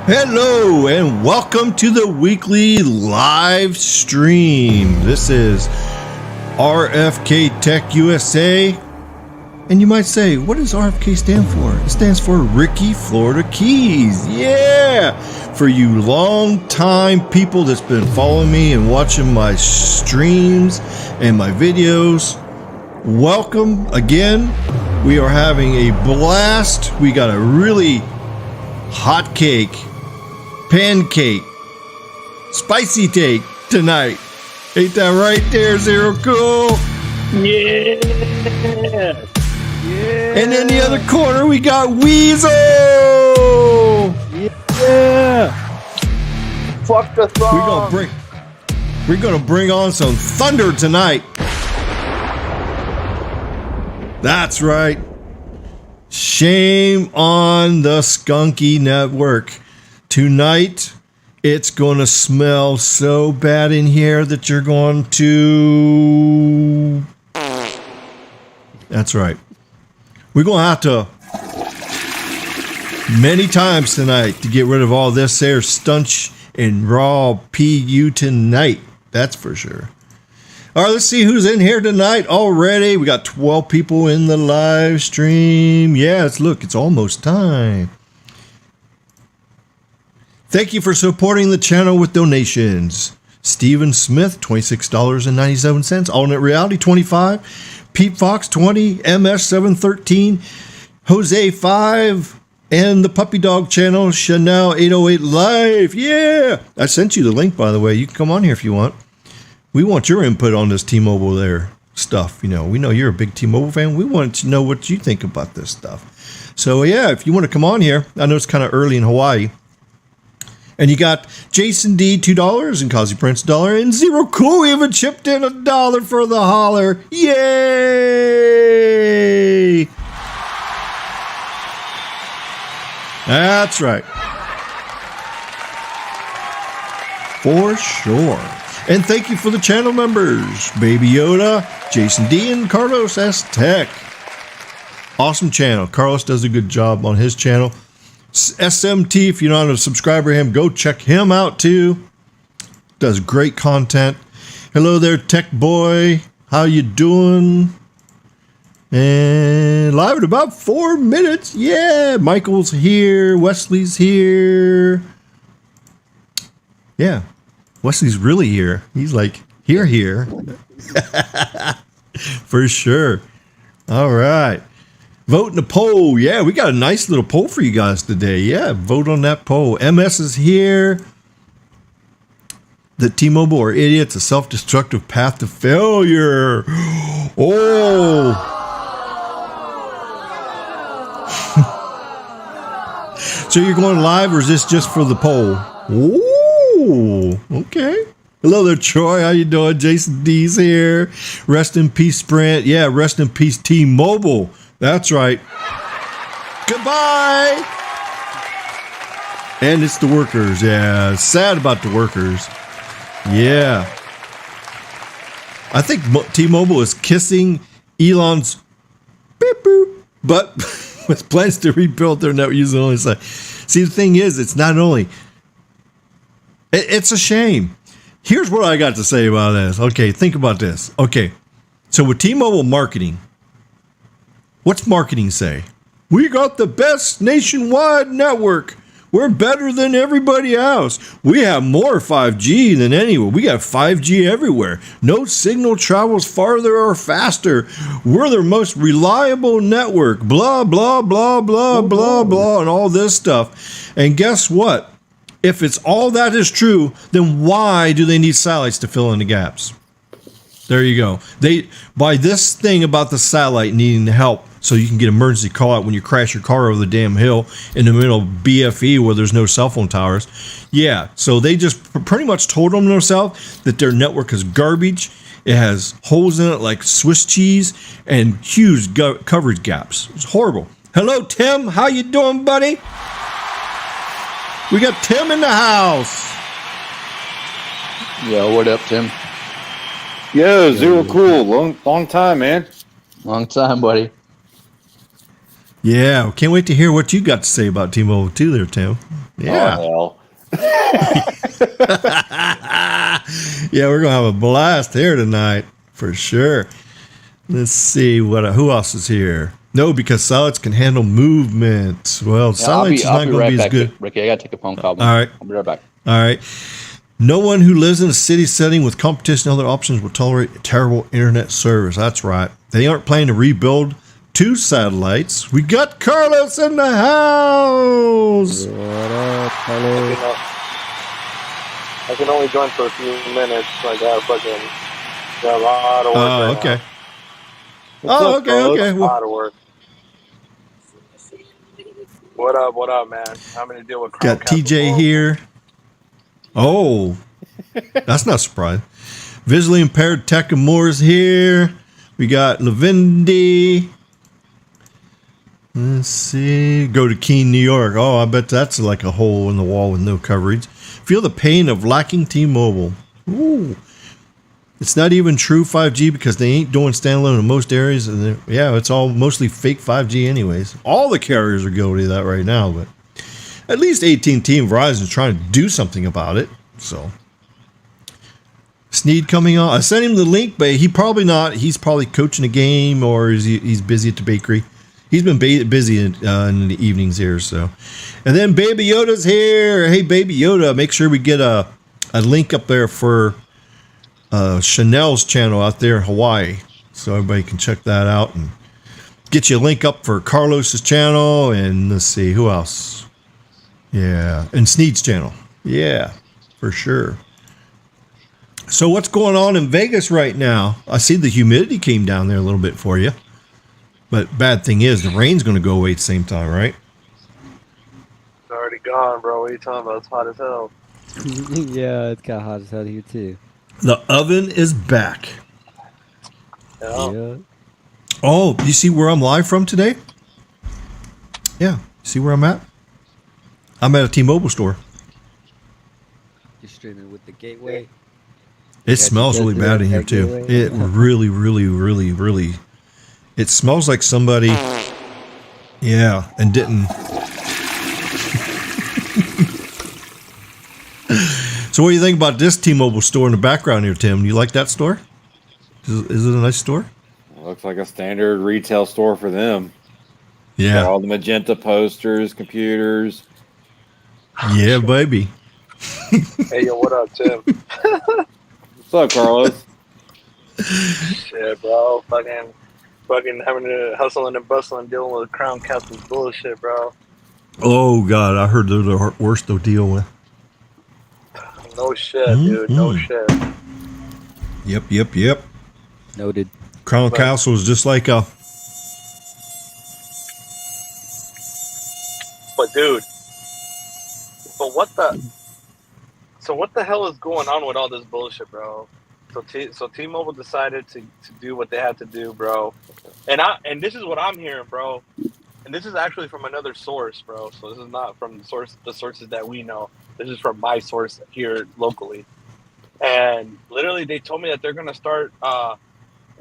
Hello and welcome to the weekly live stream. This is RFK Tech USA. And you might say, what does RFK stand for? It stands for Ricky Florida Keys. Yeah! For you long-time people that's been following me and watching my streams and my videos, welcome again. We are having a blast. We got a really hot cake, pancake, spicy take tonight. Ain't that right there, Zero Cool? Yeah. Yeah. And in the other corner, we got Weasel. Yeah. Fuck the song. We're gonna bring on some thunder tonight. That's right. Shame on the Skunky Network. Tonight, it's going to smell so bad in here that you're going to... That's right. We're going to have to... many times tonight to get rid of all this there stunch and raw PU tonight. That's for sure. All right, let's see who's in here tonight already. We got 12 people in the live stream. Yes, look, it's almost time. Thank you for supporting the channel with donations. Steven Smith, $26.97. Alternate Reality, $25. Pete Fox, $20. MS713. Jose, $5. And the Puppy Dog channel, Chanel 808 Live. Yeah! I sent you the link, by the way. You can come on here if you want. We want your input on this T-Mobile there stuff. You know, we know you're a big T-Mobile fan. We want to know what you think about this stuff. So, yeah, if you want to come on here, I know it's kind of early in Hawaii. And you got Jason D, $2, and Kazi Prince, $1, and Zero Cool even chipped in $1 for the holler. Yay! That's right. For sure. And thank you for the channel members, Baby Yoda, Jason D, and Carlos S. Tech. Awesome channel. Carlos does a good job on his channel. SMT, if you're not a subscriber to him, go check him out too. Does great content. Hello there, Tech Boy. How you doing? And live in about 4 minutes. Yeah, Michael's here. Wesley's here. Yeah. Wesley's really here. He's like, here. For sure. All right. Vote in the poll. Yeah, we got a nice little poll for you guys today. Yeah, vote on that poll. MS is here. The T-Mobile are idiots. A self-destructive path to failure. Oh. So you're going live, or is this just for the poll? Ooh, okay. Hello there, Troy. How you doing? Jason D's here. Rest in peace, Sprint. Yeah, rest in peace, T-Mobile. That's right. Goodbye. And it's the workers. Yeah, sad about the workers. Yeah. I think T-Mobile is kissing Elon's beep boop, but with plans to rebuild their network using only side. See, the thing is, it's not only... It's a shame. Here's what I got to say about this. Okay, think about this. Okay, so with T-Mobile marketing, what's marketing say? We got the best nationwide network. We're better than everybody else. We have more 5G than anyone. We got 5G everywhere. No signal travels farther or faster. We're the most reliable network. Blah, blah, blah, blah, blah, blah, and all this stuff. And guess what? If it's all that is true, then why do they need satellites to fill in the gaps? There you go. By this thing about the satellite needing help so you can get emergency call out when you crash your car over the damn hill in the middle of BFE where there's no cell phone towers. Yeah, so they just pretty much told them themselves that their network is garbage. It has holes in it like Swiss cheese and huge coverage gaps. It's horrible. Hello, Tim. How you doing, buddy? We got Tim in the house. Yo, what up, Tim? Yo, Zero Cool. Long time, man. Long time, buddy. Yeah, can't wait to hear what you got to say about T-Mobile too there, Tim. Yeah. Oh, Yeah, we're gonna have a blast here tonight for sure. Let's see who else is here. No, because Silence can handle movement. Well, Yeah, I'll Silence be is not going to right be as back, good. Ricky. I gotta take a phone call. All right. I'll be right back. All right. No one who lives in a city setting with competition and other options will tolerate a terrible internet service. That's right. They aren't planning to rebuild 2 satellites. We got Carlos in the house. What up, Carlos? I can only join for a few minutes. So I got a lot of work. Oh, right okay. now. Oh, okay, okay. A Well, lot of work. What up, man? I'm gonna deal with Crown got Castle TJ World. here. Oh, that's not surprising. Visually impaired Tech and Moore's here. We got Lavindy. Let's see. Go to Keene, New York. Oh, I bet that's like a hole in the wall with no coverage. Feel the pain of lacking T-Mobile. Ooh. It's not even true 5G because they ain't doing standalone in most areas. And yeah, it's all mostly fake 5G anyways. All the carriers are guilty of that right now, but at least AT&T and Verizon is trying to do something about it. So Sneed coming on. I sent him the link, but he probably not. He's probably coaching a game or he's busy at the bakery. He's been busy in the evenings here. So, and then Baby Yoda's here. Hey, Baby Yoda, make sure we get a link up there for Chanel's channel out there in Hawaii, so everybody can check that out and get you a link up for Carlos's channel. And let's see who else. Yeah, and Sneed's channel. Yeah, for sure. So what's going on in Vegas right now? I see the humidity came down there a little bit for you. But bad thing is the rain's going to go away at the same time, right? It's already gone, bro. What are you talking about? It's hot as hell. Yeah, it's got hot as hell here too. The oven is back. Yeah. Yeah. Oh, you see where I'm live from today? Yeah. See where I'm at? I'm at a T-Mobile store. You're streaming with the gateway. It smells really bad in here too. It really, really, really, really. It smells like somebody. Yeah, and didn't. So what do you think about this T-Mobile store in the background here, Tim? You like that store? Is it a nice store? looks like a standard retail store for them. Yeah. Got all the magenta posters, computers. Yeah, baby. Hey, yo, what up, Tim? What's up, Carlos? Shit, bro. Fucking having to hustling and bustling, dealing with Crown Castle's bullshit, bro. Oh, God. I heard they're the worst to deal with. No shit, dude. No shit. Yep. Noted. Crown Castle is just like a... But, dude. So what the hell is going on with all this bullshit, bro? So T-Mobile decided to do what they had to do, bro. And this is what I'm hearing, bro. And this is actually from another source, bro. So this is not from the sources that we know. This is from my source here locally. And literally they told me that they're going to start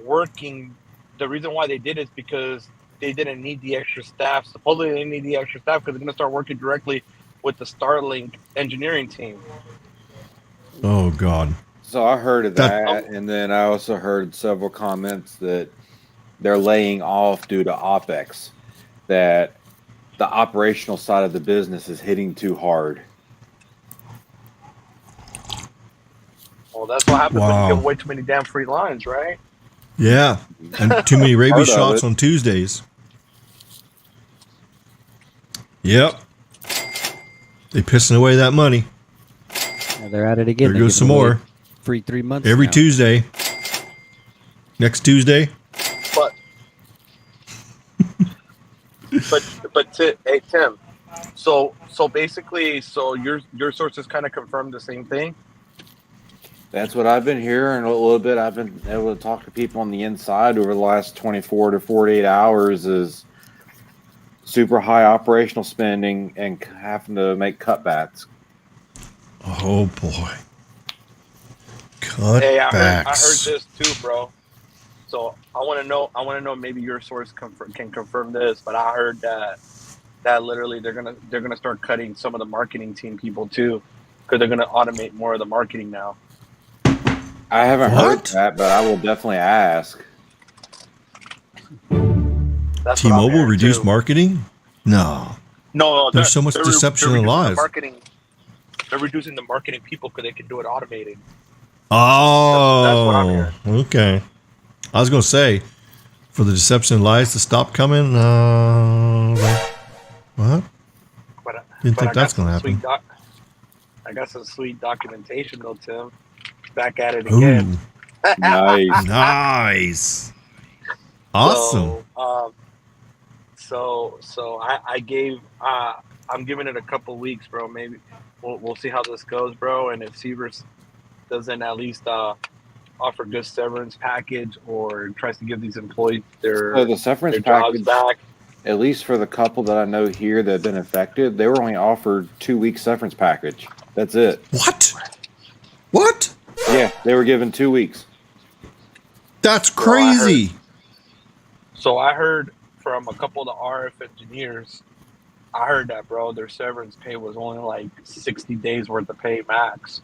working. The reason why they did it is because they didn't need the extra staff. Supposedly they need the extra staff because they're going to start working directly with the Starlink engineering team. Oh, God. So I heard of that, and then I also heard several comments that they're laying off due to OPEX, that the operational side of the business is hitting too hard. Well, that's what happens when you give away too many damn free lines, right? Yeah. And too many rabies Part of shots it. on Tuesdays. Yep. They pissing away that money. Yeah, they're at it again. There They're goes some giving away more. Free 3 months Every now. Tuesday. Next Tuesday. But hey Tim, so basically, your sources kind of confirmed the same thing. That's what I've been hearing a little bit. I've been able to talk to people on the inside over the last 24 to 48 hours is super high operational spending and having to make cutbacks. Oh, boy. Cutbacks. Hey, I heard this too, bro. So I want to know. Maybe your source can confirm this, but I heard that that literally they're gonna start cutting some of the marketing team people too, because they're gonna automate more of the marketing now. I haven't heard What? that, but I will definitely ask. That's what I'm T-Mobile hearing, reduced too. marketing? No. No, There's so much deception and reducing the lies. marketing. They're reducing the marketing people because they can do it automated. Oh, That's what I'm hearing. Okay. I was going to say, for the deception and lies to stop coming, what? But Didn't think I that's got going to some happen. I got some sweet documentation though, Tim. Back at it again. Ooh, Nice. nice. Awesome. So I gave I'm giving it a couple weeks, bro. Maybe we'll see how this goes, bro. And if Seavers doesn't at least offer good severance package or tries to give these employees their So the severance jobs package, back. at least for the couple that I know here that have been affected, they were only offered 2 weeks severance package. That's it. What? What? Yeah, they were given 2 weeks. That's Bro, I crazy. So I heard from a couple of the RF engineers, I heard that, bro, their severance pay was only like 60 days worth of pay max.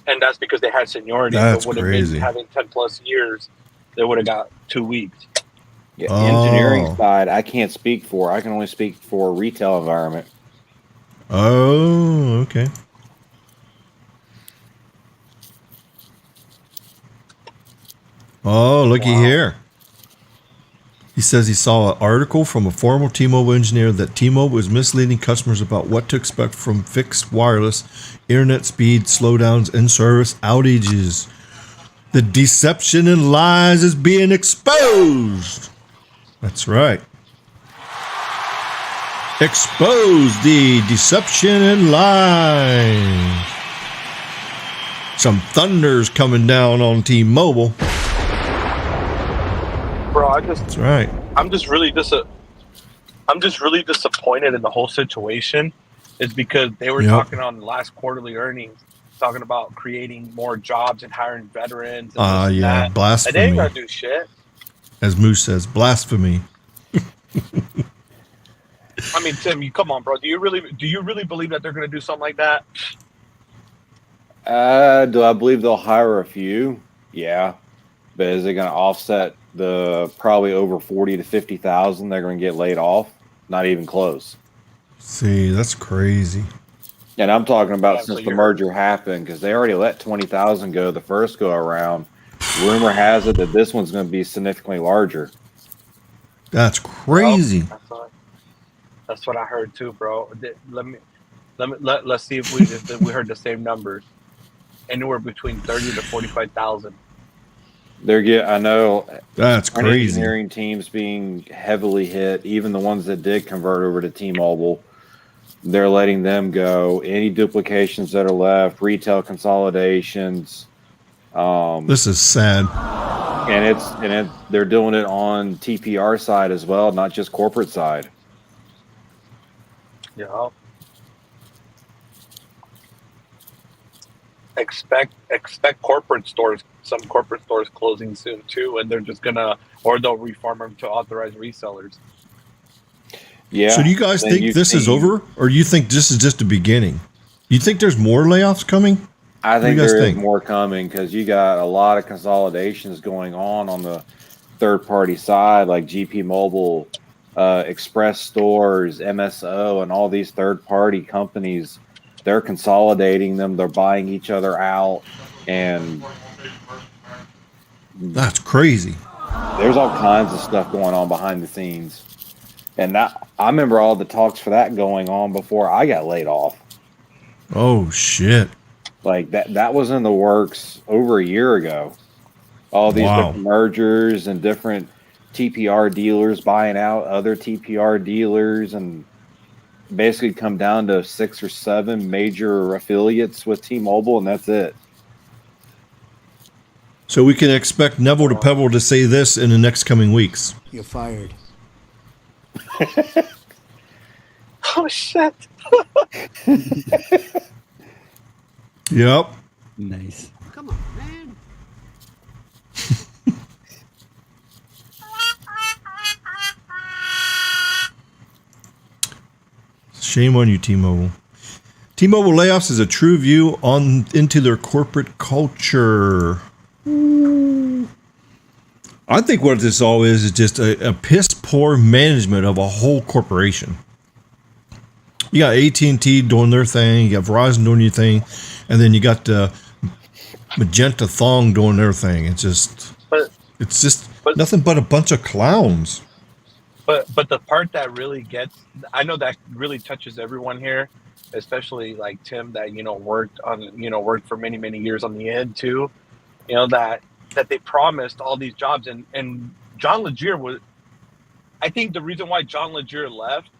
And that's because they had seniority. That's If it would have crazy. been having 10 plus years, they would have got 2 weeks. Yeah, Oh. engineering side, I can't speak for. I can only speak for retail environment. Oh, okay. Oh, looky here. He says he saw an article from a former T-Mobile engineer that T-Mobile is misleading customers about what to expect from fixed wireless, internet speed slowdowns, and service outages. The deception and lies is being exposed. That's right. Expose the deception and lies. Some thunder's coming down on T-Mobile. Bro, That's right. I'm just really disappointed in the whole situation. Is because they were talking on the last quarterly earnings, talking about creating more jobs and hiring veterans. And Yeah, that. And they blasphemy. ain't gonna do shit. As Moose says, blasphemy. I mean, Tim, you come on, bro. Do you really believe that they're gonna do something like that? Do I believe they'll hire a few? Yeah. But is it going to offset the probably over 40 to 50,000 they're going to get laid off? Not even close. See, that's crazy. And I'm talking about Yeah, so since the merger happened, because they already let 20,000 go the first go around. Rumor has it that this one's going to be significantly larger. That's crazy. That's what I heard too, bro. Let's see if we heard the same numbers. Anywhere between 30 to 45,000. I know That's crazy. engineering teams being heavily hit, even the ones that did convert over to T-Mobile, they're letting them go. Any duplications that are left, retail consolidations. This is sad. And they're doing it on TPR side as well, not just corporate side. Yeah. Expect corporate stores. Some corporate stores closing soon too, and they're just gonna, or they'll reform them to authorized resellers. Yeah. So do you guys think this is over, or you think this is just the beginning? You think there's more layoffs coming? I think there is more coming because you got a lot of consolidations going on the third-party side, like GP Mobile, Express Stores, MSO, and all these third-party companies. They're consolidating them. They're buying each other out, and that's crazy. There's all kinds of stuff going on behind the scenes, and I remember all the talks for that going on before I got laid off. Oh shit! Like that was in the works over a year ago. All these different mergers and different TPR dealers buying out other TPR dealers, and basically come down to 6 or 7 major affiliates with T-Mobile, and that's it. So we can expect Neville to Pebble to say this in the next coming weeks. You're fired. Oh shit! Yep. Nice. Come on, man. Shame on you, T-Mobile. T-Mobile Layoffs is a true view into their corporate culture. I think what this all is just a piss poor management of a whole corporation. You got AT&T doing their thing, you got Verizon doing your thing, and then you got Magenta Thong doing their thing. It's just nothing but a bunch of clowns. But the part that really gets, I know that really touches everyone here, especially like Tim that worked for many years on the end too. That they promised all these jobs, and John Legere was. I think the reason why John Legere left,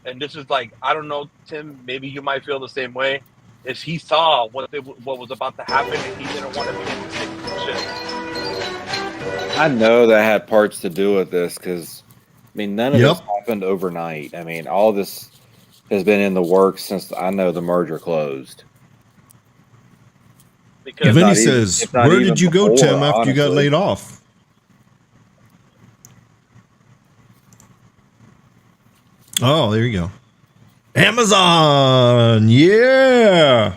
and this is like, I don't know, Tim, maybe you might feel the same way, is he saw what was about to happen, and he didn't want to be in the same shit. I know that had parts to do with this because, none of this happened overnight. All this has been in the works since I know the merger closed. And then he says, where did you go, Tim, after you got laid off? Oh, there you go. Amazon, yeah.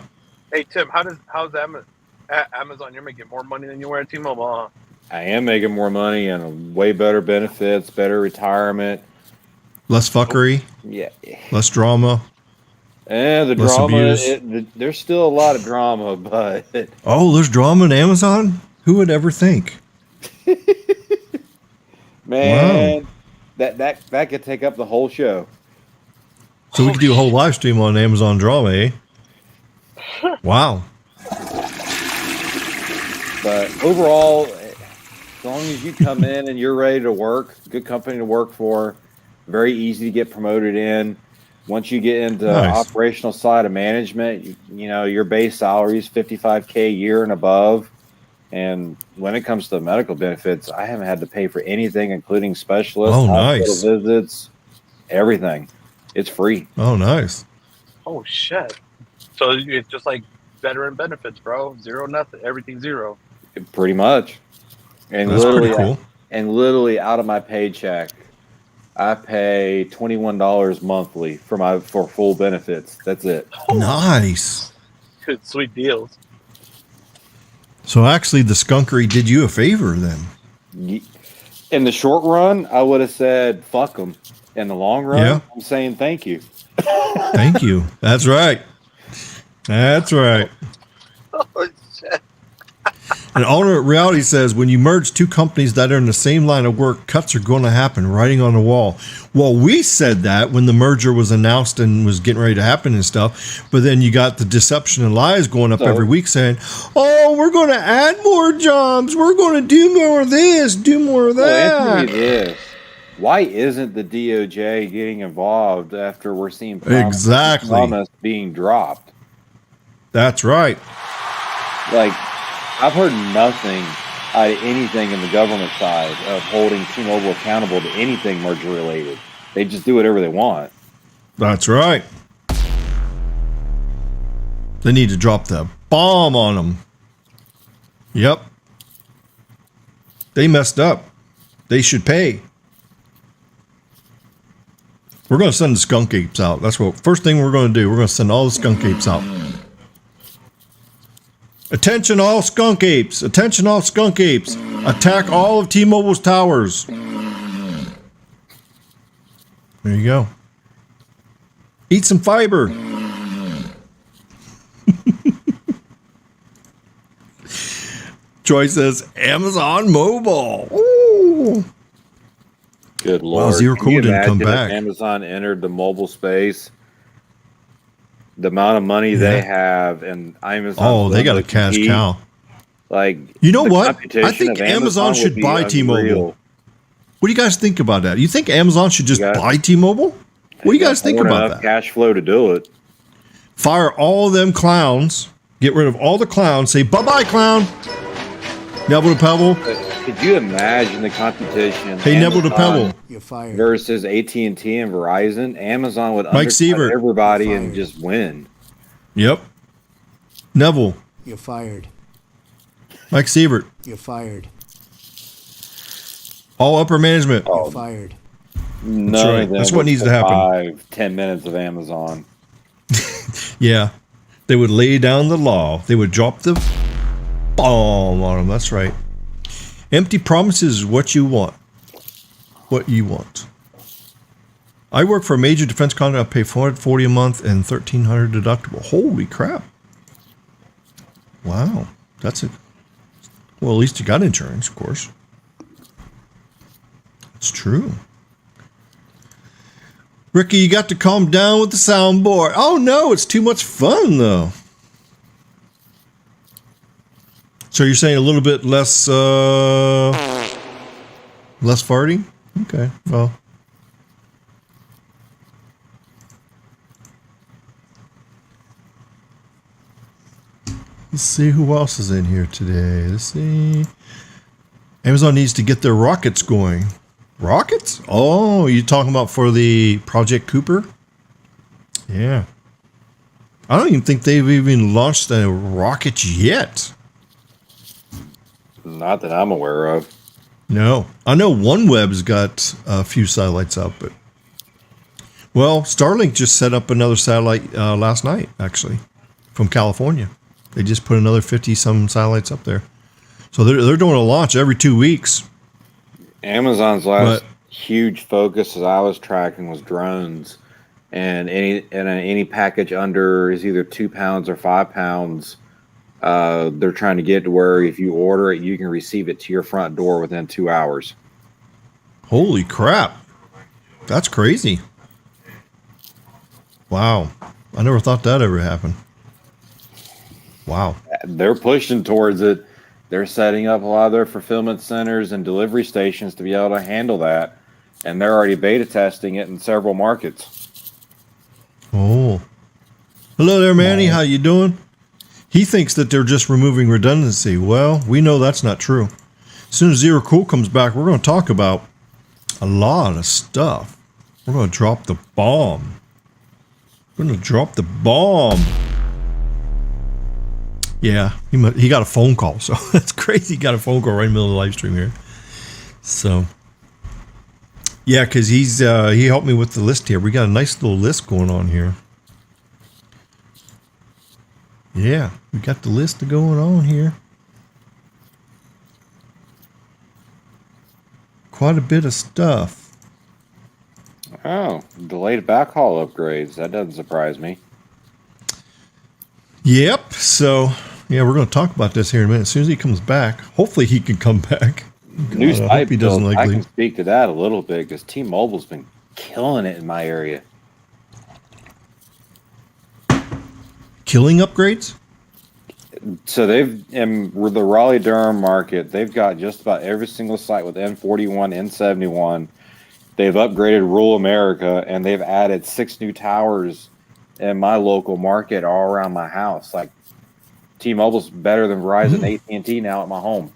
Hey Tim, how's Amazon? You're making more money than you were at T-Mobile, huh? I am making more money and way better benefits, better retirement, less fuckery, less drama. And the less drama, abuse. There's still a lot of drama, but there's drama in Amazon. Who would ever think? Man, wow. that could take up the whole show. So we could do a whole live stream on Amazon drama, eh? Wow. But overall, as long as you come in and you're ready to work, good company to work for, very easy to get promoted in. Once you get into operational side of management, your base salary is $55K a year and above. And when it comes to medical benefits, I haven't had to pay for anything, including specialists, hospital visits, everything. It's free. Oh, nice. Oh, shit. So it's just like veteran benefits, bro. Zero, nothing. Everything zero. Pretty much. And that's pretty cool. And literally out of my paycheck, I pay $21 monthly for full benefits. That's it. Nice. Good, sweet deals. So actually, the skunkery did you a favor then. In the short run, I would have said fuck them. In the long run, I'm saying thank you. Thank you. That's right. That's right. Oh, shit. And Alternate Reality says, when you merge two companies that are in the same line of work, cuts are going to happen, writing on the wall. Well, we said that when the merger was announced and was getting ready to happen and stuff, but then you got the deception and lies going up every week saying, oh, we're going to add more jobs. We're going to do more of this, do more of that. Well, why isn't the DOJ getting involved after we're seeing promise being dropped? That's right. Like, I've heard nothing out of anything in the government side of holding T-Mobile accountable to anything merger related. They just do whatever they want. That's right. They need to drop the bomb on them. Yep. They messed up. They should pay. We're going to send the skunk apes out. That's what first thing we're going to do. We're going to send all the skunk apes out. Attention all skunk apes. Attention all skunk apes. Attack all of T-Mobile's towers. There you go. Eat some fiber. Troy says Amazon Mobile. Ooh. Good Lord. Wow, Zero Cold didn't come back. Amazon entered the mobile space. The amount of money they have, and Amazon. Oh, they got a cash cow. Like, you know what? I think Amazon should buy T-Mobile. What do you guys think about that? You think Amazon should just buy T-Mobile? What do you guys think about that? Cash flow to do it. Fire all of them clowns. Get rid of all the clowns. Say bye-bye, clown. Neville to Pebble. Could you imagine the competition? Hey, Neville to Pebble. You're fired. Versus AT&T and Verizon. Amazon would Mike Sievert. Everybody and just win. Yep. Neville. You're fired. Mike Sievert. You're fired. All upper management. You're fired. None right. of them That's what would needs to happen. 5-10 minutes of Amazon. Yeah. They would lay down the law. They would drop the bomb on them. That's right. Empty promises is what you want. What you want. I work for a major defense contractor. I pay $440 a month and $1,300 deductible. Holy crap. Wow. That's it. Well, at least you got insurance, of course. It's true. Ricky, you got to calm down with the soundboard. Oh, no, it's too much fun, though. So you're saying a little bit less farting? Okay, well. Let's see who else is in here today. Let's see. Amazon needs to get their rockets going. Rockets? Oh, you talking about for the Project Cooper? Yeah. I don't even think they've even launched the rockets yet. Not that I'm aware of. No. I know OneWeb's got a few satellites up, but... Well, Starlink just set up another satellite last night, actually, from California. They just put another 50-some satellites up there. So they're doing a launch every 2 weeks. Amazon's last huge focus, as I was tracking, was drones, and any package under is either 2 pounds or 5 pounds. They're trying to get to where if you order it, you can receive it to your front door within 2 hours. Holy crap! That's crazy. Wow, I never thought that ever happened. Wow, they're pushing towards it. They're setting up a lot of their fulfillment centers and delivery stations to be able to handle that. And they're already beta testing it in several markets. Oh. Hello there, Manny. How you doing? He thinks that they're just removing redundancy. Well, we know that's not true. As soon as Zero Cool comes back, we're going to talk about a lot of stuff. We're going to drop the bomb. We're going to drop the bomb. Yeah, he got a phone call, so that's crazy. He got a phone call right in the middle of the live stream here. So, yeah, because he helped me with the list here. We got a nice little list going on here. Yeah, we got the list going on here. Quite a bit of stuff. Oh, delayed backhaul upgrades. That doesn't surprise me. Yep, so... Yeah, we're going to talk about this here in a minute. As soon as he comes back, hopefully he can come back. New site he doesn't build, like I can speak to that a little bit because T-Mobile's been killing it in my area. Killing upgrades? So they've, in the Raleigh-Durham market, they've got just about every single site with N41, N71. They've upgraded rural America, and they've added 6 new towers in my local market all around my house. Like, T-Mobile's better than Verizon, AT&T now at my home.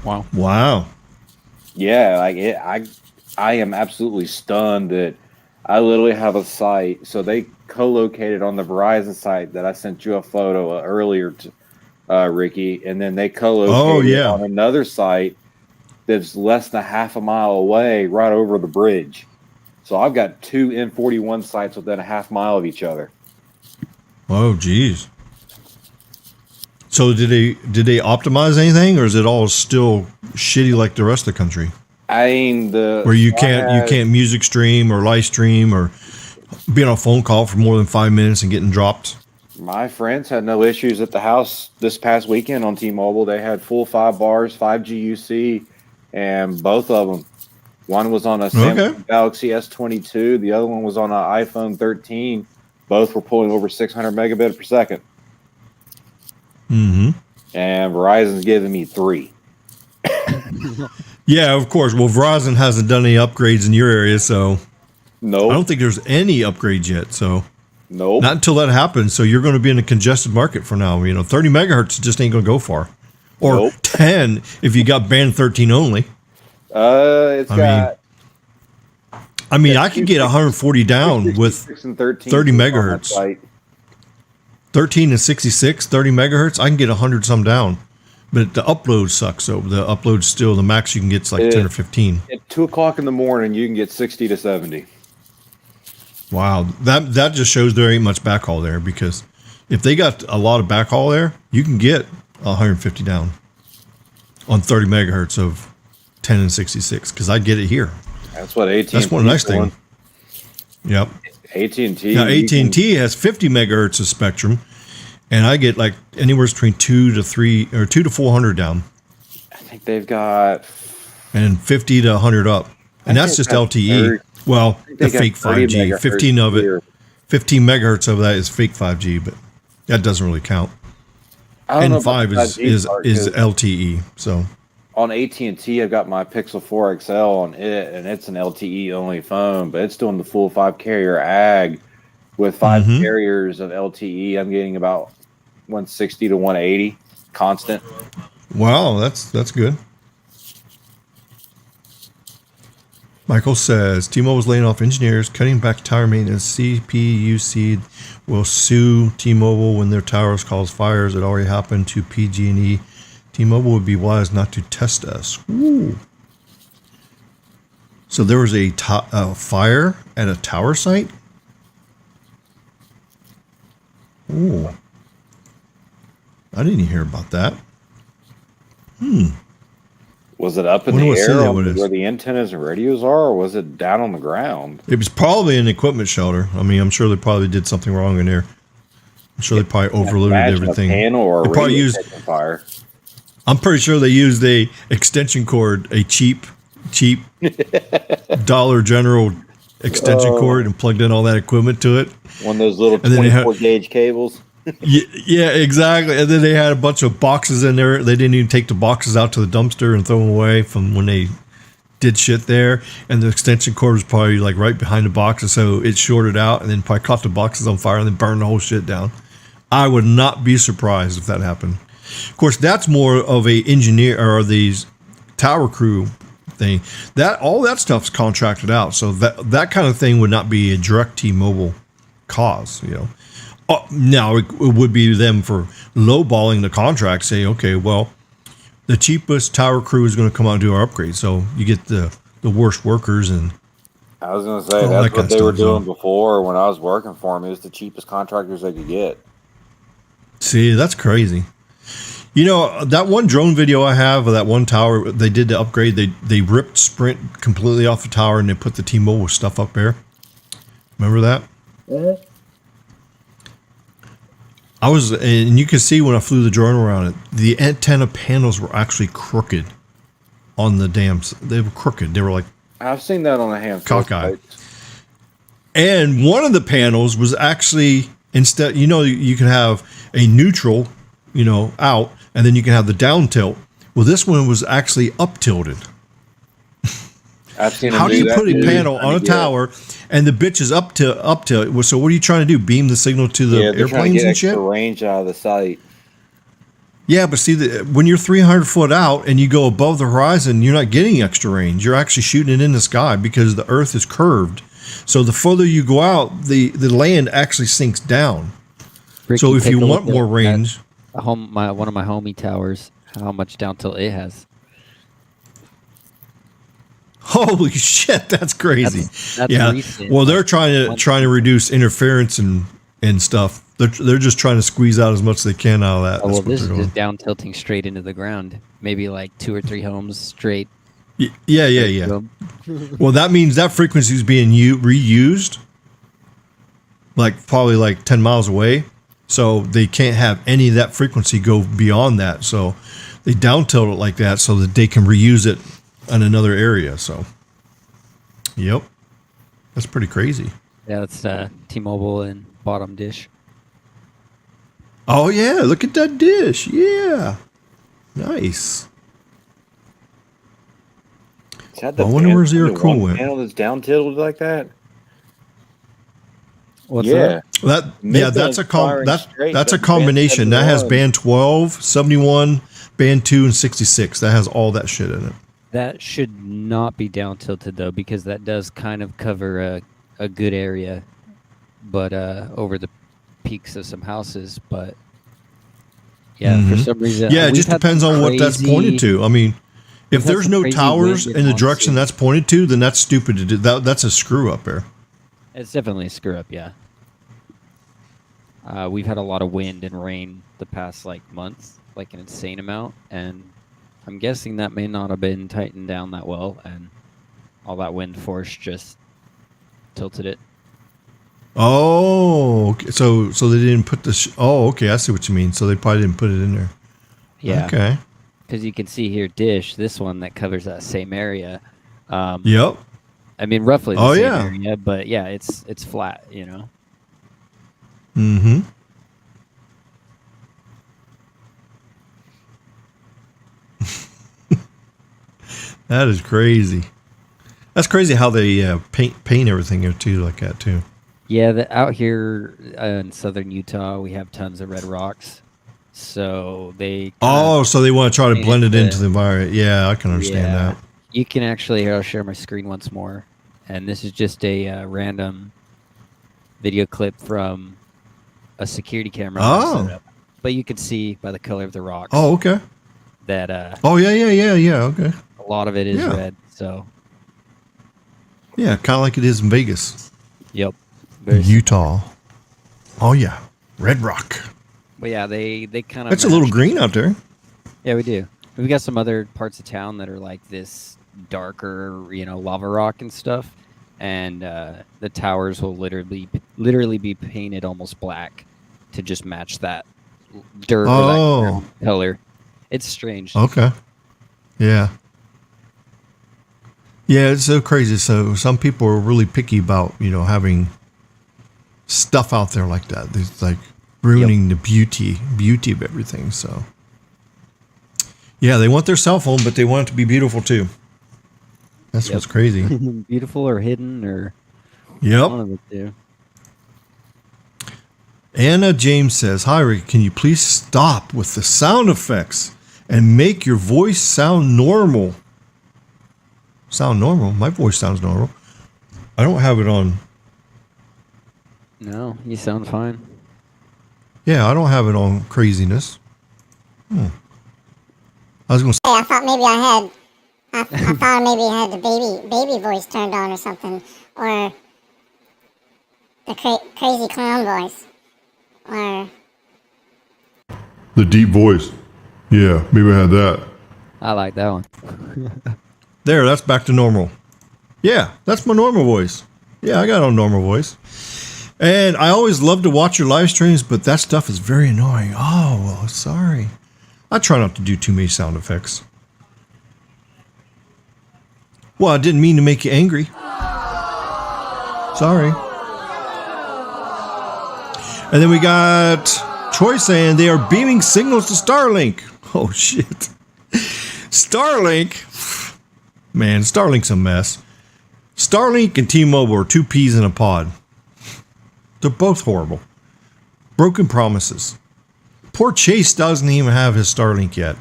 Wow. Yeah, like I am absolutely stunned that I literally have a site. So they co-located on the Verizon site that I sent you a photo earlier, Ricky, and then they co-located on another site that's less than half a mile away, right over the bridge. So I've got 2 N41 sites within a half mile of each other. Oh, geez. So did they optimize anything, or is it all still shitty like the rest of the country? I mean, where you can't music stream or live stream or be on a phone call for more than 5 minutes and getting dropped. My friends had no issues at the house this past weekend on T-Mobile. They had full 5 bars, 5G UC, and both of them. One was on a Samsung Galaxy S22. The other one was on an iPhone 13. Both were pulling over 600 megabits per second. Mm-hmm. And Verizon's giving me 3. Yeah, of course. Well, Verizon hasn't done any upgrades in your area, so no. I don't think there's any upgrades yet. So nope. Not until that happens. So you're going to be in a congested market for now. 30 megahertz just ain't going to go far, or 10 if you got band 13 only. I could get 140 down with 30 megahertz. 13 and 66, 30 megahertz, I can get 100 some down. But the upload sucks, so the upload still, the max you can get is like 10 or 15. It 2 o'clock in the morning, you can get 60 to 70. Wow, that just shows there ain't much backhaul there, because if they got a lot of backhaul there, you can get 150 down on 30 megahertz of 10 and 66, because I get it here. That's what AT&T. That's one nice thing. Yep. AT&T. Now AT&T has 50 megahertz of spectrum, and I get like anywhere between 2 to 400 down, I think they've got, and 50 to 100 up, and that's just LTE. Well, the fake 5G. 15 megahertz of that is fake 5G, but that doesn't really count. N5 is LTE. So on AT&T, I've got my Pixel 4 XL on it, and it's an LTE only phone, but it's doing the full 5 carrier ag with 5 carriers of LTE. I'm getting about 160 to 180 constant. Wow, that's good. Michael says T-Mobile's laying off engineers, cutting back tower maintenance. CPUC will sue T-Mobile when their towers cause fires. It already happened to PG&E. T-Mobile would be wise not to test us. Ooh. So there was a fire at a tower site? Ooh. I didn't hear about that. Was it up in the air where the antennas and radios are, or was it down on the ground? It was probably an equipment shelter. I mean, I'm sure they probably did something wrong in there. I'm sure they probably overloaded everything. A panel or they probably used fire. I'm pretty sure they used a extension cord, a cheap Dollar General extension cord, and plugged in all that equipment to it. One of those little 24 gauge cables. Yeah, exactly. And then they had a bunch of boxes in there. They didn't even take the boxes out to the dumpster and throw them away from when they did shit there. And the extension cord was probably like right behind the boxes, so it shorted out and then probably caught the boxes on fire and then burned the whole shit down. I would not be surprised if that happened. Of course, that's more of a engineer or these tower crew thing. That all that stuff's contracted out, so that kind of thing would not be a direct T-Mobile cause, you know. Now it would be them for lowballing the contract, say, okay, well, the cheapest tower crew is going to come out and do our upgrade, so you get the worst workers. And I was going to say that's what they were doing before when I was working for them. It was the cheapest contractors they could get. See, that's crazy. You know, that one drone video I have of that one tower, they did the upgrade. They ripped Sprint completely off the tower and they put the T-Mobile stuff up there. Remember that? Yeah. And you can see when I flew the drone around it, the antenna panels were actually crooked on the dams. They were crooked. They were like, I've seen that on a handful of sites. And one of the panels was actually, instead, you know, you can have a neutral, you know, out, and then you can have the down tilt. Well, this one was actually up tilted. I've seen. How do you put a panel on a tower and the bitch is up to? So what are you trying to do? Beam the signal to the airplanes and shit? Range out of the site. Yeah, but see, when you're 300 foot out and you go above the horizon, you're not getting extra range. You're actually shooting it in the sky because the Earth is curved. So the further you go out, the land actually sinks down. Ricky, so if you want more range, one of my homie towers, how much down tilt it has. Holy shit, that's crazy. That's yeah. recent. Well, they're trying to reduce interference and stuff. They're just trying to squeeze out as much as they can out of that. Oh, well, this is just down tilting straight into the ground. Maybe like 2 or 3 homes straight. Yeah. Well, that means that frequency is being reused, like probably like 10 miles away. So they can't have any of that frequency go beyond that. So they down tilt it like that so that they can reuse it in another area. So, yep, that's pretty crazy. Yeah, that's T-Mobile and bottom dish. Oh yeah, look at that dish. Yeah, nice. I wonder where's the cool went. Panel that's down tilted like that. What's that? That's a combination. That has band 12, 71, band 2, and 66. That has all that shit in it. That should not be down tilted though, because that does kind of cover a good area, but over the peaks of some houses. But yeah, for some reason, yeah, it just depends on what that's pointed to. I mean, If there's no crazy towers wind in the and direction monsoon. that's pointed to, then that's stupid to do. That's a screw up there. It's definitely a screw up, yeah. We've had a lot of wind and rain the past month, like an insane amount, and I'm guessing that may not have been tightened down that well, and all that wind force just tilted it. Oh, okay. So they didn't put the. Oh, okay. I see what you mean. So they probably didn't put it in there. Yeah. Okay. Because you can see here, Dish, this one that covers that same area. Yep. I mean, roughly the same yeah. area, but yeah, it's flat, you know. Mm-hmm. That is crazy. That's crazy how they paint everything here too, like that too. Yeah, out here in southern Utah, we have tons of red rocks, so they. So they want to try to blend it the- into the environment. Yeah, I can understand that. You can actually. Here, I'll share my screen once more, and this is just a random video clip from a security camera. Oh. Set up. But you can see by the color of the rocks. Oh, okay. That. Oh, yeah. Okay. A lot of it is Yeah. red. So. Yeah, kind of like it is in Vegas. Yep. Utah. Oh yeah, Red Rock. But yeah, they kind of. It's a little green out there. Yeah, we do. We've got some other parts of town that are like this darker, lava rock and stuff, and the towers will literally be painted almost black to just match that dirt or that ground color. It's strange. Okay. Yeah. Yeah, it's so crazy. So some people are really picky about having stuff out there like that. It's like ruining the beauty of everything. So yeah, they want their cell phone, but they want it to be beautiful too. That's what's crazy. Beautiful or hidden or Yep. one of the two. Anna James says, "Hi Rick, can you please stop with the sound effects and make your voice sound normal?" Sound normal? My voice sounds normal. I don't have it on. No, you sound fine. Yeah, I don't have it on craziness. I was going to say. Hey, I thought maybe I thought maybe I had the baby voice turned on or something, or the crazy clown voice, or The deep voice. Yeah, maybe I had that. I like that one. There, that's back to normal. Yeah, that's my normal voice. Yeah, I got a normal voice. And I always love to watch your live streams, but that stuff is very annoying. Oh, well, sorry. I try not to do too many sound effects. Well, I didn't mean to make you angry. Sorry. And then we got Troy saying they are beaming signals to Starlink. Oh, shit. Starlink. Man, Starlink's a mess. Starlink and T-Mobile are two peas in a pod. They're both horrible. Broken promises. Poor Chase doesn't even have his Starlink yet.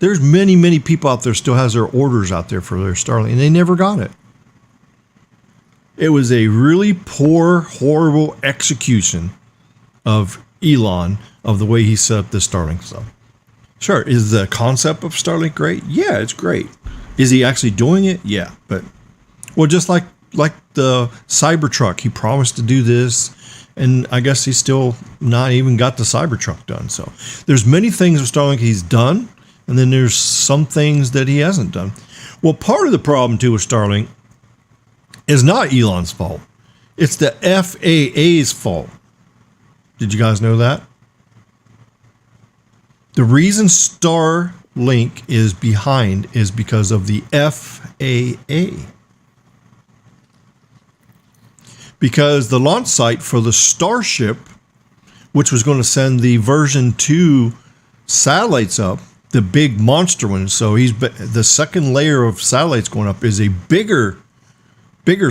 There's many, many people out there still has their orders out there for their Starlink, and they never got it. It was a really poor, horrible execution of Elon of the way he set up the Starlink stuff. Sure, is the concept of Starlink great? Yeah, it's great. Is he actually doing it? Yeah, but well, just like the Cybertruck, he promised to do this, and I guess he's still not even got the Cybertruck done. So there's many things with Starlink he's done, and then there's some things that he hasn't done. Well, part of the problem too with Starlink is not Elon's fault. It's the FAA's fault. Did you guys know that? The reason Starlink is behind is because of the FAA. Because the launch site for the Starship, which was going to send the version 2 satellites up, the big monster one. So the second layer of satellites going up is a bigger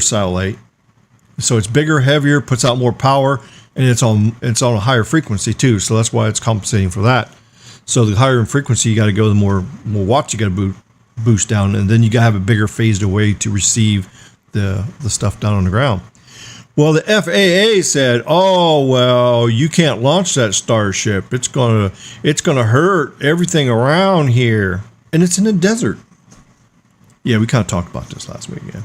satellite. So it's bigger, heavier, puts out more power, and it's on a higher frequency too. So that's why it's compensating for that. So the higher in frequency you got to go, the more watts you got to boost down, and then you got to have a bigger phased array to receive the stuff down on the ground. Well, the FAA said, "Oh, well, you can't launch that Starship. It's gonna hurt everything around here." and it's in the desert. Yeah, we kind of talked about this last week. Yeah.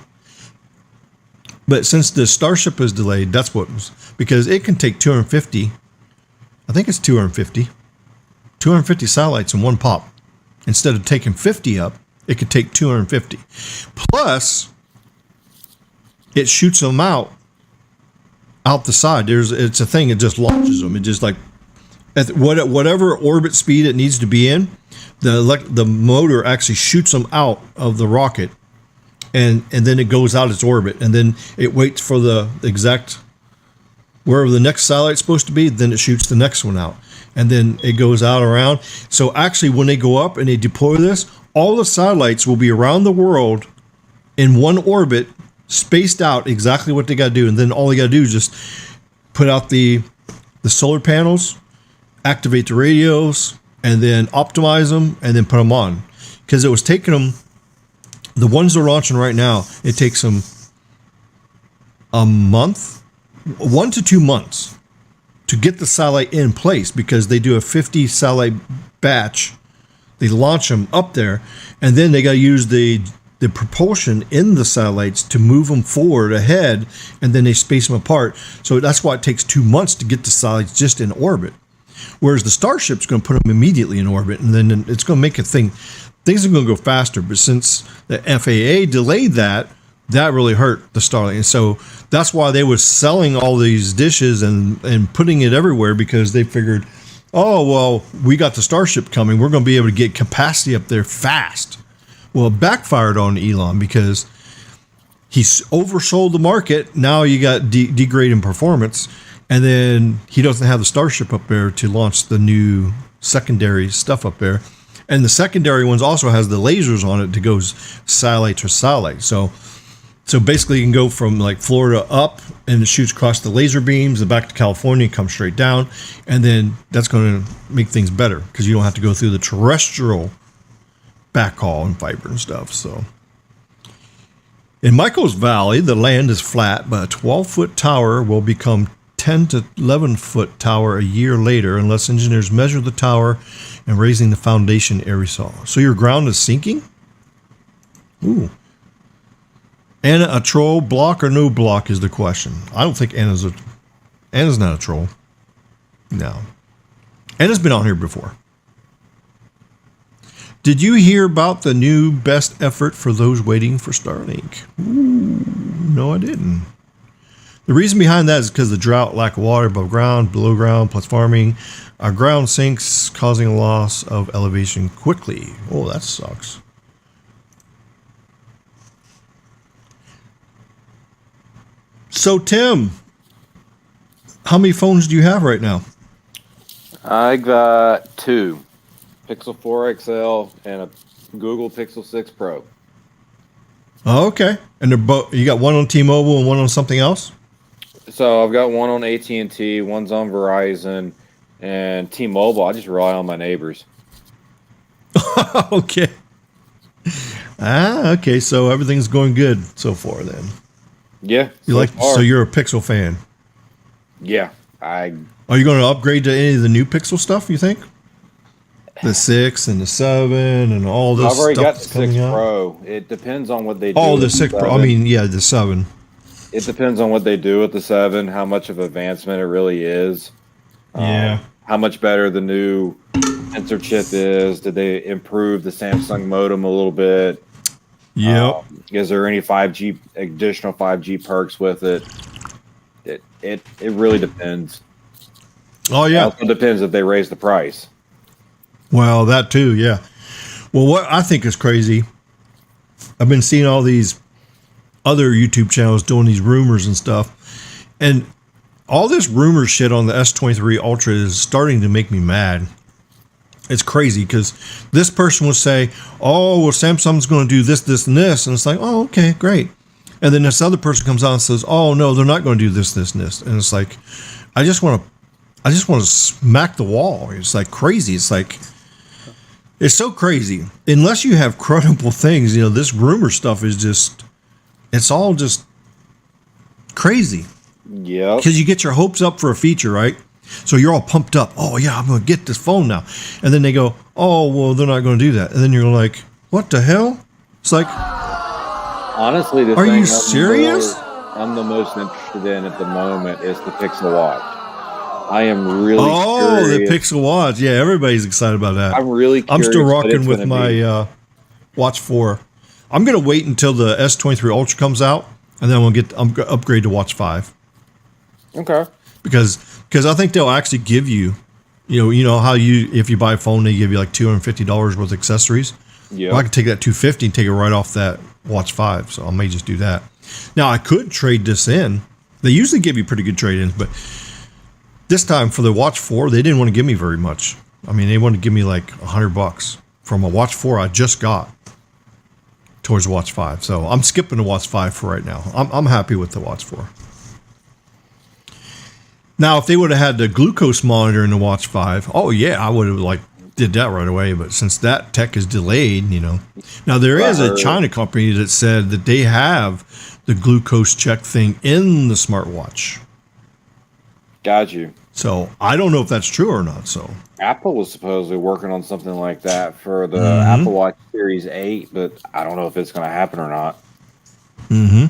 But since the Starship is delayed, that's what was, because it can take 250. I think it's 250 satellites in one pop. Instead of taking 50 up, it could take 250. Plus, it shoots them out the side. It's a thing. It just launches them. It just like at whatever orbit speed it needs to be in, the motor actually shoots them out of the rocket. And then it goes out its orbit, and then it waits for the exact wherever the next satellite's supposed to be. Then it shoots the next one out, and then it goes out around. So actually, when they go up and they deploy this, all the satellites will be around the world in one orbit, spaced out exactly what they got to do, and then all they got to do is just put out the solar panels, activate the radios, and then optimize them, and then put them on, because it was taking them. The ones they're launching right now, it takes them a month, 1 to 2 months to get the satellite in place, because they do a 50 satellite batch. They launch them up there, and then they got to use the propulsion in the satellites to move them forward ahead, and then they space them apart. So that's why it takes 2 months to get the satellites just in orbit. Whereas the Starship's going to put them immediately in orbit, and then it's going to make a thing. Things are going to go faster, but since the FAA delayed that really hurt the Starlink. And so that's why they were selling all these dishes and putting it everywhere, because they figured, oh, well, we got the Starship coming. We're going to be able to get capacity up there fast. Well, it backfired on Elon, because he oversold the market. Now you got degrading performance, and then he doesn't have the Starship up there to launch the new secondary stuff up there. And the secondary ones also has the lasers on it to go satellite to satellite. So basically you can go from like Florida up, and it shoots across the laser beams, and back to California, comes straight down. And then that's going to make things better, because you don't have to go through the terrestrial backhaul and fiber and stuff. So in Michael's Valley, the land is flat, but a 12-foot tower will become 10 to 11-foot tower a year later, unless engineers measure the tower and raising the foundation aerosol. So your ground is sinking? Ooh. Anna, a troll, block or no block is the question. I don't think Anna's not a troll. No. Anna's been on here before. Did you hear about the new best effort for those waiting for Starlink? Ooh, no, I didn't. The reason behind that is because of the drought, lack of water above ground, below ground, plus farming. Our ground sinks, causing a loss of elevation quickly. Oh, that sucks. So, Tim, how many phones do you have right now? I got 2. Pixel 4 XL and a Google Pixel 6 Pro. Oh, okay. And they're both, you got one on T-Mobile and one on something else? So I've got one on AT&T, one's on Verizon, and T-Mobile. I just rely on my neighbors. Okay. Okay. So everything's going good so far then. Yeah. So you're a Pixel fan? Yeah. Are you going to upgrade to any of the new Pixel stuff, you think? The 6 and the 7 and all this stuff. I've already got the 6 out? Pro. It depends on what they do. Oh, the 6 Pro. I mean, yeah, the 7. It depends on what they do with the 7, how much of advancement it really is. Yeah. How much better the new sensor chip is. Did they improve the Samsung modem a little bit? Yep. Is there any additional 5G perks with it? It really depends. Oh, yeah. It also depends if they raise the price. Well, that too, yeah. Well, what I think is crazy, I've been seeing all these other YouTube channels doing these rumors and stuff, and all this rumor shit on the S23 Ultra is starting to make me mad. It's crazy, because this person will say, oh, well, Samsung's going to do this, this, and this, and it's like, oh, okay, great. And then this other person comes out and says, oh, no, they're not going to do this, this, and this. And it's like, I just want to smack the wall. It's like crazy. It's like, it's so crazy. Unless you have credible things, this rumor stuff is just, it's all just crazy. Yeah. Because you get your hopes up for a feature, right? So you're all pumped up. Oh yeah, I'm going to get this phone now. And then they go, oh, well, they're not going to do that. And then you're like, what the hell? It's like, honestly, are you serious? I'm the most interested in at the moment is the Pixel Watch. I am really curious. The Pixel Watch. Yeah, everybody's excited about that. I'm really curious. I'm still rocking with my Watch 4. I'm going to wait until the S23 Ultra comes out, and then I'm going to upgrade to Watch 5. Okay. Because I think they'll actually give you, you know how if you buy a phone, they give you like $250 worth of accessories. Yeah. Well, I can take that $250 and take it right off that Watch 5. So I may just do that. Now I could trade this in. They usually give you pretty good trade-ins, but this time for the Watch 4, they didn't want to give me very much. I mean, they wanted to give me like $100 from a Watch 4 I just got towards Watch 5. So I'm skipping the Watch 5 for right now. I'm happy with the Watch 4. Now, if they would have had the glucose monitor in the Watch 5, oh yeah, I would have did that right away. But since that tech is delayed, Now there is a China company that said that they have the glucose check thing in the smartwatch. Got you. So I don't know if that's true or not. So Apple was supposedly working on something like that for the Apple Watch Series 8, but I don't know if it's going to happen or not. Mm-hmm.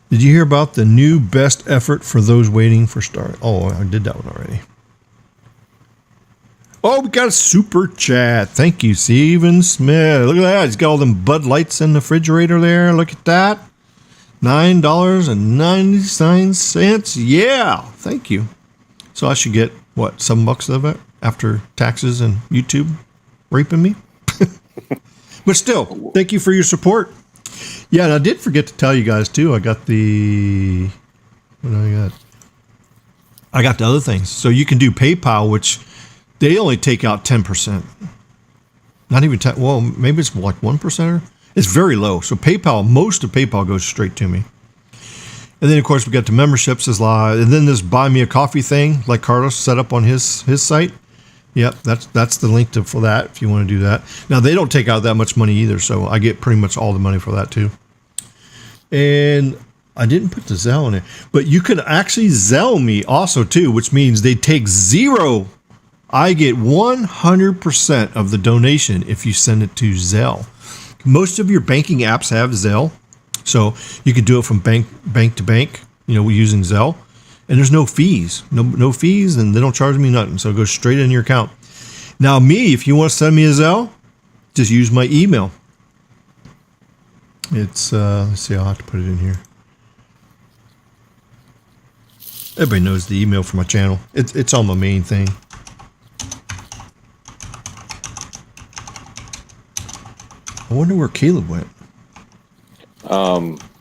Did you hear about the new best effort for those waiting for start? Oh, I did that one already. Oh, we got a super chat. Thank you, Steven Smith. Look at that. He's got all them Bud Lights in the refrigerator there. Look at that. $9.99. Yeah. Thank you. So I should get, what, $7 of it after taxes and YouTube raping me? But still, thank you for your support. Yeah, and I did forget to tell you guys, too. I got the... What do I got? I got the other things. So you can do PayPal, which they only take out 10%. Not even 10. Well, maybe it's like 1%. It's very low. So PayPal, most of PayPal goes straight to me. And then, of course, we got the memberships is live. And then this Buy Me a Coffee thing, like Carlos set up on his site. Yep, that's the link for that if you want to do that. Now, they don't take out that much money either, so I get pretty much all the money for that, too. And I didn't put the Zelle in it. But you can actually Zelle me also, too, which means they take zero. I get 100% of the donation if you send it to Zelle. Most of your banking apps have Zelle, so you can do it from bank to bank, using Zelle. And there's no fees, no fees, and they don't charge me nothing. So it goes straight in your account. Now, me, if you want to send me a Zelle, just use my email. It's, let's see, I'll have to put it in here. Everybody knows the email for my channel. It's on my main thing. I wonder where Caleb went.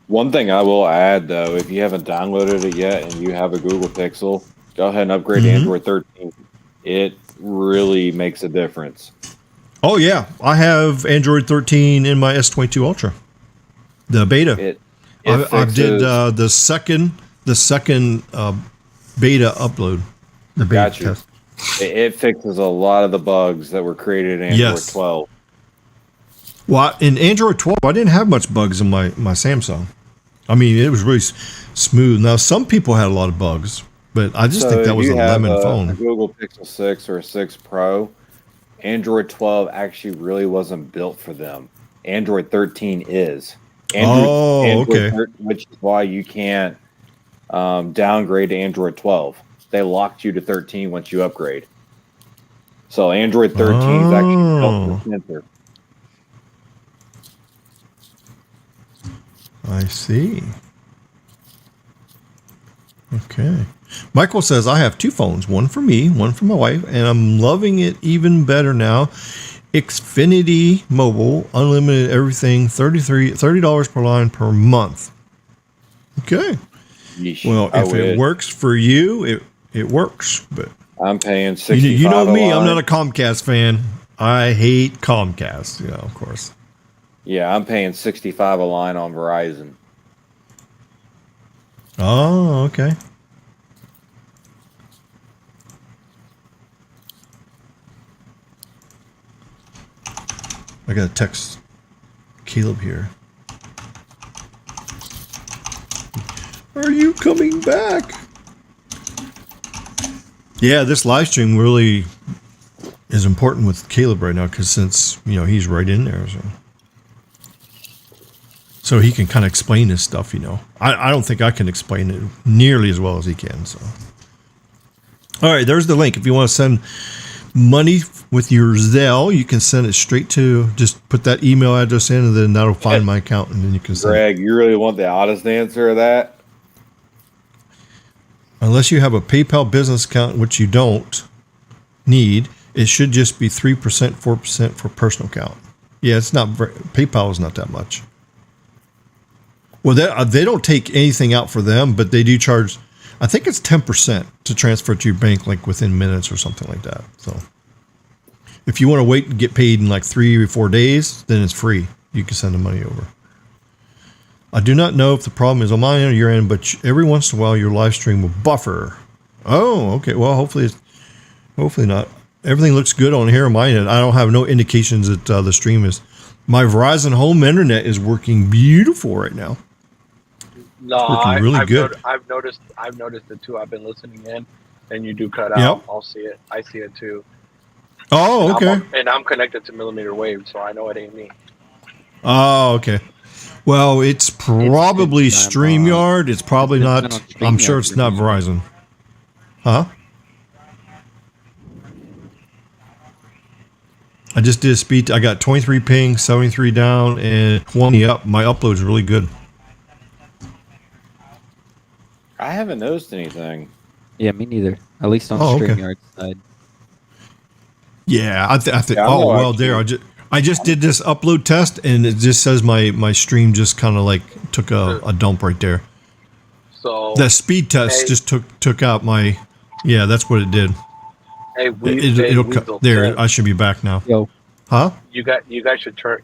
One thing I will add, though, if you haven't downloaded it yet and you have a Google Pixel, go ahead and upgrade to Android 13. It really makes a difference. Oh, yeah. I have Android 13 in my S22 Ultra. The beta. I did the second beta upload. The beta test. It fixes a lot of the bugs that were created in Android 12. Well, in Android 12, I didn't have much bugs in my Samsung. I mean, it was really smooth. Now, some people had a lot of bugs, but I just think that was a lemon phone. A Google Pixel 6 or a 6 Pro, Android 12 actually really wasn't built for them. Android 13 is. Okay. Which is why you can't downgrade to Android 12. They locked you to 13 once you upgrade. So Android 13 is actually built for sensor. I see. Okay. Michael says, I have two phones, one for me, one for my wife, and I'm loving it even better now. Xfinity Mobile, unlimited everything, $30 per line per month. Okay. Yeesh, well, if it works for you, it works. But I'm paying $65. You know me, I'm not a Comcast fan. I hate Comcast, of course. Yeah, I'm paying $65 a line on Verizon. Oh, okay. I gotta text Caleb here. Are you coming back? Yeah, this live stream really is important with Caleb right now because since he's right in there, so he can kind of explain this stuff. I don't think I can explain it nearly as well as he can. So, all right, there's the link. If you want to send money with your Zelle, you can send it straight to, just put that email address in, and then that'll find my account, and then you can send Greg, you really want the honest answer of that? Unless you have a PayPal business account, which you don't need, it should just be 3%, 4% for personal account. Yeah, it's not PayPal is not that much. Well, they don't take anything out for them, but they do charge, I think it's 10% to transfer to your bank, like within minutes or something like that. So if you want to wait and get paid in like 3 or 4 days, then it's free. You can send the money over. I do not know if the problem is on my end or your end, but every once in a while your live stream will buffer. Oh, okay. Well, hopefully not. Everything looks good on here on my end. I don't have no indications that the stream is. My Verizon home internet is working beautiful right now. No, really good. I've noticed it too. I've been listening in, and you do cut out. I'll see it. I see it too. Oh, okay. And I'm connected to millimeter wave, so I know it ain't me. Oh, okay. Well, it's probably StreamYard. It's probably not. I'm sure it's not Verizon. Huh? I just did a speed. I got 23 ping, 73 down, and 20 up. My upload is really good. I haven't noticed anything. Yeah, me neither. At least on StreamYard's side. Yeah, I think. Oh well, there. I just did this upload test, and it just says my stream just kind of like took a dump right there. So the speed test just took out my. Yeah, that's what it did. Hey, it'll cut there. I should be back now. Yo, huh? You guys should turn.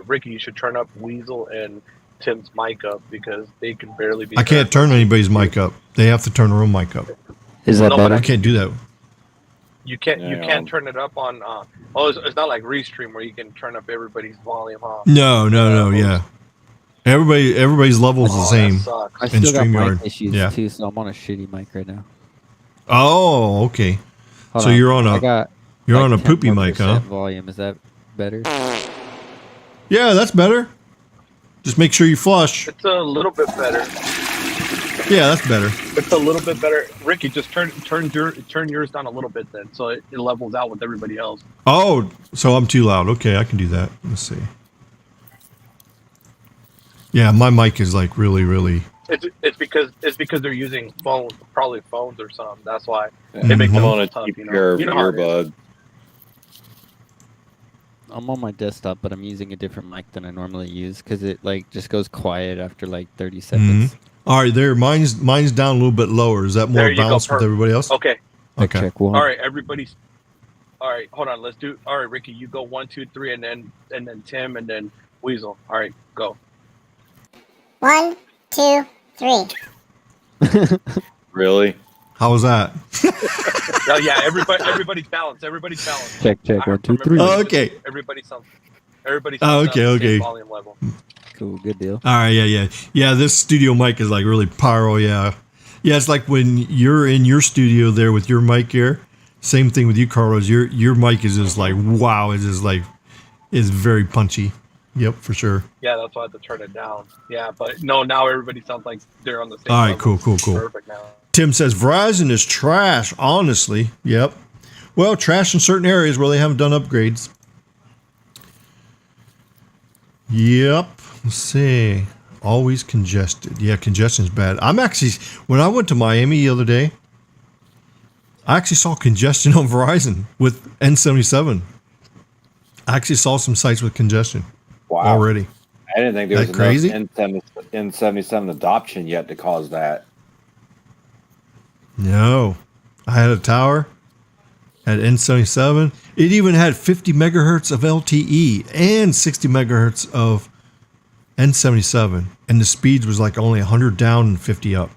Ricky, you should turn up Weasel and Tim's mic up because they can barely be. I can't turn anybody's mic up. They have to turn their own mic up. Is that better? I can't do that. You can't. You can't turn it up on. It's not like Restream where you can turn up everybody's volume, huh? No. Yeah. Everybody's level is the same. Sucks. I still got mic issues too, so I'm on a shitty mic right now. Oh, okay. Hold so on. you're on a poopy mic, huh? Volume, is that better? Yeah, that's better. Just make sure you flush. It's a little bit better. Yeah, that's better. It's a little bit better. Ricky, just turn yours down a little bit then, so it levels out with everybody else. Oh, so I'm too loud. Okay, I can do that. Let's see. Yeah, my mic is like really. It's because they're using phones, probably phones or something. That's why they make them on a cheap pair of earbuds. I'm on my desktop, but I'm using a different mic than I normally use because it like just goes quiet after like 30 seconds. All right, there. Mine's down a little bit lower. Is that more balanced with everybody else? Okay. Check one. All right, everybody's. All right, hold on. Let's do. All right, Ricky, you go 1, 2, 3, and then Tim, and then Weasel. All right, go. 1, 2, 3. Really? How was that? Yeah, everybody's balanced. Everybody's balanced. Check. 1, 2, 3. Oh, okay. Everybody sounds. Okay. Volume level. Cool, good deal. All right, yeah. This studio mic is like really pyro. Yeah. It's like when you're in your studio there with your mic here. Same thing with you, Carlos. Your mic is just like wow. It's just like it's very punchy. Yep, for sure. Yeah, that's why I had to turn it down. Yeah, but no, now everybody sounds like they're on the same. All right, level. cool. Perfect now. Tim says Verizon is trash. Honestly, yep. Well, trash in certain areas where they haven't done upgrades. Yep. Let's see. Always congested. Yeah, congestion's bad. When I went to Miami the other day, I actually saw congestion on Verizon with N77. I actually saw some sites with congestion already. I didn't think there was crazy? enough N77 adoption yet to cause that. No. I had a tower, had N77. It even had 50 megahertz of LTE and 60 megahertz of N77. And the speeds was like only 100 down and 50 up.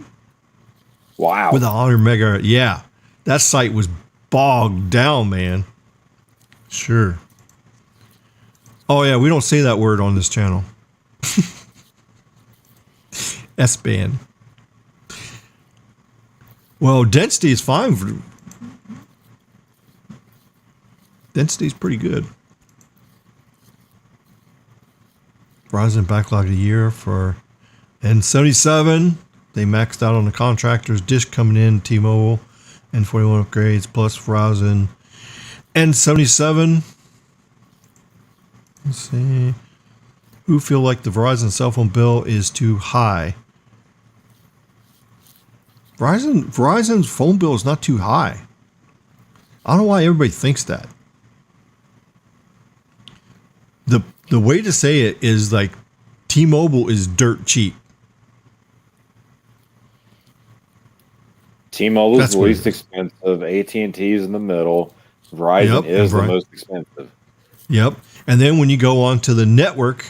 Wow. With 100 megahertz. Yeah. That site was bogged down, man. Sure. Oh, yeah. We don't say that word on this channel. S-band. Well, density is fine. density's pretty good. Verizon backlog a year for N77. They maxed out on the contractors. Dish coming in, T-Mobile, N41 upgrades, plus Verizon. N77. Let's see. Who feel like the Verizon cell phone bill is too high? Verizon's phone bill is not too high. I don't know why everybody thinks that. The way to say it is like T-Mobile is dirt cheap. T-Mobile is That's the what it least is. expensive. AT&T is in the middle. Verizon Yep, is and the most expensive. Yep. And then when you go on to the network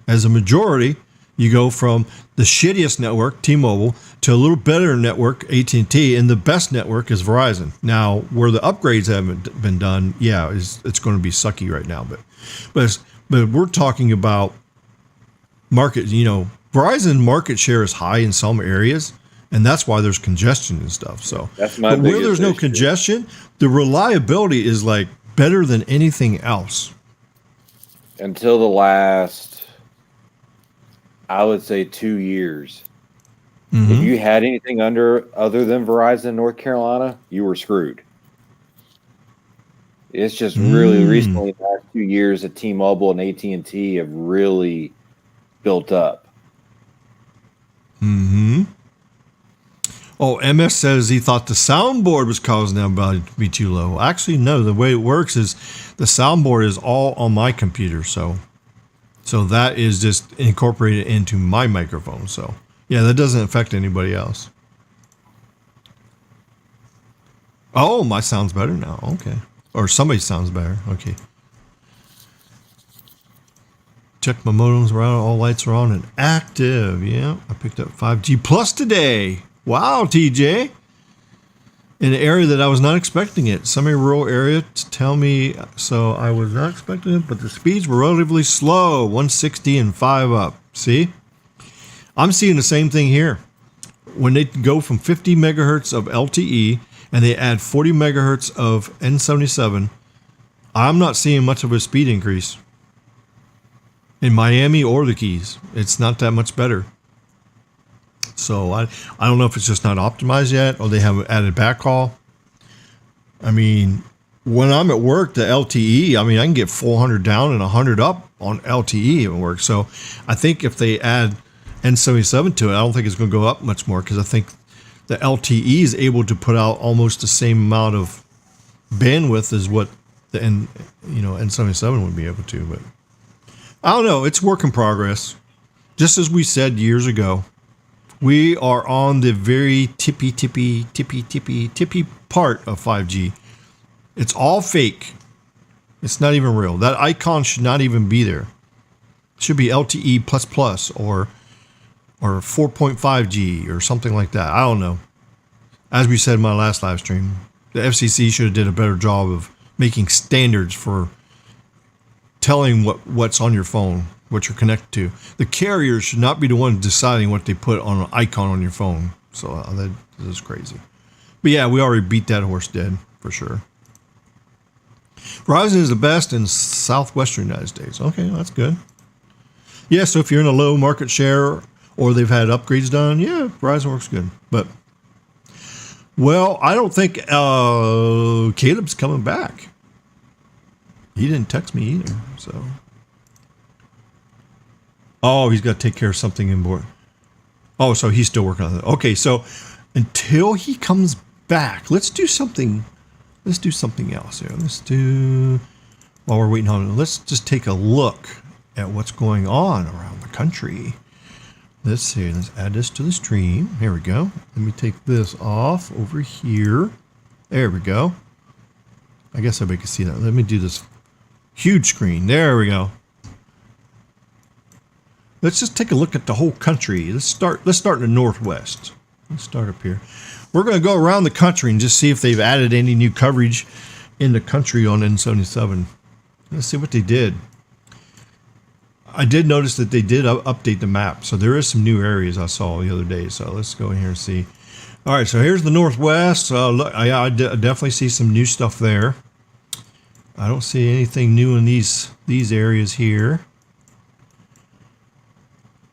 as a majority, you go from the shittiest network, T-Mobile, to a little better network, AT&T, and the best network is Verizon. Now, where the upgrades haven't been done, yeah, it's going to be sucky right now. But we're talking about market, Verizon market share is high in some areas, and that's why there's congestion and stuff. So, That's my but where biggest there's no issue. congestion, the reliability is like better than anything else. Until the last, I would say, 2 years. Mm-hmm. If you had anything other than Verizon North Carolina, you were screwed. It's just really recently, the last 2 years, that T-Mobile and AT&T have really built up. Mm-hmm. Oh, MS says he thought the soundboard was causing everybody to be too low. Actually, no. The way it works is the soundboard is all on my computer, so that is just incorporated into my microphone. So, yeah, that doesn't affect anybody else. Oh, my sound's better now. Okay. Or somebody sounds better. Okay. Check my modems are out. All lights are on and active. Yeah, I picked up 5G Plus today. Wow, TJ. In an area that I was not expecting it. Semi-rural area to tell me, so I was not expecting it, but the speeds were relatively slow. 160 and 5 up. See? I'm seeing the same thing here. When they go from 50 megahertz of LTE and they add 40 megahertz of N77, I'm not seeing much of a speed increase. In Miami or the Keys, it's not that much better. So I don't know if it's just not optimized yet or they haven't added backhaul. I mean, when I'm at work, the LTE, I can get 400 down and 100 up on LTE at work. So I think if they add N77 to it, I don't think it's going to go up much more because I think the LTE is able to put out almost the same amount of bandwidth as what the N77 would be able to. But I don't know. It's work in progress. Just as we said years ago, we are on the very tippy part of 5G. It's all fake. It's not even real. That icon should not even be there. It should be LTE or 4.5G or something like that. I don't know. As we said in my last live stream, the FCC should have did a better job of making standards for telling what's on your phone, what you're connected to. The carrier should not be the one deciding what they put on an icon on your phone. So that is crazy. But yeah, we already beat that horse dead for sure. Verizon is the best in southwestern United States. Okay, that's good. Yeah, so if you're in a low market share or they've had upgrades done, yeah, Verizon works good. But, well, I don't think Caleb's coming back. He didn't text me either, so. Oh, he's got to take care of something important. Oh, so he's still working on it. Okay, so until he comes back, let's do something else here. While we're waiting on it, let's just take a look at what's going on around the country. Let's see, let's add this to the stream. Here we go. Let me take this off over here. There we go. I guess everybody can see that. Let me do this huge screen. There we go. Let's just take a look at the whole country. Let's start in the Northwest. Let's start up here. We're going to go around the country and just see if they've added any new coverage in the country on N77. Let's see what they did. I did notice that they did update the map. So there is some new areas I saw the other day. So let's go in here and see. All right, so here's the Northwest. Look, I definitely see some new stuff there. I don't see anything new in these areas here.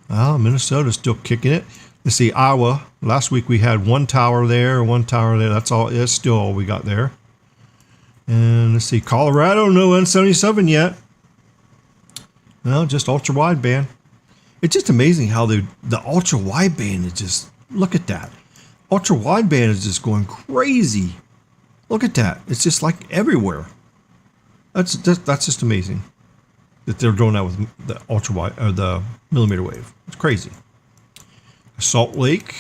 Oh, Minnesota's still kicking it. Let's see, Iowa. Last week we had one tower there, one tower there. That's all. That's still all we got there. And let's see, Colorado, no N77 yet. No, just ultra wideband. It's just amazing how the ultra wideband is just. Look at that. Ultra wideband is just going crazy. Look at that. It's just like everywhere. That's just amazing that they're doing that with the ultra wide or the millimeter wave. It's crazy. Salt Lake,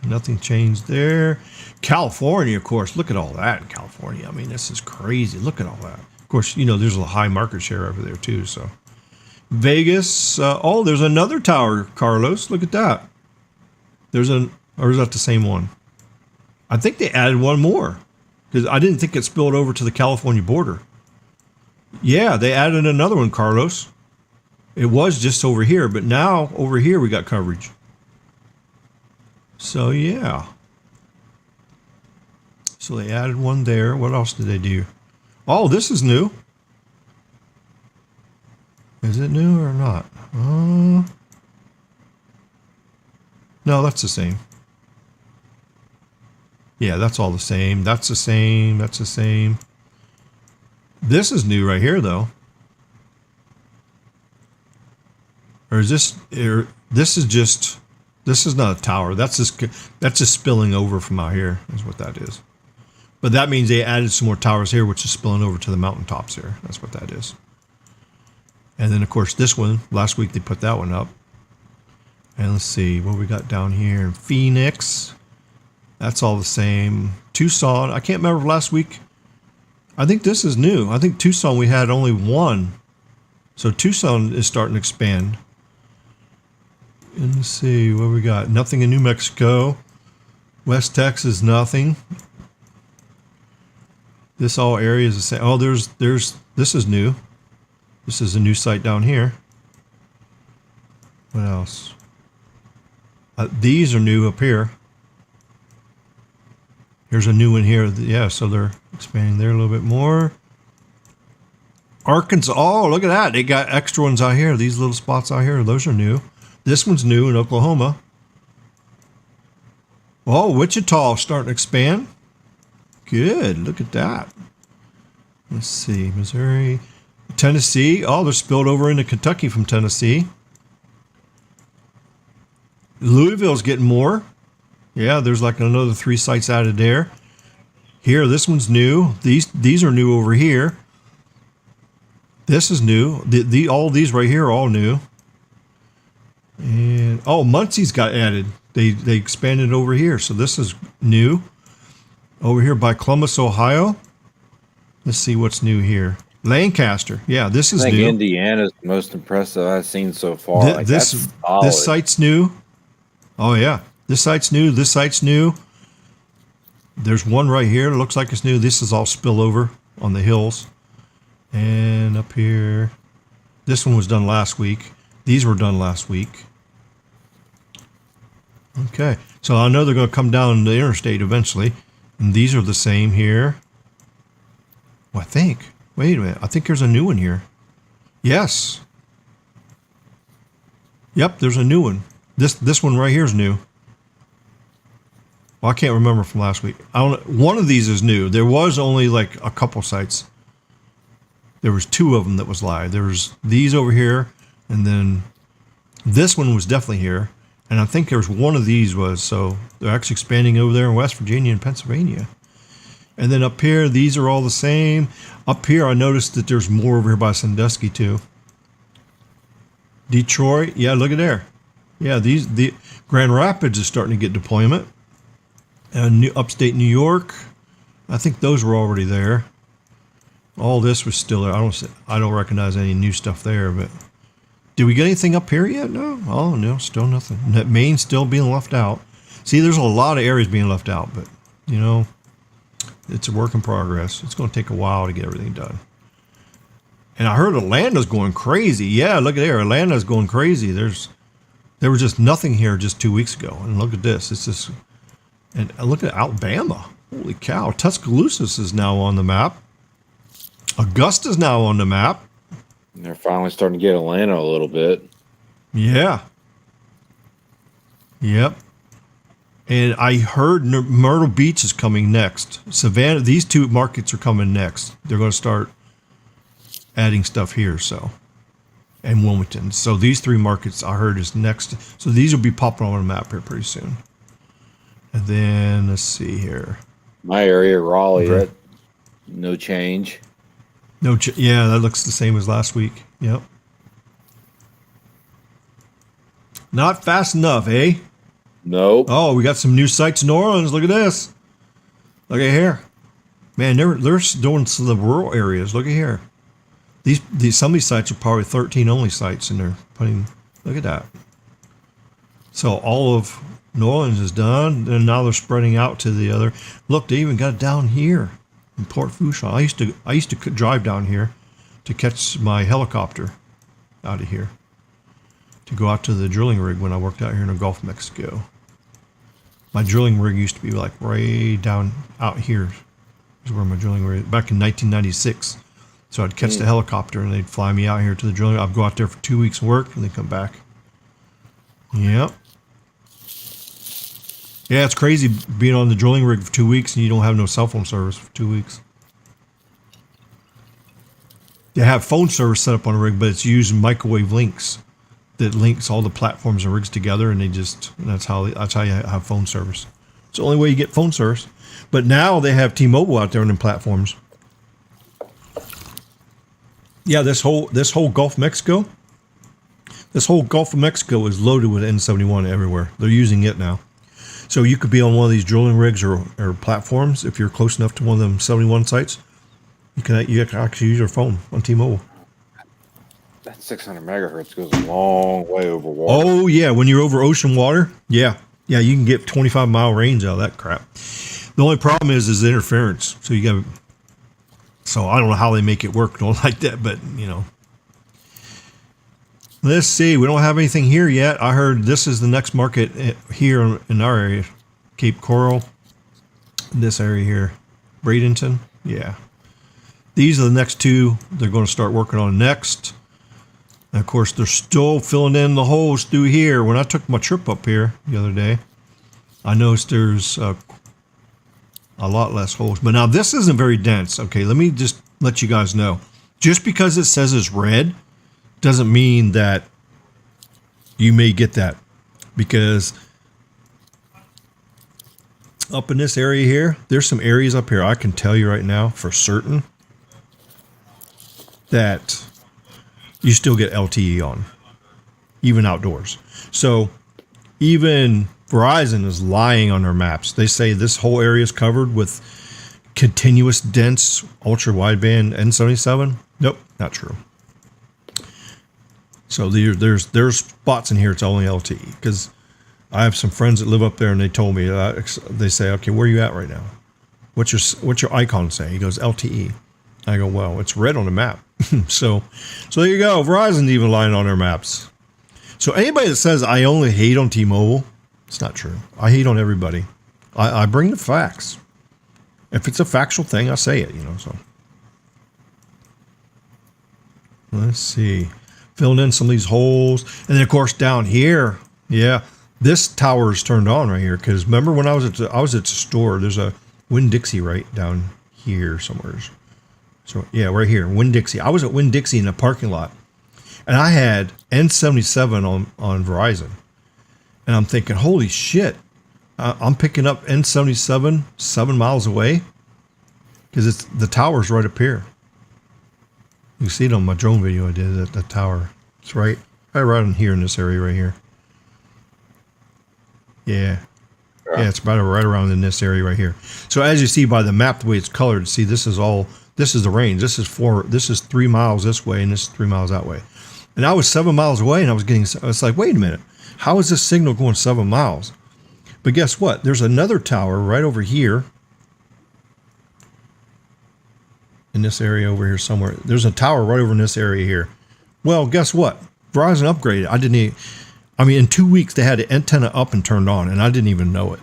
nothing changed there. California, of course. Look at all that in California. I mean, this is crazy. Look at all that. Of course, you know, there's a high market share over there too. So Vegas. Oh, there's another tower, Carlos. Look at that. Or is that the same one? I think they added one more because I didn't think it spilled over to the California border. Yeah, they added another one, Carlos. It was just over here, but now over here we got coverage. So yeah. So they added one there. What else did they do? Oh, this is new. Is it new or not? No, that's the same. Yeah, that's all the same. That's the same. That's the same. This is new right here, though. Or is this? This is not a tower. That's just spilling over from out here. Is what that is. But that means they added some more towers here, which is spilling over to the mountaintops here. That's what that is. And then, of course, this one. Last week they put that one up. And let's see what we got down here in Phoenix. That's all the same. Tucson. I can't remember last week. I think this is new. I think Tucson we had only one. So Tucson is starting to expand. And let's see what we got. Nothing in New Mexico. West Texas, nothing. This all area is the same. Oh, this is new. This is a new site down here. What else? These are new up here. Here's a new one here. Yeah, so they're expanding there a little bit more. Arkansas. Oh, look at that. They got extra ones out here. These little spots out here. Those are new. This one's new in Oklahoma. Oh, Wichita starting to expand. Good. Look at that. Let's see. Missouri. Tennessee. Oh, they're spilled over into Kentucky from Tennessee. Louisville's getting more. Yeah, there's like another 3 sites added there. Here, this one's new. These are new over here. This is new. All these right here are all new. And oh, Muncie's got added. They expanded over here, so this is new. Over here by Columbus, Ohio. Let's see what's new here. Lancaster. Yeah, this is new. I think Indiana's the most impressive I've seen so far. This site's new. Oh yeah. This site's new. This site's new. There's one right here. It looks like it's new. This is all spillover on the hills. And up here. This one was done last week. These were done last week. Okay. So I know they're going to come down the interstate eventually. And these are the same here. Well, I think. Wait a minute. I think there's a new one here. Yes. Yep, there's a new one. This one right here is new. Well, I can't remember from last week. One of these is new. There was only like a couple sites. There was 2 of them that was live. There was these over here, and then this one was definitely here. And I think there's one of these was, so they're actually expanding over there in West Virginia and Pennsylvania. And then up here, these are all the same. Up here, I noticed that there's more over here by Sandusky too. Detroit, yeah, look at there. Yeah, the Grand Rapids is starting to get deployment. And upstate New York, I think those were already there. All this was still there. I don't recognize any new stuff there, but did we get anything up here yet? No. Oh no, still nothing. Maine's still being left out. See, there's a lot of areas being left out, but you know, it's a work in progress. It's going to take a while to get everything done. And I heard Atlanta's going crazy. Yeah, look at there. Atlanta's going crazy. There was just nothing here just 2 weeks ago. And look at this. It's just, and look at Alabama. Holy cow. Tuscaloosa is now on the map. Augusta's now on the map. And they're finally starting to get Atlanta a little bit. Yeah. Yep. And I heard Myrtle Beach is coming next. Savannah, these two markets are coming next. They're going to start adding stuff here, so. And Wilmington. So these three markets I heard is next. So these will be popping on the map here pretty soon. And then let's see here. My area, Raleigh, Okay. no change. Yeah, that looks the same as last week. Yep. Not fast enough, eh? Nope. Oh, we got some new sites in New Orleans. Look at this. Look at here. Man, they're doing some of the rural areas. Look at here. These some of these sites are probably 13 only sites, and they're putting. Look at that. So all of New Orleans is done, and now they're spreading out to the other. Look, they even got it down here in Port Fourchon. I used to drive down here to catch my helicopter out of here to go out to the drilling rig when I worked out here in the Gulf of Mexico. My drilling rig used to be like right down out here. Is where my drilling rig back in 1996. So I'd catch the helicopter and they'd fly me out here to the drilling. I'd go out there for 2 weeks work and then come back. Yep. Yeah, it's crazy being on the drilling rig for 2 weeks and you don't have no cell phone service for 2 weeks. They have phone service set up on the rig, but it's using microwave links that links all the platforms and rigs together, and that's how you have phone service. It's the only way you get phone service. But now they have T-Mobile out there on the platforms. Yeah, this whole Gulf of Mexico, is loaded with N71 everywhere. They're using it now. So you could be on one of these drilling rigs or platforms if you're close enough to one of them 71 sites. You can actually use your phone on T-Mobile. That 600 megahertz goes a long way over water. Oh yeah, when you're over ocean water, yeah, you can get 25-mile range out of that crap. The only problem is interference. So you got. So I don't know how they make it work. Don't like that, but you know. Let's see. We don't have anything here yet. I heard this is the next market here in our area, Cape Coral. This area here, Bradenton. Yeah. These are the next two they're going to start working on next. And of course, they're still filling in the holes through here. When I took my trip up here the other day, I noticed there's a lot less holes. But now this isn't very dense. Okay, let me just let you guys know. Just because it says it's red doesn't mean that you may get that. Because up in this area here, there's some areas up here I can tell you right now for certain that you still get LTE on, even outdoors. So even Verizon is lying on their maps. They say this whole area is covered with continuous, dense, ultra wideband N77. Nope, not true. So there's spots in here it's only LTE, because I have some friends that live up there and they told me they say, okay, where are you at right now? What's your icon say? He goes LTE. I go, well, it's red on the map. So there you go. Verizon's even lying on their maps. So anybody that says I only hate on T-Mobile, it's not true. I hate on everybody. I bring the facts. If it's a factual thing, I say it, so. Let's see. Filling in some of these holes. And then, of course, down here, yeah, this tower is turned on right here. Because remember when I was at the store, there's a Winn-Dixie right down here somewhere. So, yeah, right here, Winn-Dixie. I was at Winn-Dixie in the parking lot, and I had N77 on Verizon. And I'm thinking, holy shit, I'm picking up N77 7 miles away, because the tower's right up here. You see it on my drone video I did at the tower. It's right in here in this area right here. Yeah. Yeah, it's about right around in this area right here. So as you see by the map, the way it's colored, see this is the range. This is 3 miles this way and this is 3 miles that way. And I was 7 miles away and I was like, wait a minute, how is this signal going 7 miles? But guess what? There's another tower right over here. In this area over here somewhere. There's a tower right over in this area here. Well, guess what? Verizon upgraded. In 2 weeks they had the antenna up and turned on, and I didn't even know it.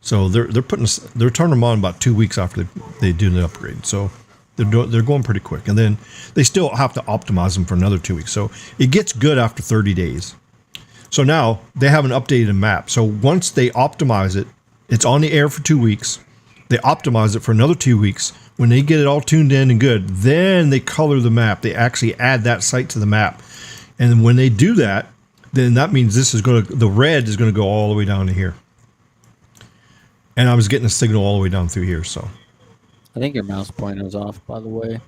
So they're turning them on about 2 weeks after they do the upgrade. So They're going pretty quick, and then they still have to optimize them for another 2 weeks. So it gets good after 30 days. So now they have an updated map. So once they optimize it, it's on the air for 2 weeks. They optimize it for another 2 weeks. When they get it all tuned in and good, then they color the map. They actually add that site to the map. And when they do that, then that means the red is going to go all the way down to here. And I was getting a signal all the way down through here. So I think your mouse pointer is off, by the way.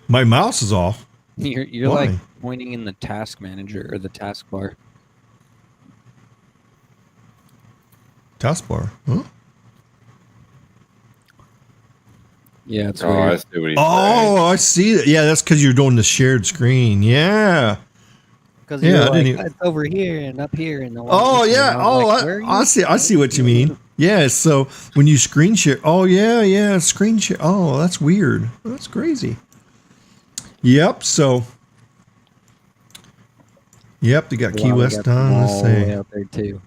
my mouse is off. You're Why? like pointing in the task manager or the taskbar. Taskbar. Huh? Yeah, it's Oh, I weird. see what he's saying. Oh, I see that. Yeah, that's because you're doing the shared screen. Yeah. Because Yeah, you're I didn't like, even- it's over here and up here and along Oh this way. yeah. And I was Oh, like, where are I you? see. I see what you mean. Yeah. So when you screen share. Oh yeah. Screen share. Oh, that's weird. That's crazy. Yep. So. Yep. They got Key Wow, we West got them done. Let's all the way see. out there too.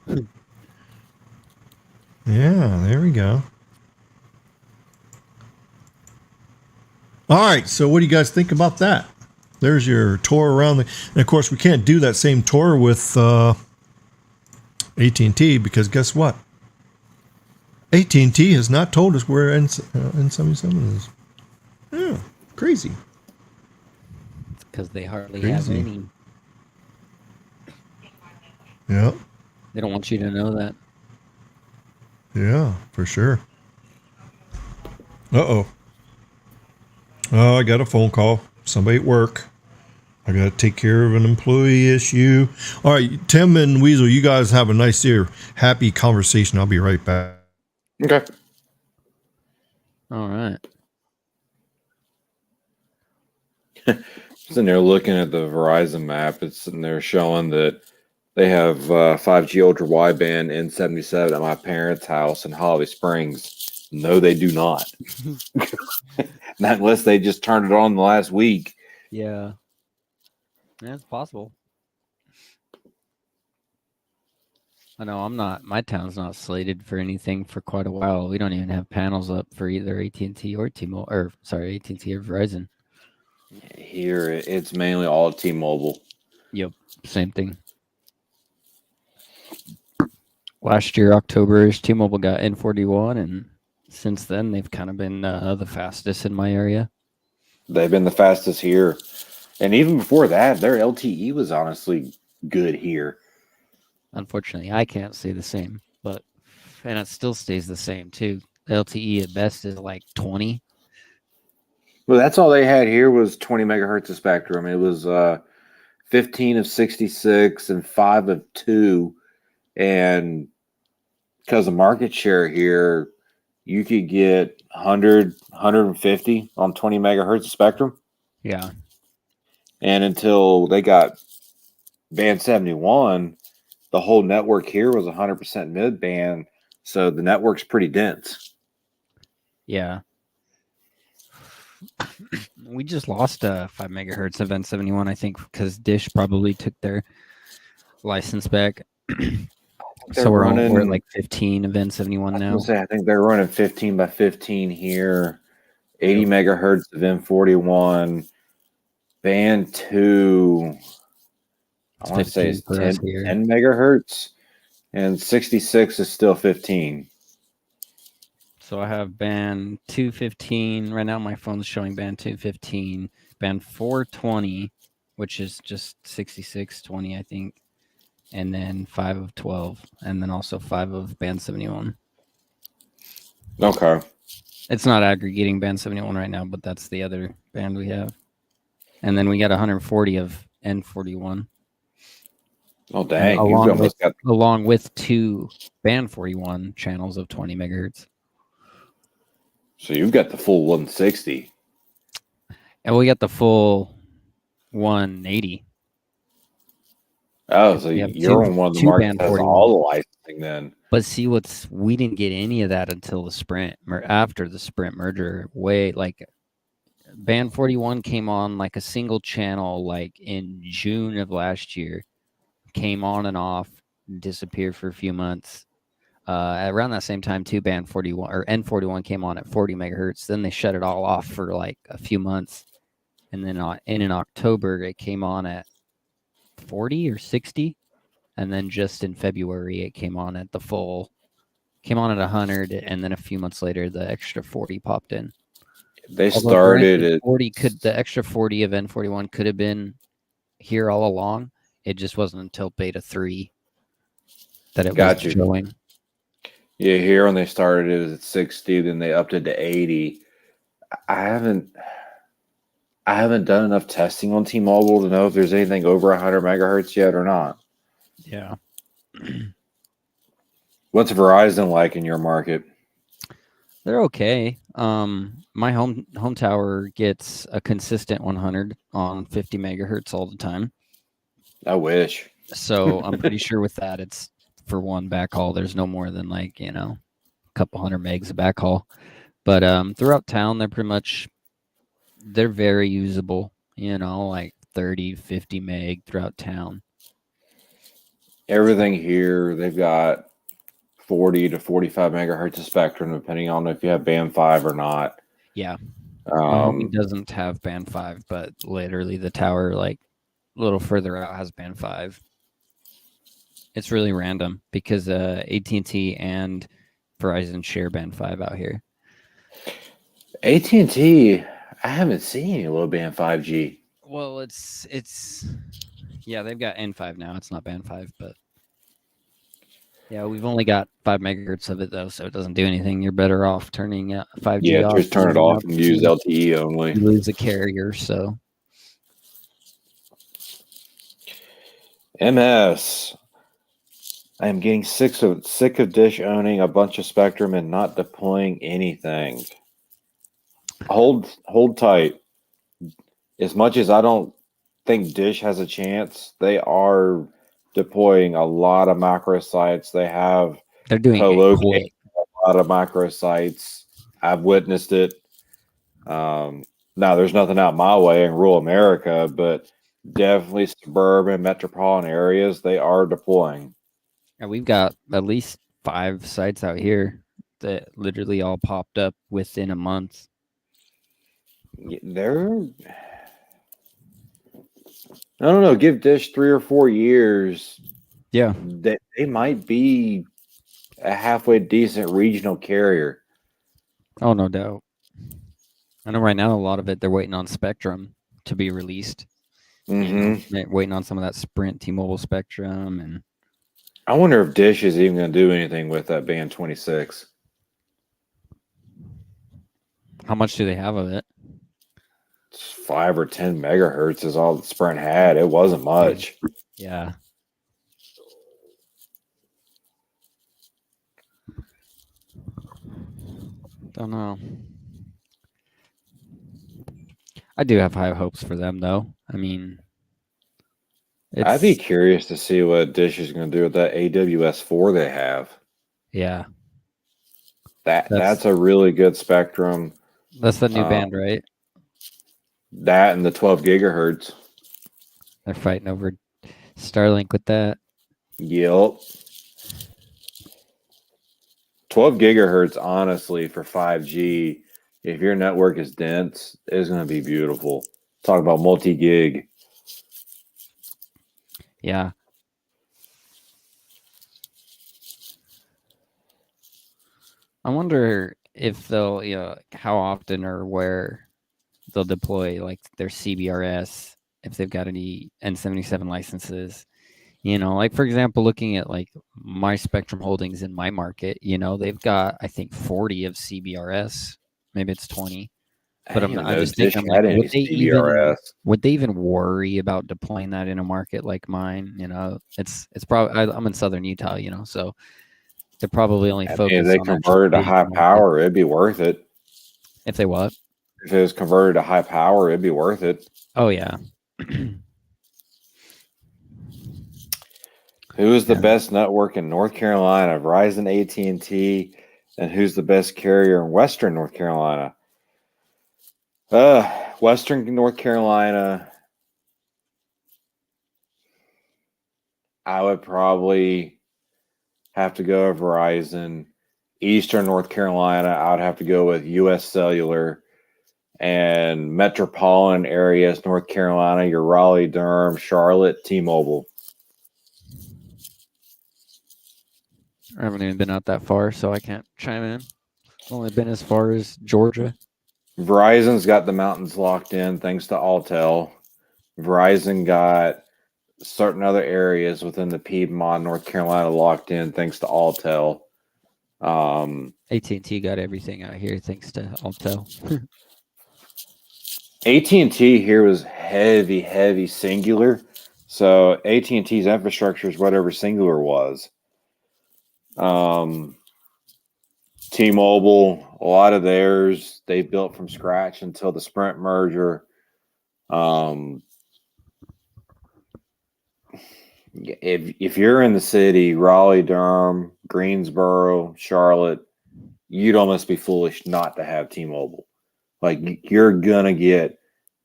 Yeah. There we go. All right. So what do you guys think about that? There's your tour around and of course we can't do that same tour with AT&T because guess what? AT&T has not told us where N77 is. Yeah, crazy. Because they hardly have Crazy. any. Yeah, They don't want you to know that. yeah, for sure. Oh, I got a phone call. Somebody at work. I got to take care of an employee issue. All right, Tim and Weasel, you guys have a nice, happy conversation. I'll be right back. Okay. All right. Sitting there looking at the Verizon map, it's sitting there showing that they have 5G ultra wideband N77 at my parents' house in Holly Springs. No, they do not. Not unless they just turned it on the last week. Yeah. Yeah, it's possible. I know my town's not slated for anything for quite a while. We don't even have panels up for either AT&T or AT&T or Verizon. Here, it's mainly all T-Mobile. Yep, same thing. Last year, October-ish, T-Mobile got N41, and since then, they've kind of been the fastest in my area. They've been the fastest here. And even before that, their LTE was honestly good here. Unfortunately, I can't say the same, and it still stays the same, too. LTE at best is like 20. Well, that's all they had here was 20 megahertz of spectrum. It was 15 of 66 and 5 of 2. And because of market share here, you could get 100, 150 on 20 megahertz of spectrum. Yeah. And until they got band 71, the whole network here was 100% mid-band. So the network's pretty dense. Yeah. We just lost 5 megahertz of N71, I think, because Dish probably took their license back. So we're at like 15 of N71 now. I think they're running 15 by 15 here, 80 megahertz of N41, band 2. I want to say it's 10 megahertz, and 66 is still 15. So I have band 215. Right now my phone's showing band 215, band 420, which is just 6620, I think, and then 5 of 12, and then also 5 of band 71. Okay. It's not aggregating band 71 right now, but that's the other band we have. And then we got 140 of N41. Oh, dang. Along with 2 band 41 channels of 20 megahertz. So you've got the full 160. And we got the full 180. Oh, so you're on one of the markets that has all the licensing then. But see, we didn't get any of that until the Sprint, after the Sprint merger. Band 41 came on like a single channel, like in June of last year. Came on and off, disappeared for a few months. Around that same time, too, band 41 or N41 came on at 40 megahertz. Then they shut it all off for like a few months, and then in October it came on at 40 or 60, and then just in February it came on at 100, and then a few months later the extra 40 popped in. They Although started granted, it. the extra 40 of N41 could have been here all along. It just wasn't until beta 3 that it was showing. Yeah, here when they started it was at 60, then they upped it to 80. I haven't done enough testing on T-Mobile to know if there's anything over 100 megahertz yet or not. Yeah. What's Verizon like in your market? They're okay. My home tower gets a consistent 100 on 50 megahertz all the time. I wish. So I'm pretty sure with that, it's for one backhaul. There's no more than like, a couple hundred megs of backhaul. But throughout town, they're very usable, like 30, 50 meg throughout town. Everything here, they've got 40 to 45 megahertz of spectrum, depending on if you have band 5 or not. Yeah. My homie doesn't have band 5, but literally the tower, like a little further out, has band 5. It's really random because AT&T and Verizon share band 5 out here. AT&T, I haven't seen any low band 5G. Well, it's yeah, they've got N5 now. It's not band 5, but yeah, we've only got 5 megahertz of it though, so it doesn't do anything. You're better off turning 5G off. Just turn it off and use LTE only. You lose a carrier, so. MS. I am getting sick of Dish owning a bunch of spectrum and not deploying anything. Hold tight. As much as I don't think Dish has a chance, they are deploying a lot of macro sites. They're doing a lot of macro sites. I've witnessed it. Now there's nothing out my way in rural America, but definitely suburban metropolitan areas, they are deploying. And we've got at least 5 sites out here that literally all popped up within a month. I don't know. Give Dish 3 or 4 years. Yeah, They might be a halfway decent regional carrier. Oh, no doubt. I know right now a lot of it, they're waiting on Spectrum to be released. Mm-hmm. Waiting on some of that Sprint T-Mobile Spectrum. And I wonder if Dish is even going to do anything with that band 26. How much do they have of it? 5 or 10 megahertz is all that Sprint had. It wasn't much. Yeah. Don't know. I do have high hopes for them, though. I mean, I'd be curious to see what Dish is going to do with that AWS-4 they have. Yeah. That's a really good spectrum. That's the new band, right? That and the 12 gigahertz. They're fighting over Starlink with that. Yep. 12 gigahertz, honestly, for 5G, if your network is dense, is going to be beautiful. Talk about multi-gig. Yeah. I wonder if they'll, how often or where they'll deploy like their CBRS, if they've got any N77 licenses. Like for example, looking at like my Spectrum holdings in my market, they've got, I think, 40 of CBRS. Maybe it's 20. But I'm just thinking, like, would they even worry about deploying that in a market like mine? It's probably, I'm in Southern Utah, so they're probably only focused. If they converted to high power, it'd be worth it. If they what? If it was converted to high power, it'd be worth it. Oh yeah. Who is the best network in North Carolina? Verizon, AT&T, and who's the best carrier in Western North Carolina? Western North Carolina, I would probably have to go with Verizon. Eastern North Carolina, I would have to go with US Cellular. And metropolitan areas, North Carolina, your Raleigh, Durham, Charlotte, T-Mobile. I haven't even been out that far, so I can't chime in. I've only been as far as Georgia. Verizon's got the mountains locked in thanks to Alltel. Verizon got certain other areas within the Piedmont, North Carolina locked in thanks to Alltel. AT&T got everything out here thanks to Alltel. AT&T here was heavy singular. So AT&T's infrastructure is whatever singular was. T-Mobile, a lot of theirs they built from scratch until the Sprint merger. If you're in the city, Raleigh, Durham, Greensboro, Charlotte, you'd almost be foolish not to have T-Mobile. Like you're gonna get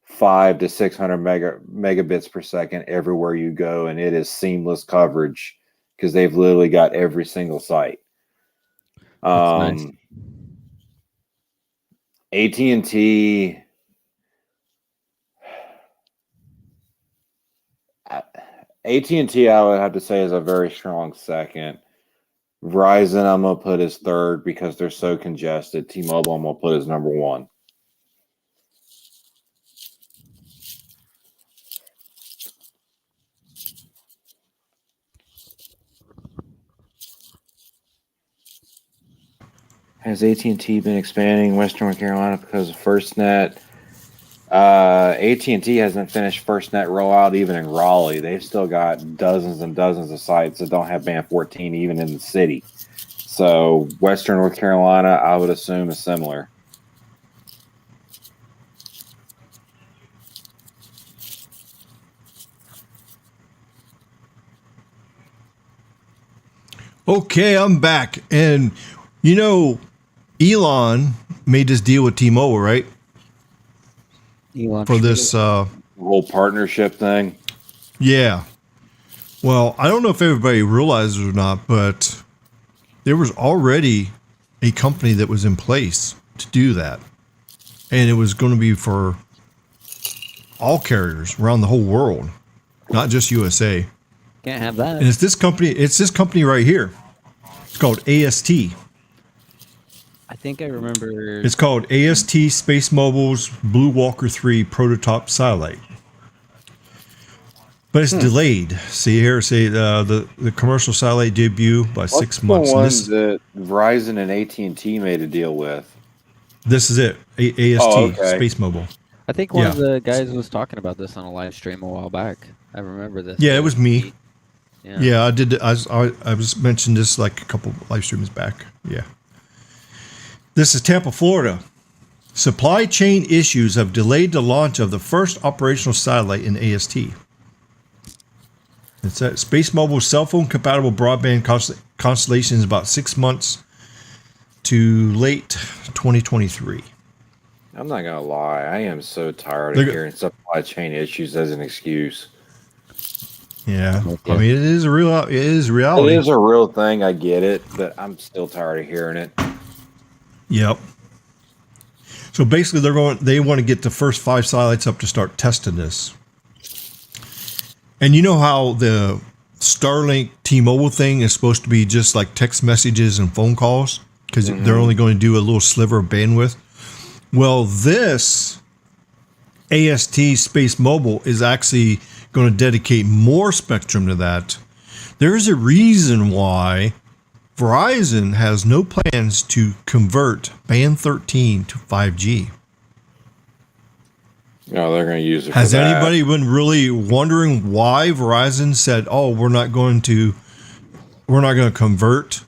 500 to 600 megabits per second everywhere you go, and it is seamless coverage because they've literally got every single site. Nice. AT&T. AT&T, I would have to say, is a very strong second. Verizon, I'm going to put as third because they're so congested. T-Mobile, I'm going to put as number one. Has AT&T been expanding Western North Carolina because of FirstNet? AT&T hasn't finished FirstNet rollout even in Raleigh. They've still got dozens and dozens of sites that don't have band 14 even in the city. So Western North Carolina, I would assume, is similar. Okay, I'm back. And, you know, Elon made this deal with T-Mobile, right? Elon For this whole partnership thing. Yeah. Well, I don't know if everybody realizes or not, but there was already a company that was in place to do that. And it was going to be for all carriers around the whole world, not just USA. Can't have that. And it's this company right here. It's called AST. I think I remember. It's called AST Space Mobile's Blue Walker 3 prototype satellite. But it's delayed. See here, the commercial satellite debut by 6 months. The ones that Verizon and AT&T made a deal with? This is it. AST Space Mobile. I think one of the guys was talking about this on a live stream a while back. I remember this. Yeah, it was me. Yeah, I did. I was mentioned this like a couple live streams back. Yeah. This is Tampa, Florida. Supply chain issues have delayed the launch of the first operational satellite in AST. It's a Space Mobile cell phone compatible broadband constellation is about 6 months to late 2023. I'm not gonna lie, I am so tired of hearing supply chain issues as an excuse. Yeah, I mean it is reality. It is a real thing. I get it, but I'm still tired of hearing it. Yep. So basically, they want to get the first 5 satellites up to start testing this. And you know how the Starlink T-Mobile thing is supposed to be just like text messages and phone calls because they're only going to do a little sliver of bandwidth. Well, this AST Space Mobile is actually going to dedicate more spectrum to that. There's a reason why Verizon has no plans to convert band 13 to 5G. No, they're going to use it. Has anybody been really wondering why Verizon said, "Oh, we're not going to convert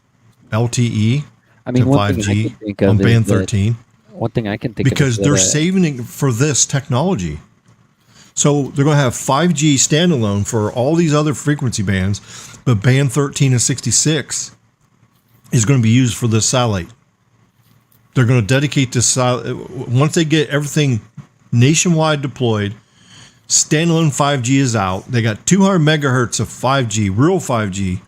LTE to 5G on band 13"? One thing I can think because of they're saving it for this technology. So they're going to have 5G standalone for all these other frequency bands, but band 13 and 66 is going to be used for this satellite. They're going to dedicate this satellite once they get everything nationwide deployed. Standalone 5G is out. They got 200 megahertz of 5G, real 5G.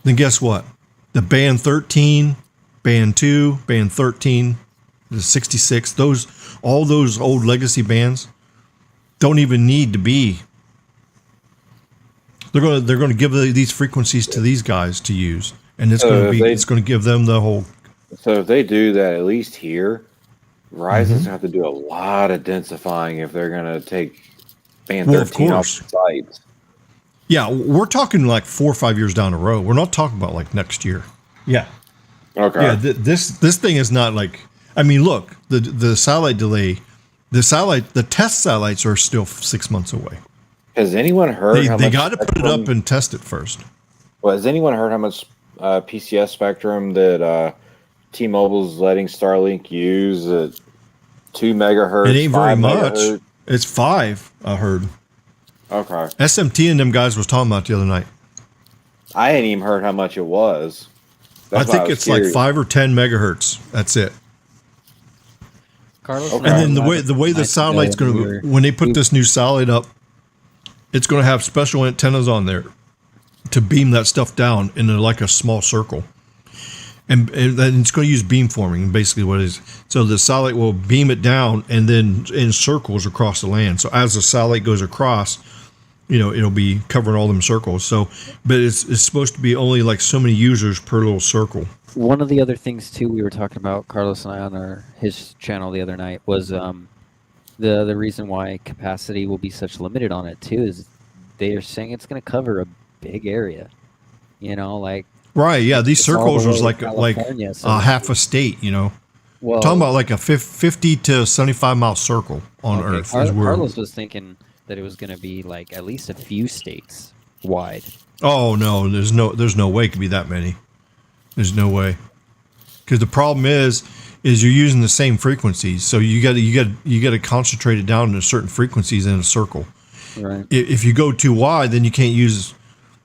then guess what? The band 13, band 2, band 13, the 66, all those old legacy bands don't even need to be. They're going to give these frequencies to these guys to use, and it's going to give them the whole. So if they do that, at least here, Verizon's going to have to do a lot of densifying if they're going to take band 13 off the sites. Yeah, we're talking like 4 or 5 years down the road. We're not talking about like next year. Yeah. Okay. Yeah, this thing is not like. I mean, look, the satellite delay, the test satellites are still 6 months away. Has anyone heard? They got to put it up and test it first. Well, has anyone heard how much PCS spectrum that T-Mobile's letting Starlink use at 2 megahertz? It ain't very much. Megahertz? It's 5. I heard. Okay. SMT and them guys was talking about the other night. I hadn't even heard how much it was. I think it's like 5 or 10 megahertz. That's it. Carlos, And then the way the satellite's going to, when they put this new satellite up, it's going to have special antennas on there to beam that stuff down in like a small circle. And then it's going to use beamforming, basically what it is. So the satellite will beam it down and then in circles across the land. So as the satellite goes across, it'll be covering all them circles. So, but it's supposed to be only like so many users per little circle. One of the other things too we were talking about, Carlos and I on his channel the other night, was the reason why capacity will be such limited on it too is they are saying it's going to cover a big area. Like right, yeah. These circles was like so half a state. Well, talking about like a 50 to 75 mile circle on Earth. Carlos was thinking that it was going to be like at least a few states wide. Oh no, there's no way it could be that many. There's no way, because the problem is you're using the same frequencies, so you got to concentrate it down to certain frequencies in a circle. Right. If you go too wide, then you can't use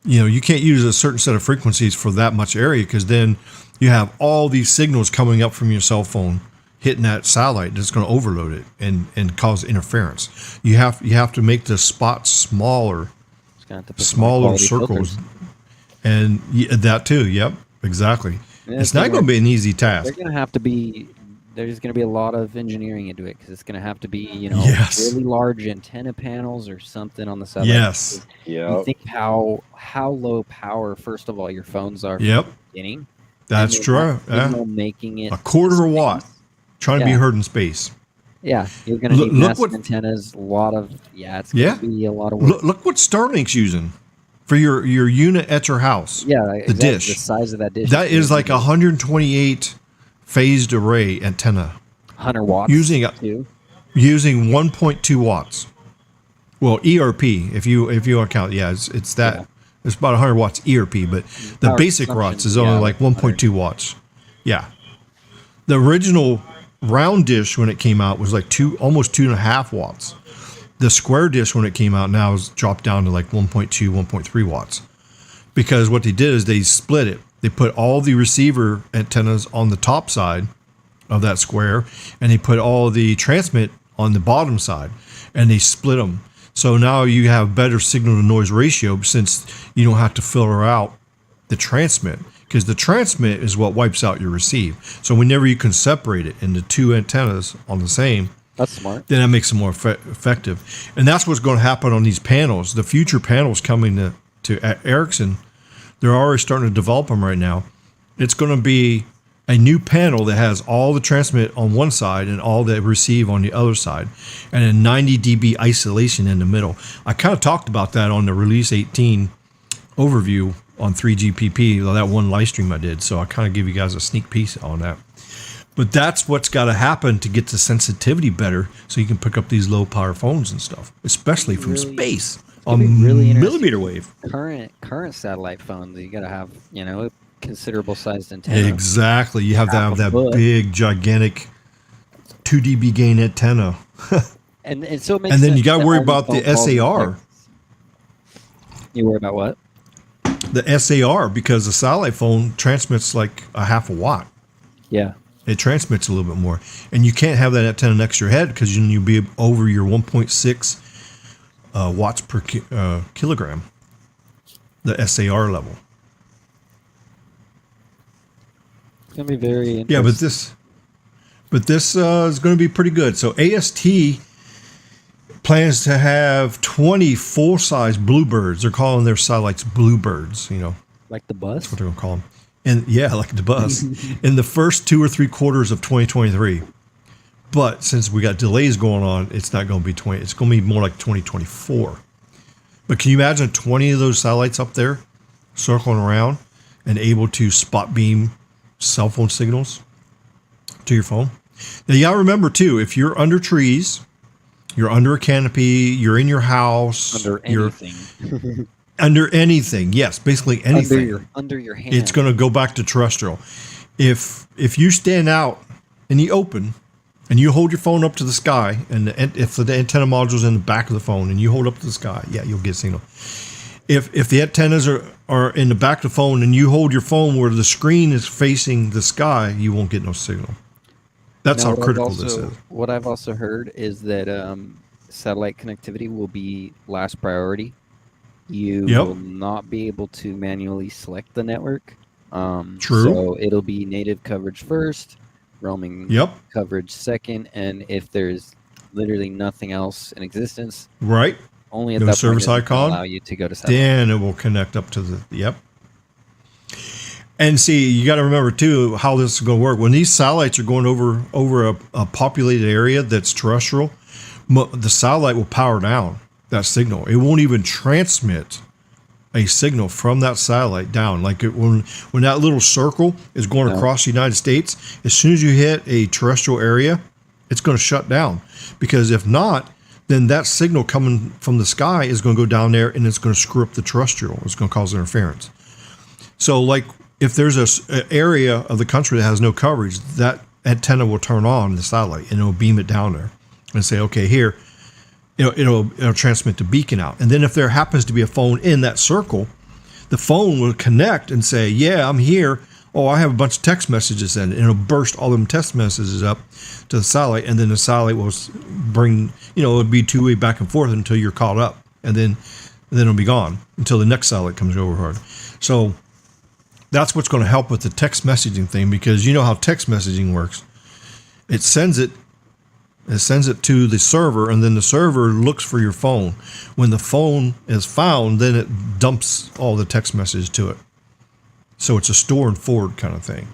a certain set of frequencies for that much area, because then you have all these signals coming up from your cell phone hitting that satellite that's going to overload it and cause interference. You have to make the spots smaller, smaller circles, and that too. Yep, exactly. Yeah, it's not going to be an easy task. There's going to be a lot of engineering into it, because it's going to have to be, really large antenna panels or something on the satellite. Yes. Yeah. You think how low power, first of all, your phones are from the beginning. That's true. Making it a quarter of a watt, trying to be heard in space. Yeah, you're going to need massive antennas. A lot of it's going to be a lot of work. Look what Starlink's using for your unit at your house. Yeah, the dish. The size of that dish. That is like 128 phased array antenna. 100 watts. Using 1.2 watts. Well, ERP, if you account, it's that. Yeah. It's about 100 watts ERP, but the basic watts is only like 1.2 watts. Yeah. The original round dish when it came out was like almost 2.5 watts. The square dish when it came out now is dropped down to like 1.2, 1.3 watts. Because what they did is they split it. They put all the receiver antennas on the top side of that square, and they put all the transmit on the bottom side, and they split them. So now you have better signal to noise ratio, since you don't have to filter out the transmit, because the transmit is what wipes out your receive. So whenever you can separate it into two antennas on the same, that's smart. Then that makes it more effective. And that's what's going to happen on these panels. The future panels coming to Ericsson, they're already starting to develop them right now. It's going to be a new panel that has all the transmit on one side and all the receive on the other side, and a 90 dB isolation in the middle. I kind of talked about that on the Release 18 overview on 3GPP, that one live stream I did. So I kind of give you guys a sneak peek on that. But that's what's got to happen to get the sensitivity better, so you can pick up these low power phones and stuff, especially from space on millimeter wave. Current satellite phones, you got to have a considerable sized antenna. Exactly, you have to have that big, gigantic 2 dB gain antenna. and so it makes and then you got to worry about the SAR. You worry about what? The SAR, because the satellite phone transmits like a half a watt. Yeah. It transmits a little bit more. And you can't have that antenna next to your head, because you'll be over your 1.6 watts per kilogram, the SAR level. It's gonna be very interesting. Yeah, but this is going to be pretty good. So AST plans to have 20 full-size bluebirds. They're calling their satellites bluebirds. You know, like the bus. that's what they're going to call them. And yeah, like the bus in the first 2 or 3 quarters of 2023. But since we got delays going on, it's not going to be 20. It's going to be more like 2024. But can you imagine 20 of those satellites up there circling around and able to spot beam cell phone signals to your phone? Now, you got to remember, too, if you're under trees, you're under a canopy, you're in your house. Under anything. Under anything, yes, basically anything. Under your hand. It's going to go back to terrestrial. If you stand out in the open and you hold your phone up to the sky, and if the antenna module is in the back of the phone and you hold up to the sky, yeah, you'll get a signal. If the antennas are in the back of the phone and you hold your phone where the screen is facing the sky, you won't get no signal. That's how critical this is. What I've also heard is that satellite connectivity will be last priority. You will not be able to manually select the network. True. So it'll be native coverage first, roaming coverage second, and if there's literally nothing else in existence, right? Only at no that service point icon allow you to go to satellite. Then it will connect up to the And see, you got to remember too how this is going to work. When these satellites are going over a populated area that's terrestrial, the satellite will power down that signal. It won't even transmit a signal from that satellite down. Like when that little circle is going across the United States, as soon as you hit a terrestrial area, it's going to shut down. Because if not, then that signal coming from the sky is going to go down there and it's going to screw up the terrestrial. It's going to cause interference. So like if there's an area of the country that has no coverage, that antenna will turn on the satellite and it'll beam it down there and say, okay, here, it'll transmit the beacon out. And then if there happens to be a phone in that circle, the phone will connect and say, yeah, I'm here. Oh, I have a bunch of text messages in it. And it'll burst all them text messages up to the satellite. And then the satellite will bring, it'll be two-way back and forth until you're caught up. And then it'll be gone until the next satellite comes over. So that's what's going to help with the text messaging thing, because you know how text messaging works. It sends it to the server, and then the server looks for your phone. When the phone is found, then it dumps all the text messages to it. So it's a store and forward kind of thing.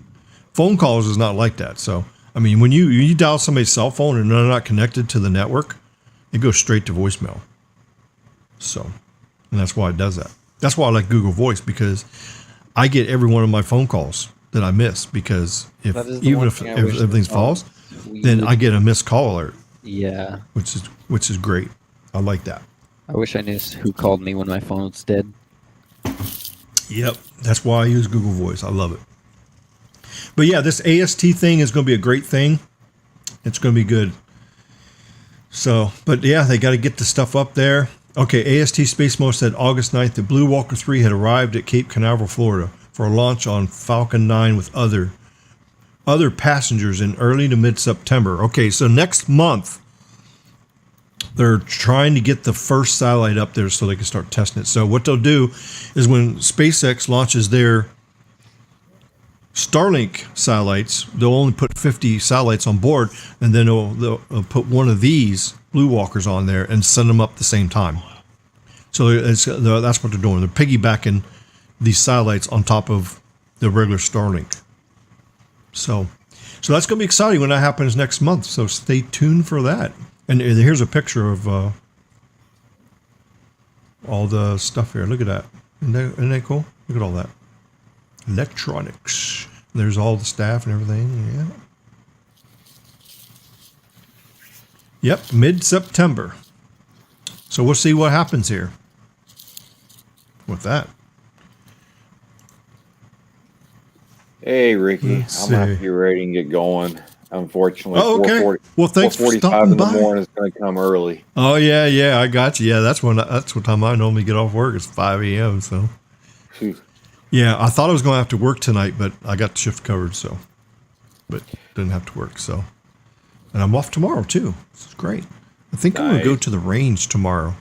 Phone calls is not like that. So, I mean, when you dial somebody's cell phone and they're not connected to the network, it goes straight to voicemail. So, and that's why it does that. That's why I like Google Voice, because I get every one of my phone calls that I miss, because if everything's false, then I get a missed call alert. Yeah. Which is great. I like that. I wish I knew who called me when my phone was dead. Yep. That's why I use Google Voice. I love it. But yeah, this AST thing is going to be a great thing. It's going to be good. So, but yeah, they got to get the stuff up there. Okay, AST Space Mode said August 9th that Blue Walker 3 had arrived at Cape Canaveral, Florida for a launch on Falcon 9 with other passengers in early to mid-September. Okay, so next month, they're trying to get the first satellite up there so they can start testing it. So what they'll do is when SpaceX launches their Starlink satellites, they'll only put 50 satellites on board, and then they'll put one of these Blue Walkers on there and send them up at the same time. So that's what they're doing. They're piggybacking these satellites on top of the regular Starlink. So that's going to be exciting when that happens next month. So stay tuned for that. And here's a picture of all the stuff here. Look at that. Isn't that cool? Look at all that. Electronics. There's all the staff and everything. Yeah. Yep, mid-September. So we'll see what happens here with that. Hey, Ricky. I'm going to have to get ready and get going. Unfortunately, oh, okay. Well, thanks for stopping by. 4:45 in the morning is going to come early. Oh yeah, I got you. Yeah, that's what time I normally get off work. It's 5 a.m. So, yeah, I thought I was going to have to work tonight, but I got the shift covered, so, but didn't have to work. So, and I'm off tomorrow too. This is great. I think I'm going to go to the range tomorrow.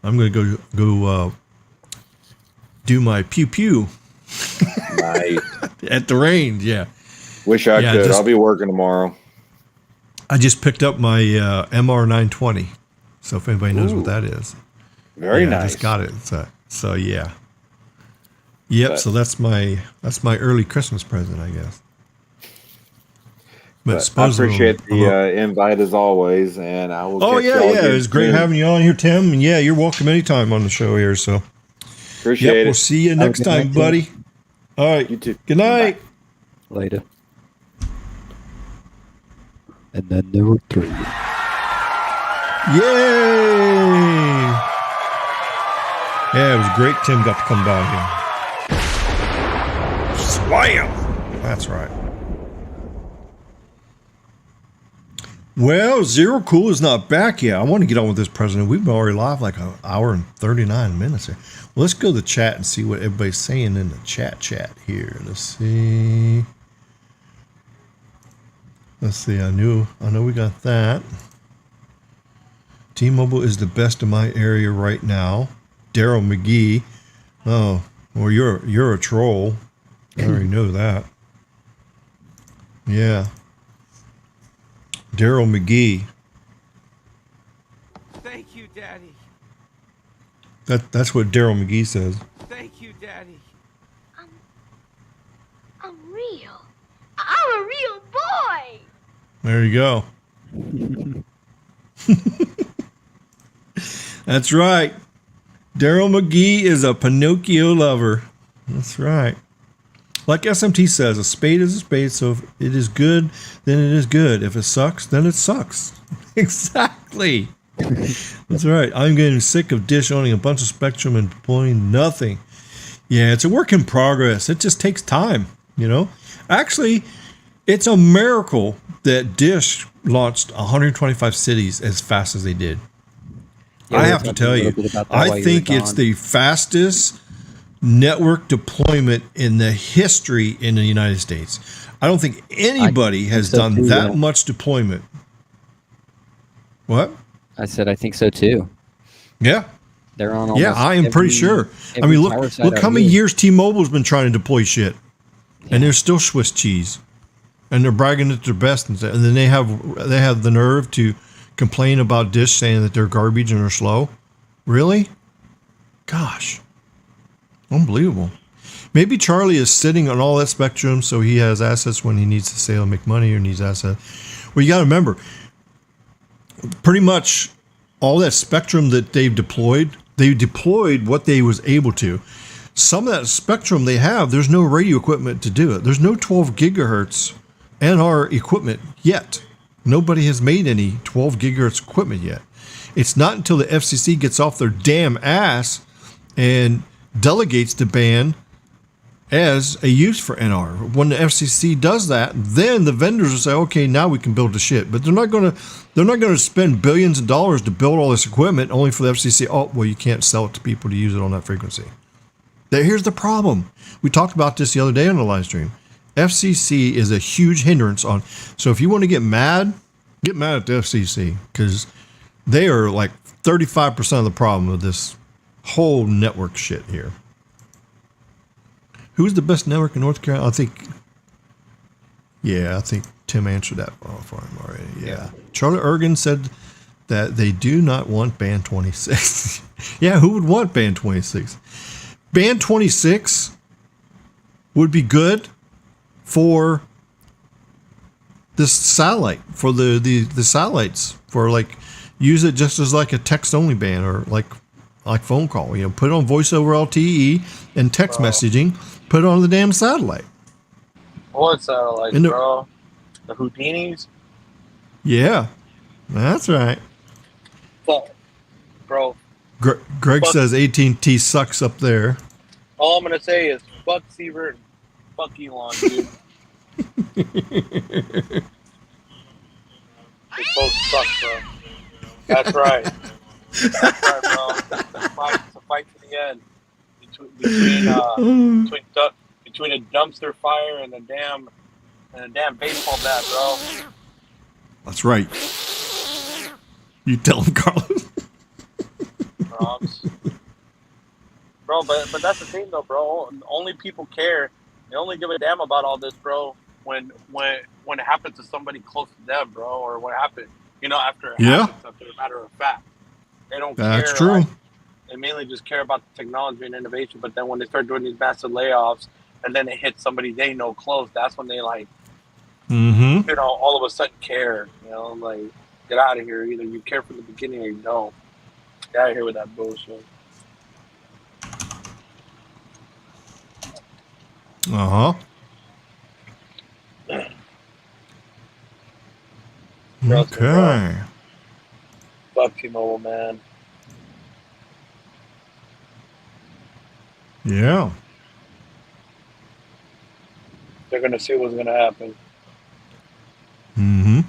I'm going to go do my pew pew. Nice. At the range, yeah. Wish I Yeah, could. just- I'll be working tomorrow. I just picked up my MR920. So if anybody knows what that is. Very I nice. just got it. So yeah. Yep. But- So that's my early Christmas present, I guess. But But I supposedly appreciate the invite as always, and I will. Oh catch yeah, y'all yeah. again It was great soon. having you on here, Tim. And yeah, you're welcome anytime on the show here. So Appreciate yep, it. we'll see you Have a next good time, night, buddy. All right. You too. Good night. Later. And then there were 3. Yay! Yeah, it was great. Tim got to come by here. Slam! That's right. Well, Zero Cool is not back yet. I want to get on with this president. We've been already live like an hour and 39 minutes here. Well, let's go to the chat and see what everybody's saying in the chat here. Let's see. I know we got that. T-Mobile is the best in my area right now. Daryl McGee. Oh, well, you're a troll. I already know that. Yeah. Daryl McGee. Thank you, Daddy. That's what Daryl McGee says. Thank you, Daddy. I'm real. I'm a real boy. There you go. That's right. Daryl McGee is a Pinocchio lover. That's right. Like SMT says, a spade is a spade, so if it is good, then it is good. If it sucks, then it sucks. Exactly. That's right. I'm getting sick of Dish owning a bunch of Spectrum and deploying nothing. Yeah, it's a work in progress. It just takes time, you know? Actually, it's a miracle that Dish launched 125 cities as fast as they did. Yeah, I we were have to talking tell a you, little bit about that while I you think were it's gone. the fastest network deployment in the history in the United States. I don't think anybody has so done too, that yeah. much deployment. What? I said I think so too. Yeah. They're on almost Yeah, I am pretty sure. I every mean, tower look site out how many here. years T-Mobile's been trying to deploy shit. And they're still Swiss cheese. And they're bragging that they're best. And then they have the nerve to complain about Dish saying that they're garbage and they're slow. Really? Gosh. Unbelievable. Maybe Charlie is sitting on all that spectrum so he has assets when he needs to sell and make money or needs assets. Well, you got to remember, pretty much all that spectrum that they deployed what they was able to. Some of that spectrum they have, there's no radio equipment to do it. There's no 12 gigahertz NR equipment yet. Nobody has made any 12 gigahertz equipment yet. It's not until the FCC gets off their damn ass and delegates the ban as a use for NR. When the FCC does that, then the vendors will say, "Okay, now we can build the shit." But they're not going to spend billions of dollars to build all this equipment only for the FCC. Oh, well, you can't sell it to people to use it on that frequency. Here's the problem. We talked about this the other day on the live stream. FCC is a huge hindrance on. So if you want to get mad at the FCC because they are like 35% of the problem of this whole network shit here. Who's the best network in North Carolina? I think Tim answered that for him already. Yeah. Charlie Ergen said that they do not want Band 26. Yeah, who would want Band 26? Band 26 would be good for this satellite, for the satellites, for like use it just as like a text only band or like phone call. You know, put it on voice over LTE and text messaging. Put it on the damn satellite. What satellites, And bro? The Houdinis? Yeah, that's right. Fuck. Bro, Greg Fuck. says AT&T sucks up there. all I'm going to say is fuck Siebert and fuck Elon, dude. They both suck, bro. That's right. That's right, bro. It's a fight to the end. Between a dumpster fire and a damn baseball bat, bro. That's right. You tell him, Carlos. Bro, but that's the thing though, bro. Only people care. They only give a damn about all this, bro. when it happens to somebody close to them, bro, or what happened, after it Yeah. happens, after a matter of fact. They don't That's care. true. Like, they mainly just care about the technology and innovation. But then when they start doing these massive layoffs, and then it hits somebody they know close, that's when they Mm-hmm. all of a sudden care. Like, get out of here. Either you care from the beginning or you don't. Get out of here with that bullshit. Uh-huh. Trust me, bro. Okay. Fuck T-Mobile, man. Yeah. They're gonna see what's gonna happen. Mm-hmm.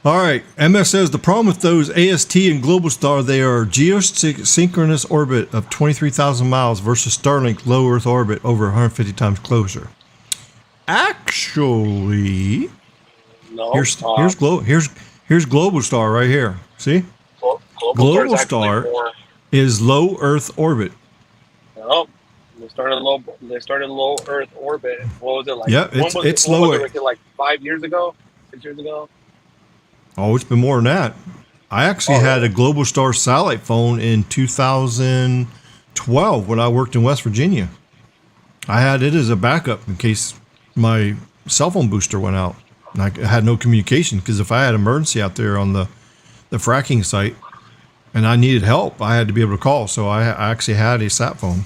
All right. MS says the problem with those AST and Globalstar, they are geosynchronous orbit of 23,000 miles versus Starlink low Earth orbit over 150 times closer. Actually, No. here's Globalstar right here. See? Globalstar is low Earth orbit. No. They started low Earth orbit. What was it like? Yeah, it's low. Like 5 years ago, 6 years ago. Oh, it's been more than that. I actually had a Globalstar satellite phone in 2012 when I worked in West Virginia. I had it as a backup in case my cell phone booster went out. And I had no communication because if I had emergency out there on the fracking site and I needed help, I had to be able to call. So I actually had a sat phone.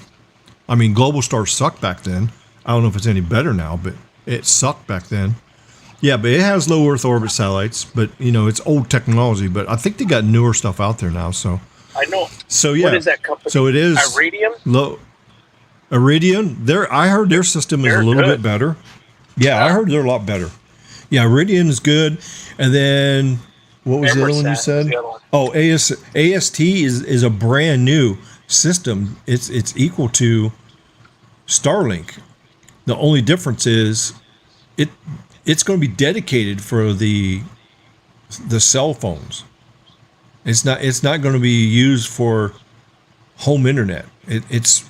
I mean, Globalstar sucked back then. I don't know if it's any better now, but it sucked back then. Yeah, but it has low Earth orbit satellites, but it's old technology. But I think they got newer stuff out there now. So I know. So yeah. What is that company? So it is Iridium. Iridium. I heard their system is a little bit better. Yeah, I heard they're a lot better. Yeah, Iridium is good. And then what was the other one you said? Oh, AST is a brand new system. It's equal to Starlink. The only difference is it's going to be dedicated for the cell phones. It's not going to be used for home internet. It's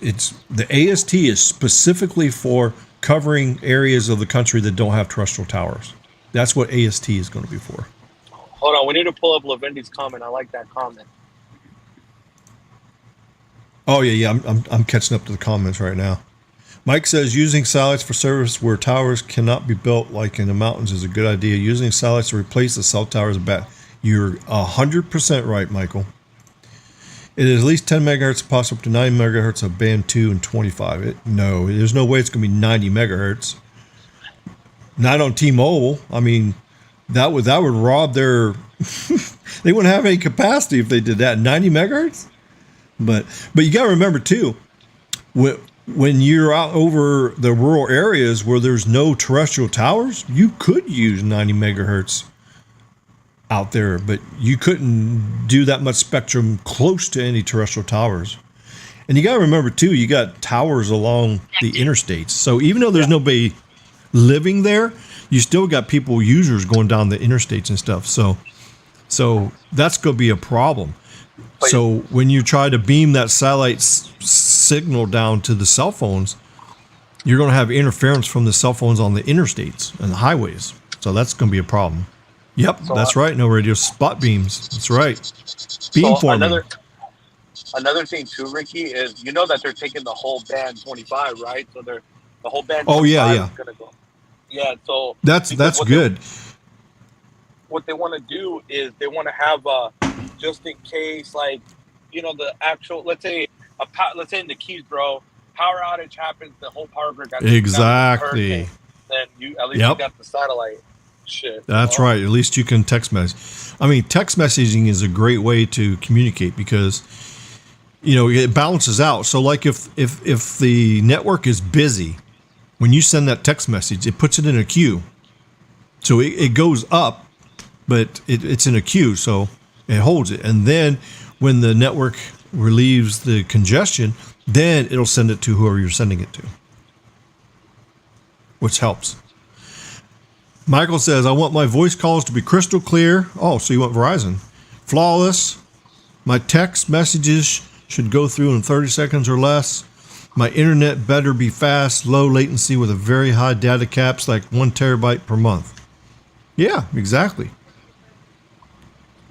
the AST is specifically for covering areas of the country that don't have terrestrial towers. That's what AST is going to be for. Hold on, we need to pull up Lavendi's comment. I like that comment. Oh yeah. I'm catching up to the comments right now. Mike says using satellites for service where towers cannot be built like in the mountains is a good idea. Using satellites to replace the cell towers is bad. You're 100% right, Michael. It is at least 10 megahertz, possible up to 90 megahertz of band 2 and 25. There's no way it's going to be 90 megahertz. Not on T-Mobile. I mean, that would rob their. They wouldn't have any capacity if they did that. 90 megahertz. But you got to remember too, when you're out over the rural areas where there's no terrestrial towers, you could use 90 megahertz out there, but you couldn't do that much spectrum close to any terrestrial towers. And you got to remember too, you got towers along the interstates. So even though there's nobody living there, you still got users going down the interstates and stuff. So that's going to be a problem. So when you try to beam that satellite signal down to the cell phones, you're going to have interference from the cell phones on the interstates and the highways. So that's going to be a problem. Yep, so that's right. No radio spot beams. That's right. Beam forming. Another thing too, Ricky, is that they're taking the whole band 25, right? So the whole band. Oh yeah. Is gonna go. Yeah. So that's good. What they want to do is they want to have just in case, like the actual. Let's say in the Keys, bro, power outage happens, the whole power grid got exactly. Then you got the satellite. Shit. That's right. At least you can text message. I mean, text messaging is a great way to communicate because, it balances out. So like if the network is busy, when you send that text message, it puts it in a queue. So it goes up, but it's in a queue. So it holds it. And then when the network relieves the congestion, then it'll send it to whoever you're sending it to, which helps. Michael says, I want my voice calls to be crystal clear. Oh, so you want Verizon. Flawless. My text messages should go through in 30 seconds or less. My internet better be fast, low latency with a very high data caps like 1 terabyte per month. Yeah, exactly.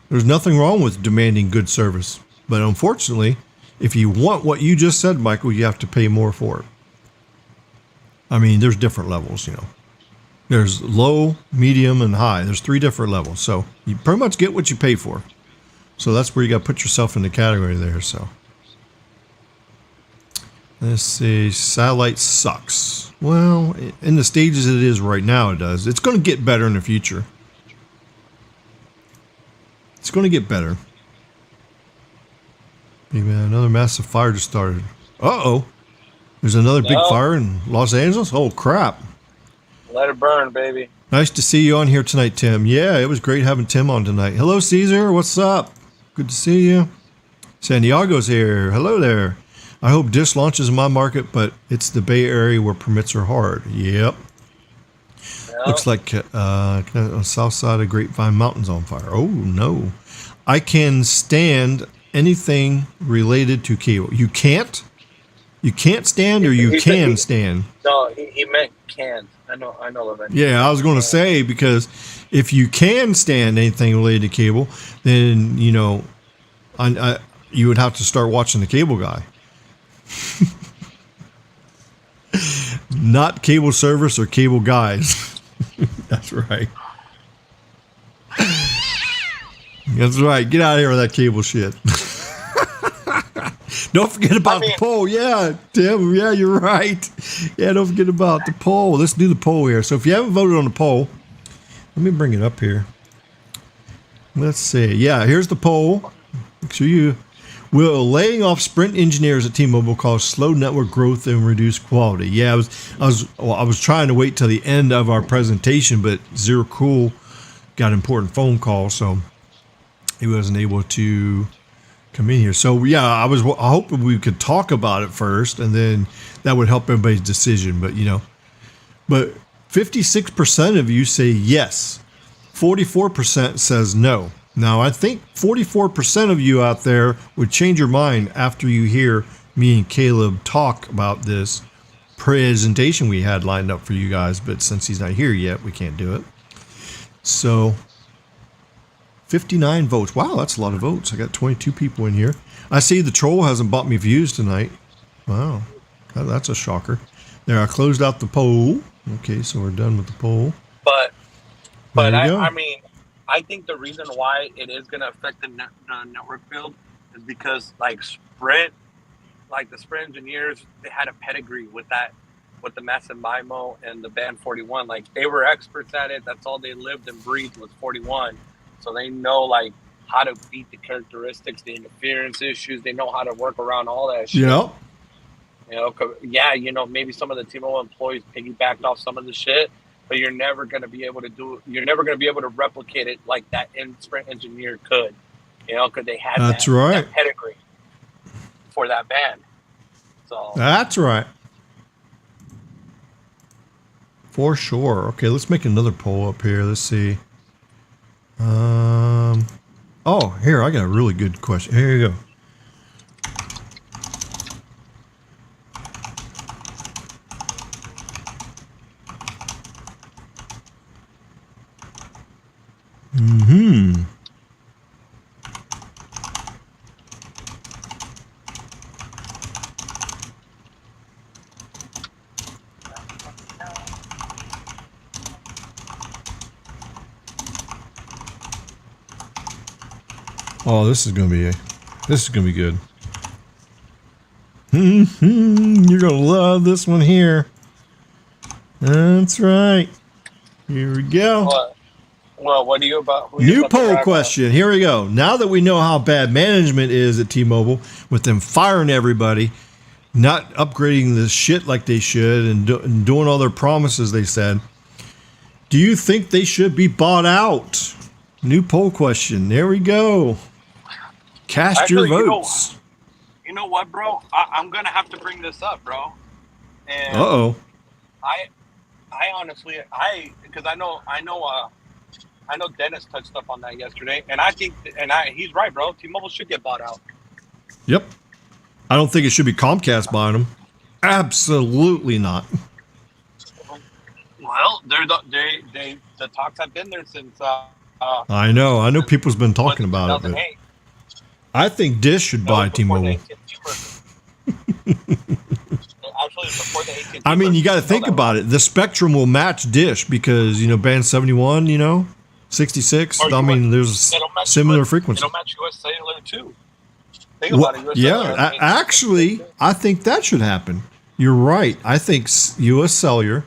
There's nothing wrong with demanding good service. But unfortunately, if you want what you just said, Michael, you have to pay more for it. I mean, there's different levels, you know. There's low, medium, and high. There's 3 different levels. So you pretty much get what you pay for. So that's where you got to put yourself in the category there. So let's see. Satellite sucks. Well, in the stages it is right now, it does. It's going to get better in the future. It's going to get better. Hey man, another massive fire just started. Uh-oh. There's another big fire in Los Angeles? Oh, crap. Let it burn, baby. Nice to see you on here tonight, Tim. Yeah, it was great having Tim on tonight. Hello, Caesar. What's up? Good to see you. Santiago's here. Hello there. I hope Dish launches in my market, but it's the Bay Area where permits are hard. Yep. Looks like on the south side of Grapevine Mountains on fire. Oh, no. I can stand anything related to cable. You can't? You can't stand or you can stand? No, he meant can't. I know, Levin. Yeah, I was going to say, because if you can stand anything related to cable, then, you know, you would have to start watching the cable guy. Not cable service or cable guys. That's right. That's right. Get out of here with that cable shit. Don't forget about the poll. Yeah, Tim. Yeah, you're right. Yeah, don't forget about the poll. Let's do the poll here. So if you haven't voted on the poll, let me bring it up here. Let's see. Yeah, here's the poll. Make sure you... Will laying off Sprint engineers at T-Mobile cause slow network growth and reduce quality? Yeah, I was trying to wait till the end of our presentation, but Zero Cool got an important phone call, so he wasn't able to come in here. So yeah, I hoping we could talk about it first, and then that would help everybody's decision. But 56% of you say yes, 44% says no. Now, I think 44% of you out there would change your mind after you hear me and Caleb talk about this presentation we had lined up for you guys. But since he's not here yet, we can't do it. So, 59 votes. Wow, that's a lot of votes. I got 22 people in here. I see the troll hasn't bought me views tonight. Wow, that's a shocker. There, I closed out the poll. Okay, so we're done with the poll. But I mean... I think the reason why it is going to affect the network build is because, like, Sprint, like the Sprint engineers, they had a pedigree with the massive MIMO and the band 41. Like, they were experts at it. That's all they lived and breathed was 41. So they know, like, how to beat the characteristics, the interference issues. They know how to work around all that shit. Yeah. Maybe some of the T-Mobile employees piggybacked off some of the shit. But you're never going to be able to replicate it like that Sprint engineer could, because they had that pedigree for that band. So that's right. For sure. Okay, let's make another poll up here. Let's see. Here, I got a really good question. Here you go. Mm-hmm. Oh, this is gonna be good. You're gonna love this one here. That's right. Here we go. Well, what are you about? New poll question. Here we go. Now that we know how bad management is at T-Mobile, with them firing everybody, not upgrading the shit like they should, and doing all their promises they said, do you think they should be bought out? New poll question. There we go. Cast your votes. You know what, bro? I'm gonna have to bring this up, bro. And I honestly, because I know Dennis touched up on that yesterday, and I think, he's right, bro. T-Mobile should get bought out. Yep. I don't think it should be Comcast buying them. Absolutely not. Well, the talks have been there since I know people's been talking about it, but 2008. I think Dish should buy Before the T-Mobile. AT&T merger. Actually, before the AT&T I mean, you got to merger, think that about it. The spectrum will match Dish because, band 71, 66. Or I mean, US there's it'll match similar US frequency. It'll match US Cellular too. Think about it. US Cellular Yeah, has actually, I think that should happen. You're right. I think US Cellular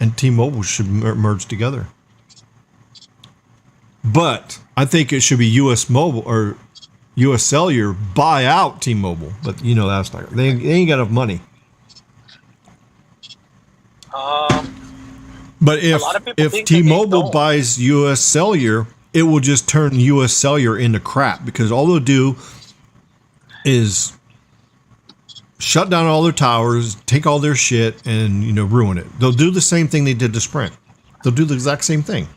and T-Mobile should merge together. But I think it should be US Mobile or US Cellular buy out T-Mobile. But that's not. They ain't got enough money. But a lot of people if think that they T-Mobile don't. buys US Cellular, it will just turn US Cellular into crap because all they'll do is shut down all their towers, take all their shit, and ruin it. They'll do the same thing they did to Sprint. They'll do the exact same thing.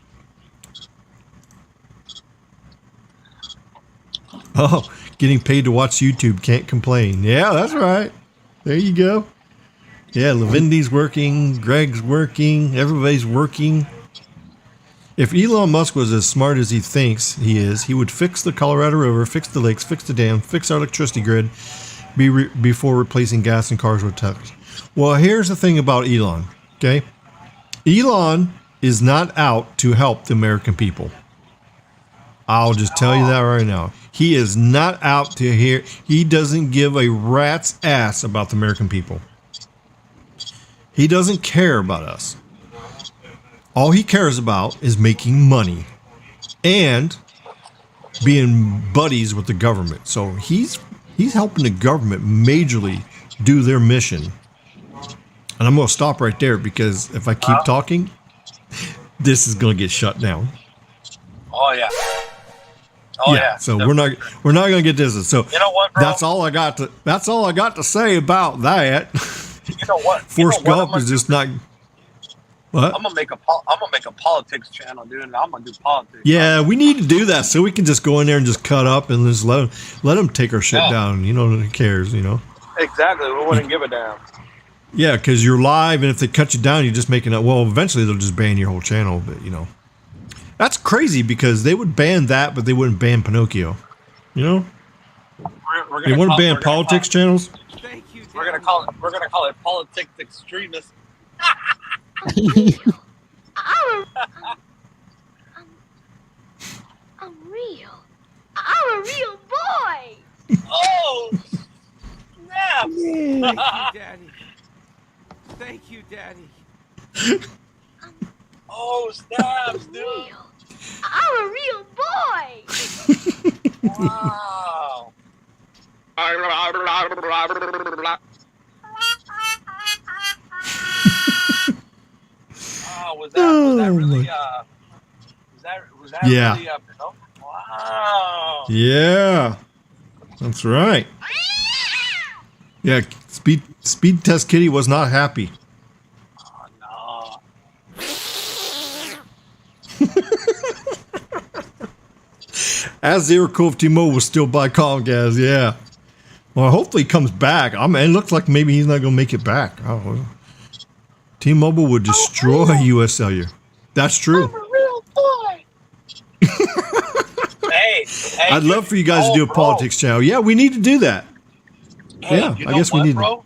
Oh, getting paid to watch YouTube, can't complain. Yeah, that's right. There you go. Yeah, Levindy's working, Greg's working, everybody's working. If Elon Musk was as smart as he thinks he is, he would fix the Colorado River, fix the lakes, fix the dam, fix our electricity grid before replacing gas and cars with trucks. Well, here's the thing about Elon, okay? Elon is not out to help the American people. I'll just tell you that right now. He is not out to hear. He doesn't give a rat's ass about the American people. He doesn't care about us. All he cares about is making money and being buddies with the government. So he's helping the government majorly do their mission. And I'm going to stop right there because if I keep talking, this is going to get shut down. Oh yeah. Oh yeah. So we're not going to get this. So You know what, bro? that's all I got to say about that. You know what? Forrest Gump is just not. What? I'm gonna make a politics channel, dude, and I'm gonna do politics. Yeah, we need to do that so we can just go in there and just cut up and just let them take our shit down. Who cares? Exactly. We wouldn't give a damn. Yeah, because you're live, and if they cut you down, you're just making it. Well, eventually they'll just ban your whole channel. But that's crazy because they would ban that, but they wouldn't ban Pinocchio. We're They want to ban politics channels. Thank you, We're gonna Daddy. call it politics extremists. I'm real. I'm a real boy. Oh, snaps! Thank you, Daddy. Thank you, Daddy. Oh, snaps, dude! Real. I'm a real boy. Wow. Oh, was that really Yeah. really no? Wow. Yeah, that's right. Yeah, Speed Test Kitty was not happy. Oh, no. As they were cool if T-Mobile was still by Comcast, yeah. Well, hopefully he comes back. It looks like maybe he's not going to make it back. Oh, T-Mobile would destroy US Cellular. That's true. I'm a real boy. Hey, I'd love for you guys to do a politics channel. Yeah, we need to do that. Hey, Yeah, you I know guess we what, need to. bro?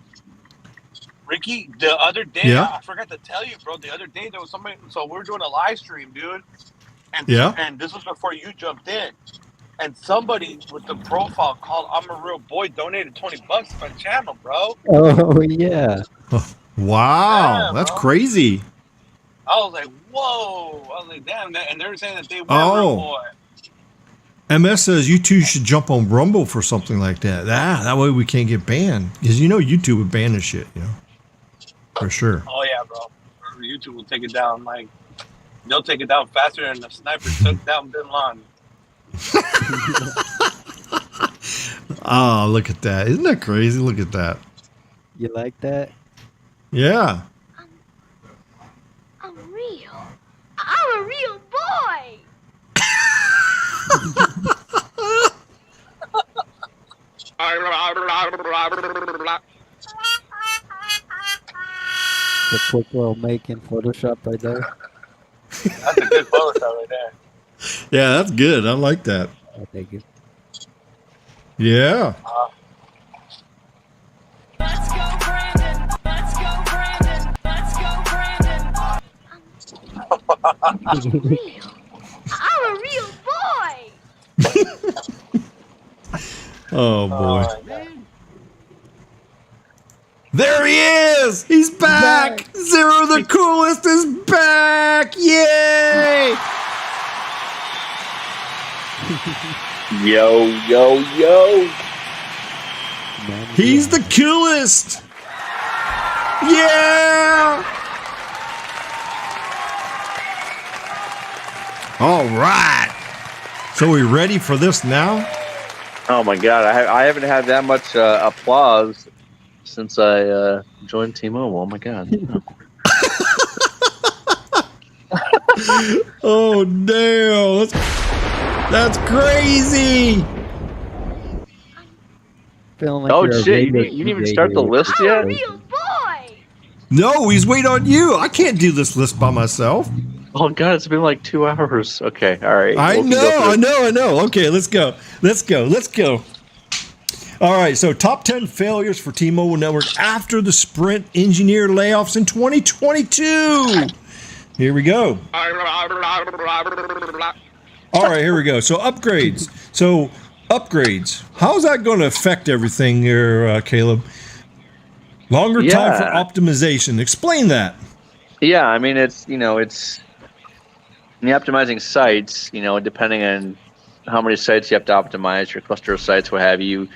Ricky, the other day, Yeah? I forgot to tell you, bro. The other day, there was somebody. So we're doing a live stream, dude. And Yeah? And this was before you jumped in. And somebody with the profile called "I'm a Real Boy" donated $20 to my channel, bro. Oh yeah. Wow, Yeah, that's bro. crazy. I was like, whoa! I was like, damn! And they were saying that they were Oh. a real boy. MS says you two should jump on Rumble for something like that. That way we can't get banned. Because YouTube would ban this shit, For sure. Oh yeah, bro. YouTube will take it down. Like they'll take it down faster than the sniper took down Bin Laden. Oh, look at that. Isn't that crazy? Look at that. You like that? Yeah. I'm real. I'm a real boy. The quick little make in Photoshop right there. That's a good Photoshop right there. Yeah, that's good. I like that. I take it. Yeah. Let's go, Brandon. Let's go, Brandon. Let's go, Brandon. I'm a real boy. Oh boy. Man. There he is! He's back! Zero the Coolest is back! Yay! Yo, yo, yo. Man, He's the coolest! Yeah! All right. So we ready for this now? Oh my God, I haven't had that much applause since I joined T-Mobile. Oh my God. Oh damn! That's crazy! feeling like Oh you're a shit! You radio didn't even DJ start the here. list I'm a yet. real boy. No, he's waiting on you. I can't do this list by myself. Oh God, it's been like 2 hours. Okay, all right. I We'll go through. know. Okay, let's go. All right, so top 10 failures for T-Mobile Network after the Sprint engineer layoffs in 2022. Here we go. All right, here we go. So upgrades. How's that going to affect everything here, Caleb? Longer time for optimization. Explain that. Yeah, I mean it's when you're optimizing sites, depending on how many sites you have to optimize, your cluster of sites, what have you.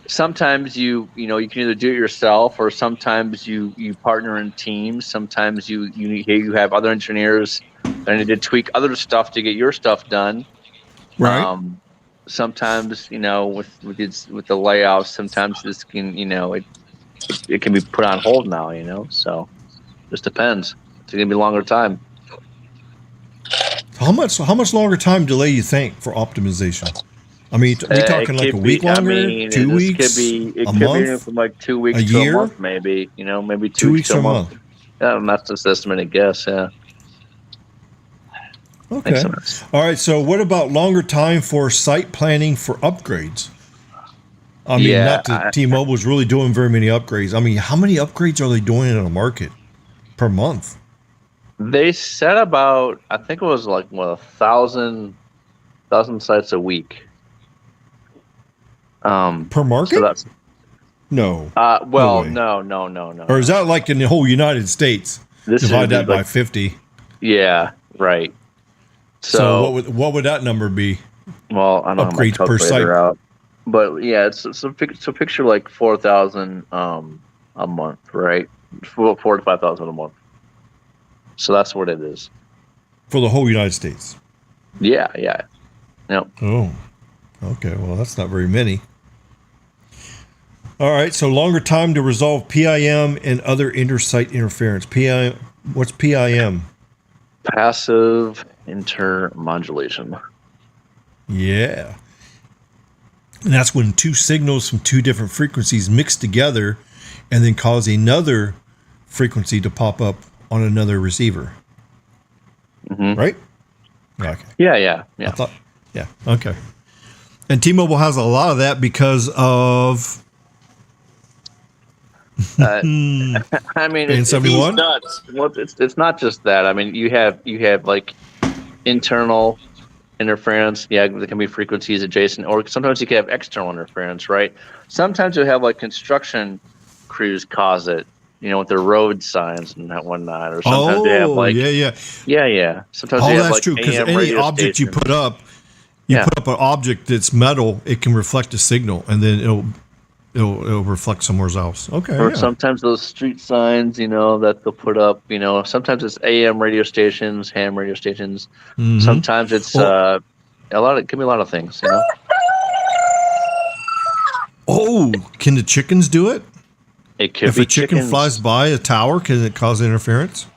Sometimes you can either do it yourself, or sometimes you partner in teams. Sometimes you have other engineers that need to tweak other stuff to get your stuff done. Right. Sometimes with the layoffs, sometimes this can it can be put on hold now. So just depends. It's gonna be longer time. How much longer time delay you think for optimization? I mean, are we talking like a week longer, 2 weeks, It a could be month, from like 2 weeks a to year? a month, maybe. Maybe 2 weeks to to a month. Yeah, that's just estimated guess. Yeah. Okay. Makes sense. All right. So, what about longer time for site planning for upgrades? I mean, not that T-Mobile's really doing very many upgrades. I mean, how many upgrades are they doing in a market per month? They said about, I think it was like 1,000 sites a week. Per market? So that's no. well, No way. no. Or is that like in the whole United States? Divide that by 50. Yeah, right. So what would that number be? Well, I don't upgrades have my per site. calculator out. But yeah, so picture like 4,000 a month, right? 4,000 to 5,000 a month. So that's what it is. For the whole United States. Yeah. Yep. Oh. Okay, well that's not very many. All right, so longer time to resolve PIM and other inter-site interference. PIM, what's PIM? Passive intermodulation. Yeah. And that's when two signals from two different frequencies mix together and then cause another frequency to pop up on another receiver. Mm-hmm. Right? Okay. Yeah. Yeah. Okay. And T-Mobile has a lot of that because of I mean, Band 71? Nuts. Well, it's not just that. I mean, you have like internal interference. Yeah, there can be frequencies adjacent, or sometimes you can have external interference, right? Sometimes you have like construction crews cause it, with their road signs and whatnot, or sometimes they have like yeah. Sometimes they have that's like true, because AM any radio object you stations. put up, put up an object that's metal, it can reflect a signal, and then it'll reflect somewhere else. Okay. Or sometimes those street signs, that they'll put up, sometimes it's AM radio stations, ham radio stations. Mm-hmm. Sometimes it's it can be a lot of things, Oh, can the chickens do it? It could If be a chicken chickens. flies by a tower, can it cause interference?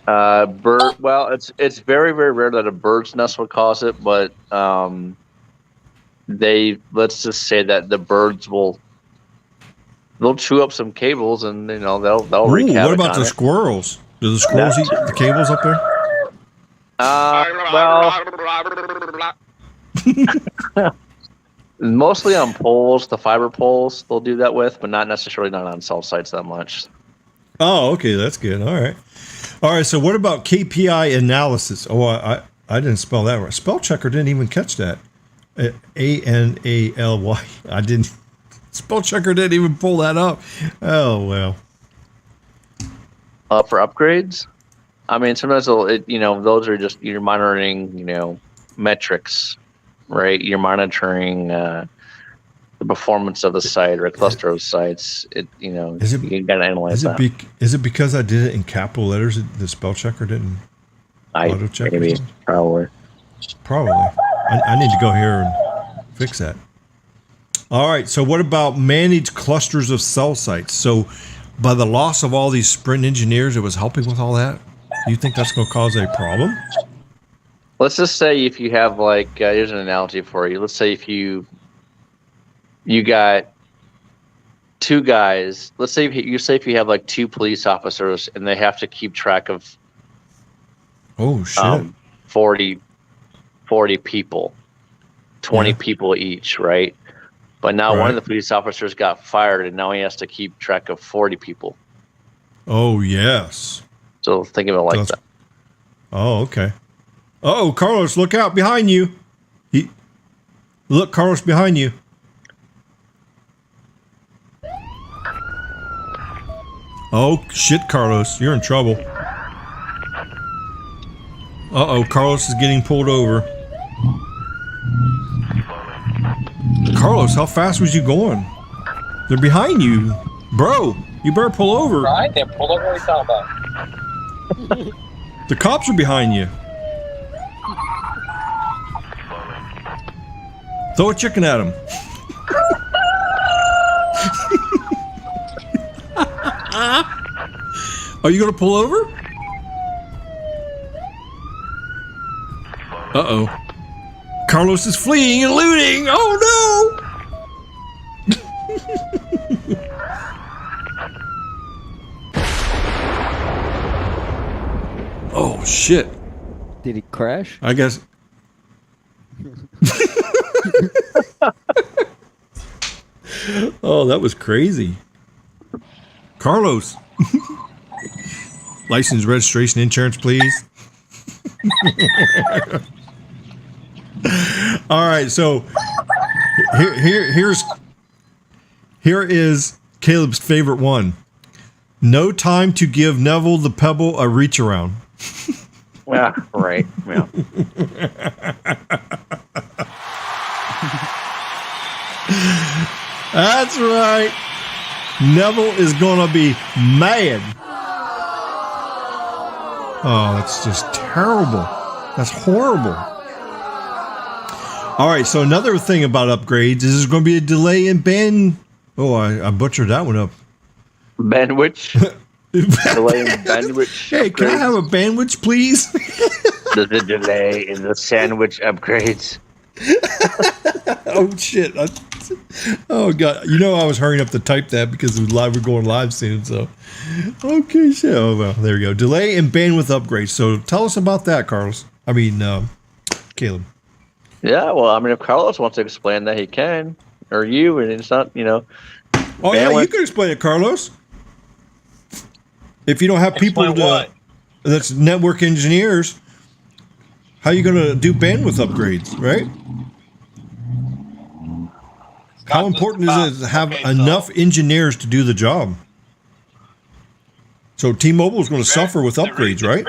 Well, it's very, very rare that a bird's nest would cause it, but let's just say that the birds will they'll chew up some cables, and they'll Ooh, wreak havoc what about on the it. squirrels? Do the squirrels eat the cables up there? Well, mostly on poles, the fiber poles, they'll do that with, but not necessarily not on cell sites that much. Oh, okay, that's good. All right. So what about KPI analysis? Oh, I didn't spell that right. Spell checker didn't even catch that. ANALY. I didn't. Spell checker didn't even pull that up. Oh well. For upgrades, I mean, sometimes those are just you're monitoring, metrics, right? You're monitoring the performance of the site or a cluster of sites. You gotta analyze that. Is it because I did it in capital letters that the spell checker didn't auto check? Maybe, probably. I need to go here and fix that. All right. So what about managed clusters of cell sites? So by the loss of all these Sprint engineers, it was helping with all that. Do you think that's going to cause a problem? Let's just say if you have here's an analogy for you. Let's say if you got two guys. Let's say if you have 2 police officers and they have to keep track of 40 people, 20 people each, right? But now one of the police officers got fired, and now he has to keep track of 40 people. Oh, yes. So think of it like that. Oh, okay. Oh, Carlos, look out behind you. Look, Carlos, behind you. Oh, shit, Carlos. You're in trouble. Uh-oh, Carlos is getting pulled over. Carlos, how fast was you going? They're behind you. Bro, you better pull over. Right? They pulled over. What are you talking about? The cops are behind you. Throw a chicken at him. Are you going to pull over? Uh-oh. Carlos is fleeing and looting. Oh, no. Oh, shit. Did he crash? I guess. Oh, that was crazy. Carlos. License, registration, insurance, please. All right, so here is Caleb's favorite one. No time to give Neville the Pebble a reach around. Yeah, right. Yeah. That's right. Neville is gonna be mad. Oh, that's just terrible. That's horrible. All right, so another thing about upgrades is there's going to be a delay in band. Oh, I butchered that one up. Bandwidth. Delay in bandwidth. Hey, can I have a bandwidth, please? There's a delay in the sandwich upgrades. Oh, shit. Oh, God. I was hurrying up to type that because we're going live soon, so. Okay, shit. Oh, well, there we go. Delay in bandwidth upgrades. So tell us about that, Carlos. Caleb. Yeah, well, I mean, if Carlos wants to explain that, he can. Or you, and it's not, Oh, yeah, you can explain it, Carlos. If you don't have people that's network engineers, how are you going to do bandwidth upgrades, right? How important is it to have enough engineers to do the job? So T-Mobile is going to suffer with upgrades, right?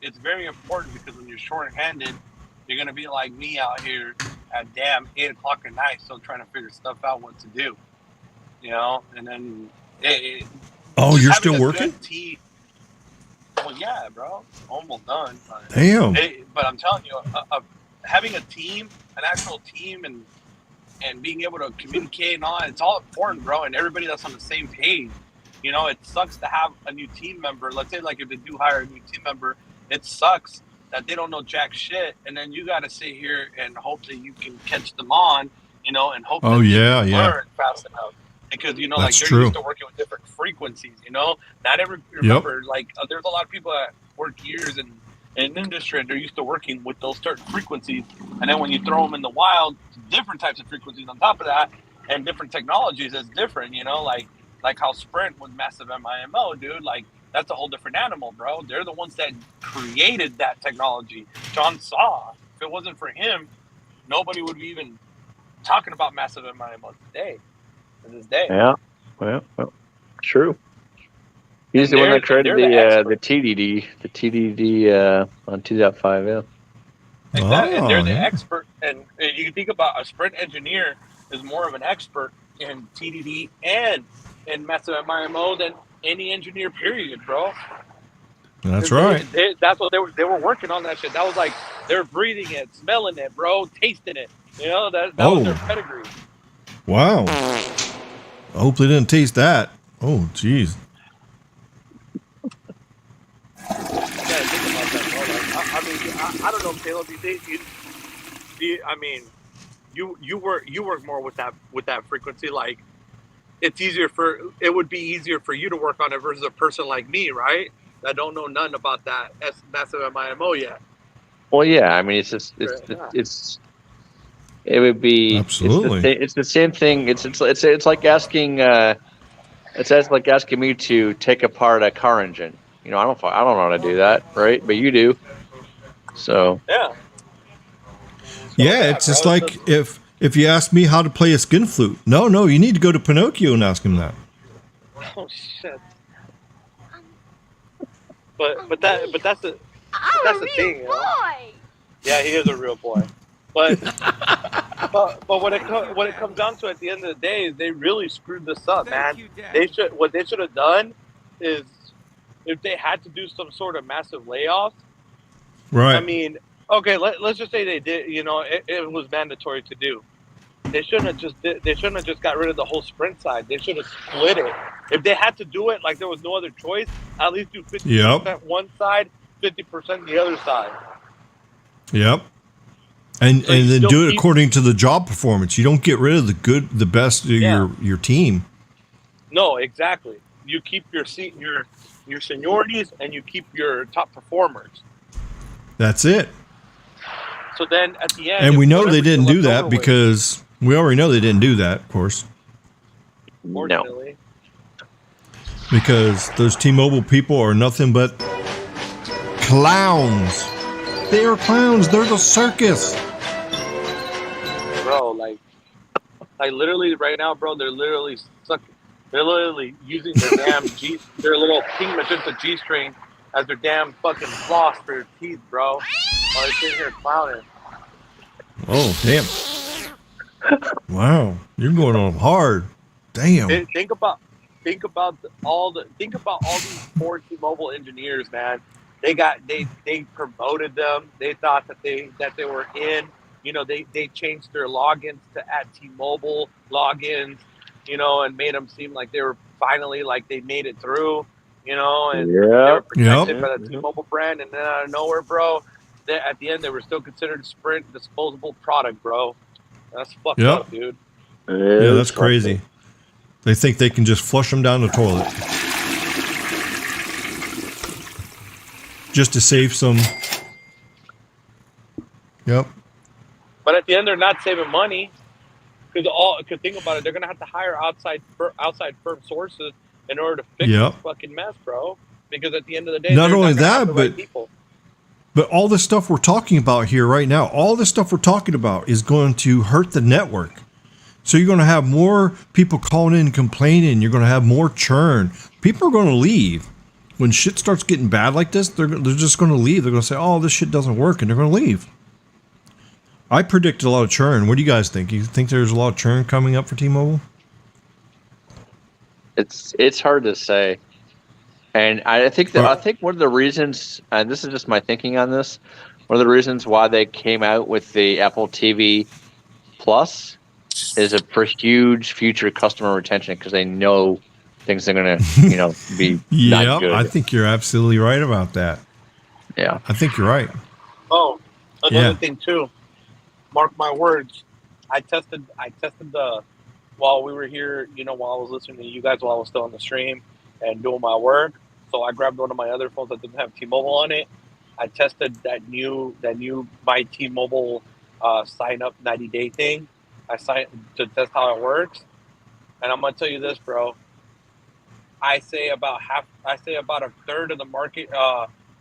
It's very important because when you're short-handed, you're gonna be like me out here at damn 8 o'clock at night, still trying to figure stuff out what to do. And then you're still working? Well, yeah, bro, almost done. Damn. But I'm telling you, having a team, an actual team, and being able to communicate and all that, it's all important, bro. And everybody that's on the same page. It sucks to have a new team member. Let's say, if they do hire a new team member, it sucks that they don't know jack shit, and then you got to sit here and hope that you can catch them on you know, and hope Oh, that yeah, they yeah. learn fast enough. Because, you know, That's like, they're true. used to working with different frequencies, you know? Not every, remember, like, there's a lot of people that work years in industry and they're used to working with those certain frequencies. And then when you throw them in the wild, different types of frequencies on top of that and different technologies, it's different, you know? Like how Sprint with massive MIMO, dude, like, that's a whole different animal, bro. They're the ones that created that technology. John Saw, if it wasn't for him, nobody would be even talking about massive MIMO today. To this day. Yeah, well, true. He's the one that created the TDD on 2.5. Yeah. Exactly. And they're the yeah. expert. And you can think about a Sprint engineer is more of an expert in TDD and in massive MIMO than any engineer, period, bro. That's right. That's what they were working on that shit. That was like they're breathing it, smelling it, bro, tasting it. You know, that was their pedigree. Wow. I hope they didn't taste that. Oh, jeez. Yeah, think about that, bro. Like, I mean, I don't know, Caleb. I mean, you work more with that frequency. Like, it would be easier for you to work on it versus a person like me, right? That don't know nothing about that massive MIMO yet. Well, yeah. I mean, it would be absolutely. It's the same thing. It's like asking like asking me to take apart a car engine. You know, I don't know how to do that, right? But you do. So yeah. Yeah, it's just like if you ask me how to play a skin flute. No, you need to go to Pinocchio and ask him that. Oh shit. But that's the thing. You know? Yeah, he is a real boy. But when it comes down to it, at the end of the day, they really screwed this up, man. What they should have done is if they had to do some sort of massive layoffs. Right. I mean, okay, let's just say they did. You know, it was mandatory to do. They shouldn't have just got rid of the whole Sprint side. They should have split it. If they had to do it like there was no other choice, at least do 50% one side, 50% the other side. Yep. And So then do it according to the job performance. You don't get rid of the best of your team. No, exactly. You keep your seniorities and you keep your top performers. That's it. So then at the end, and we know they didn't do that because we already know they didn't do that, of course. Fortunately. Because those T-Mobile people are nothing but clowns. They are clowns. They're the circus. Bro, like literally right now, bro, they're literally sucking. They're literally using their damn their little King Magenta G-string as their damn fucking floss for their teeth, bro. While they're sitting here clowning. Oh, damn. Wow. You're going on hard. Damn. Think about all these poor T-Mobile engineers, man. They promoted them. They thought that they were in. You know, they changed their logins to @T-Mobile logins, you know, and made them seem like they were finally like they made it through, you know, and they were protected by the T-Mobile brand. And then out of nowhere, bro, at the end they were still considered Sprint disposable product, bro. That's fucked up, dude. Yeah, that's crazy. They think they can just flush them down the toilet just to save some. Yep. But at the end, they're not saving money because think about it, they're gonna have to hire outside firm sources in order to fix this fucking mess, bro. Because at the end of the day, not only that, right but all the stuff we're talking about here right now, all the stuff we're talking about is going to hurt the network. So you're going to have more people calling in and complaining. You're going to have more churn. People are going to leave. When shit starts getting bad like this, they're just going to leave. They're going to say, oh, this shit doesn't work, and they're going to leave. I predicted a lot of churn. What do you guys think? You think there's a lot of churn coming up for T-Mobile? It's hard to say. And I think one of the reasons, and this is just my thinking on this, one of the reasons why they came out with the Apple TV Plus is for huge future customer retention because they know things are going to, be not good. I think you're absolutely right about that. Yeah. I think you're right. Oh, another thing too. Mark my words. tested the while we were here. While I was listening to you guys while I was still on the stream and doing my work. So I grabbed one of my other phones that didn't have T-Mobile on it. I tested that new My T-Mobile sign up 90-day thing. I signed to test how it works, and I'm gonna tell you this, bro. I say about a third of the market,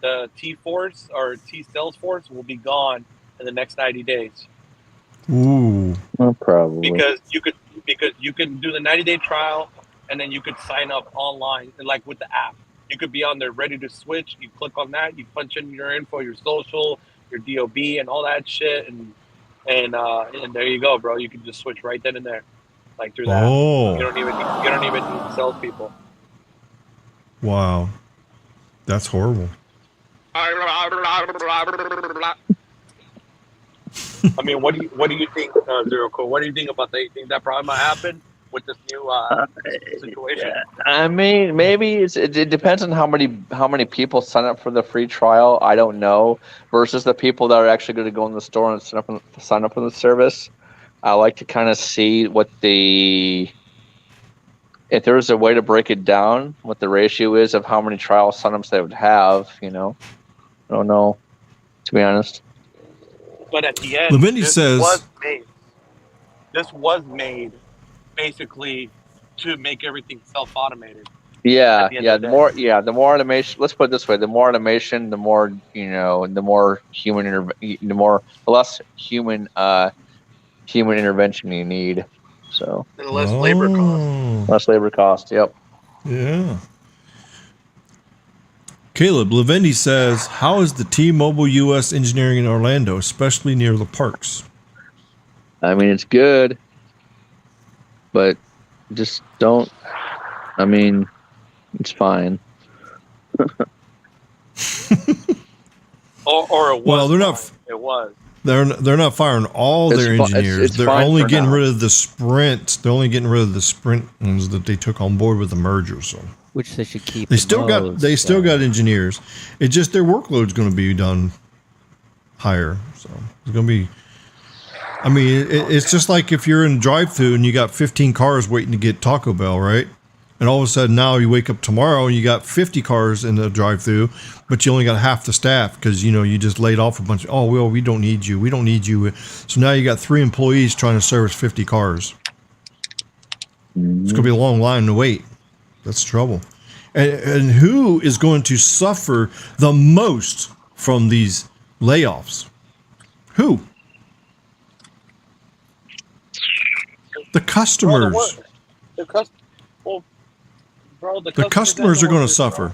the T Force or T Salesforce will be gone in the next 90 days. Ooh. Well, probably. Because you can do the 90-day trial, and then you could sign up online, like with the app. You could be on there ready to switch. You click on that, you punch in your info, your social, your DOB, and all that shit, and there you go, bro. You can just switch right then and there, like through that. Oh. You don't even need salespeople. Wow. That's horrible. I mean, what do you think, Zero Cool? What do you think about that? You think that probably might happen with this new situation? Yeah. I mean, maybe it depends on how many people sign up for the free trial. I don't know, versus the people that are actually going to go in the store and sign up for the service. I like to kind of see if there was a way to break it down, what the ratio is of how many trial signups they would have. I don't know, to be honest. But at the end, Lavindy this says was made basically to make everything self-automated. Yeah, At the end of the the more automation. Let's put it this way: the more automation, the more the more the less human intervention you need. So And less labor cost. less labor cost. Yep. Yeah. Caleb, Lavendi says, how is the T-Mobile US engineering in Orlando, especially near the parks? I mean, it's good, but just don't. I mean, it's fine. Or it was. Well, they're not. fine. It was. They're not firing all It's their engineers. it's they're fine only for getting now. rid of the sprint. They're only getting rid of the sprint ones that they took on board with the merger. So Which they should keep. they the still got most, got engineers. It's just their workload's going to be done higher. So it's going to be. I mean, it's just like if you're in a drive-thru and you got 15 cars waiting to get Taco Bell, right? And all of a sudden now you wake up tomorrow and you got 50 cars in the drive-thru, but you only got half the staff because you just laid off a bunch. Oh well, we don't need you. We don't need you. So now you got 3 employees trying to service 50 cars. It's going to be a long line to wait. That's trouble. And who is going to suffer the most from these layoffs? Who? The customers. The customers are going to suffer.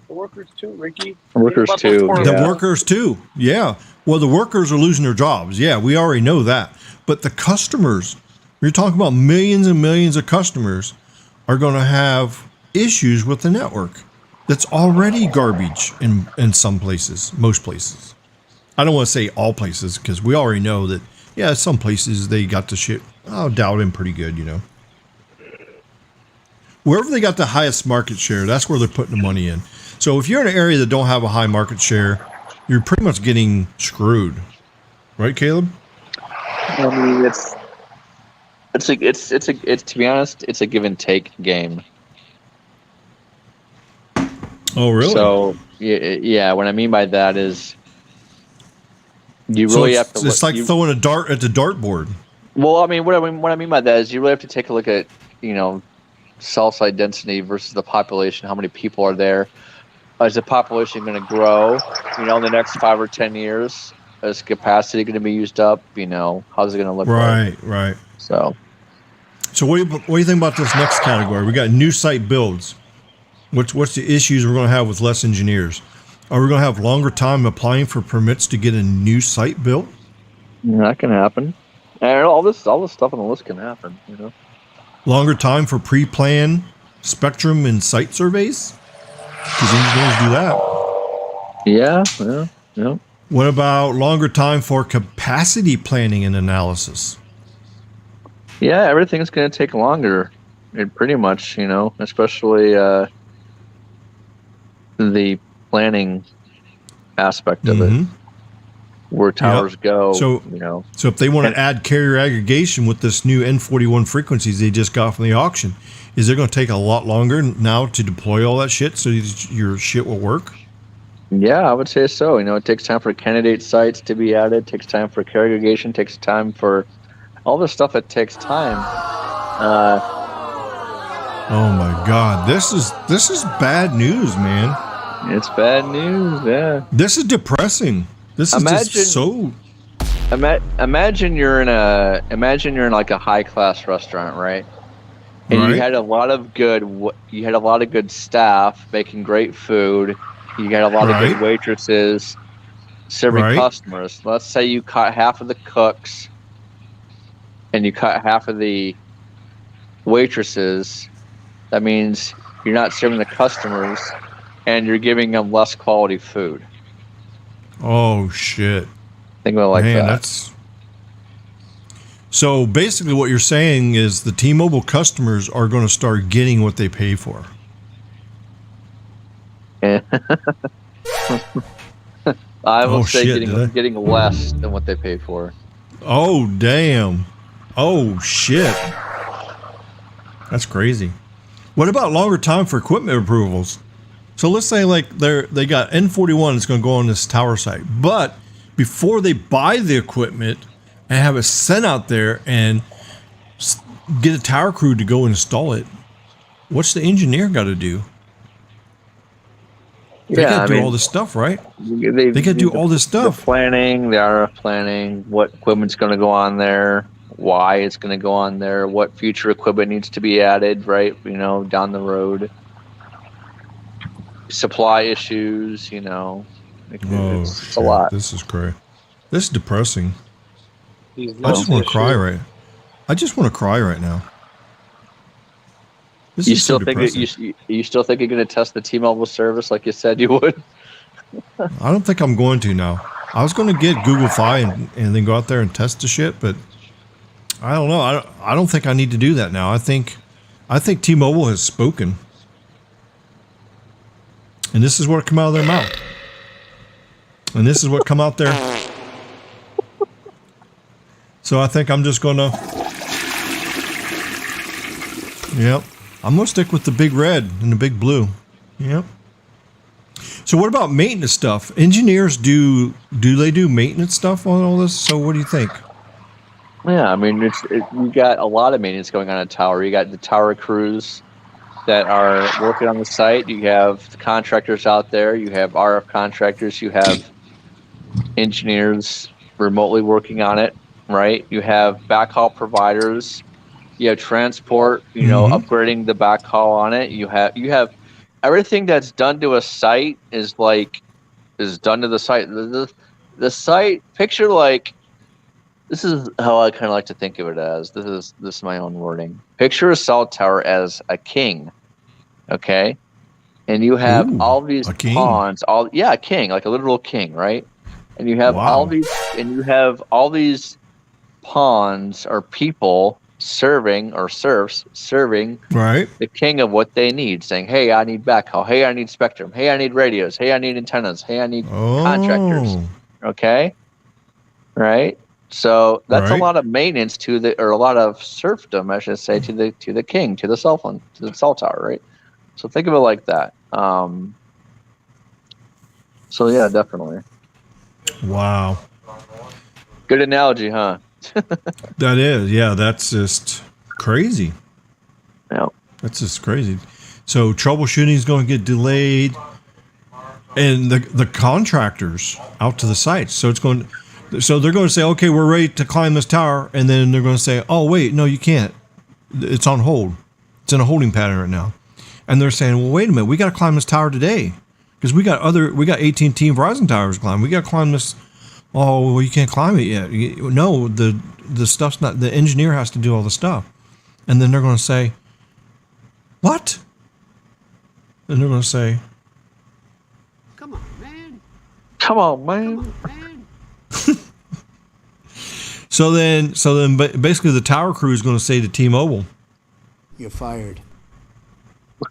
The workers too, Ricky. Workers Think about too, those poor The yeah. workers too. Yeah. Well, the workers are losing their jobs. Yeah, we already know that. But the customers, you're talking about millions and millions of customers are going to have issues with the network. That's already garbage in some places, most places. I don't want to say all places because we already know that, yeah, some places they got the shit dialed in pretty good, Wherever they got the highest market share, that's where they're putting the money in. So if you're in an area that don't have a high market share, you're pretty much getting screwed, right, Caleb? I mean, it's to be honest, it's a give and take game. Oh, really? So yeah, what I mean by that is you really have to. It's like throwing a dart at the dartboard. Well, I mean, what I mean by that is you really have to take a look at cell site density versus the population. How many people are there? Is the population going to grow? In the next 5 or 10 years? Is capacity going to be used up? How's it going to look? Right. So what do you think about this next category? We got new site builds. What's the issues we're going to have with less engineers? Are we going to have longer time applying for permits to get a new site built? that can happen. And all this stuff on the list can happen. Longer time for pre-plan spectrum and site surveys? Because engineers do that. Yeah. What about longer time for capacity planning and analysis? Yeah, everything's going to take longer. Pretty much, especially the planning aspect of it. where towers go. So so if they want to add carrier aggregation with this new N41 frequencies they just got from the auction, is it going to take a lot longer now to deploy all that shit so your shit will work? Yeah, I would say so. It takes time for candidate sites to be added, takes time for carrier aggregation, takes time for all this stuff. It takes time. Oh my God, this is bad news, man. It's bad news. Yeah, this is depressing. This is just so. Imagine you're in like a high class restaurant, right? And you had a lot of good staff making great food. You got a lot of good waitresses serving customers. Let's say you cut half of the cooks and you cut half of the waitresses. That means you're not serving the customers and you're giving them less quality food. Oh shit. Think about it like that. That's so basically what you're saying is the T-Mobile customers are going to start getting what they pay for. I will say getting less than what they pay for. Oh damn. Oh shit. That's crazy. What about longer time for equipment approvals? So let's say like they got N41 that's going to go on this tower site, but before they buy the equipment and have it sent out there and get a tower crew to go install it, what's the engineer got to do? They got to do all this stuff, right? They got to do all this stuff. The planning, the RF planning, what equipment's going to go on there, why it's going to go on there, what future equipment needs to be added, right? Down the road. Supply issues, it's a lot. This is great. This is depressing. I just want to cry right now. You still think you still think you're going to test the T-Mobile service like you said you would? I don't think I'm going to now. I was going to get Google Fi and then go out there and test the shit, but I don't know. I don't think I need to do that now. I think T-Mobile has spoken. And this is what come out of their mouth. And this is what come out there. So I think I'm just going to... Yep. I'm going to stick with the big red and the big blue. Yep. So what about maintenance stuff? Engineers do they do maintenance stuff on all this? So what do you think? Yeah, I mean, you got a lot of maintenance going on at tower. You got the tower crews that are working on the site. You have the contractors out there. You have RF contractors. You have engineers remotely working on it, right? You have backhaul providers. You have transport, upgrading the backhaul on it. You have everything that's done to a site is done to the site. The site picture, like, this is how I kind of like to think of it as. This is my own wording. Picture a cell tower as a king, okay? And you have all these pawns, a king, like a literal king, right? And you have all these pawns or people serving or serfs serving the king of what they need, saying, "Hey, I need backhaul. Hey, I need spectrum. Hey, I need radios. Hey, I need antennas. Hey, I need contractors." Okay, right. So that's a lot of maintenance or a lot of serfdom, I should say, to the king, to the cell phone, to the cell tower, right? So think of it like that. So yeah, definitely. Wow. Good analogy, huh? That is, yeah. That's just crazy. Yeah. That's just crazy. So troubleshooting is going to get delayed, and the contractors out to the sites. So they're going to say, okay, we're ready to climb this tower, and then they're going to say, oh wait, no, you can't. It's on hold. It's in a holding pattern right now. And they're saying, well, wait a minute, we got to climb this tower today because we got AT&T and Verizon towers to climb. We got to climb this. Oh, well, you can't climb it yet. No, the stuff's not. The engineer has to do all the stuff, and then they're going to say, what? And they're going to say, Come on, man. Come on, man. So then basically the tower crew is going to say to T-Mobile, "You're fired,"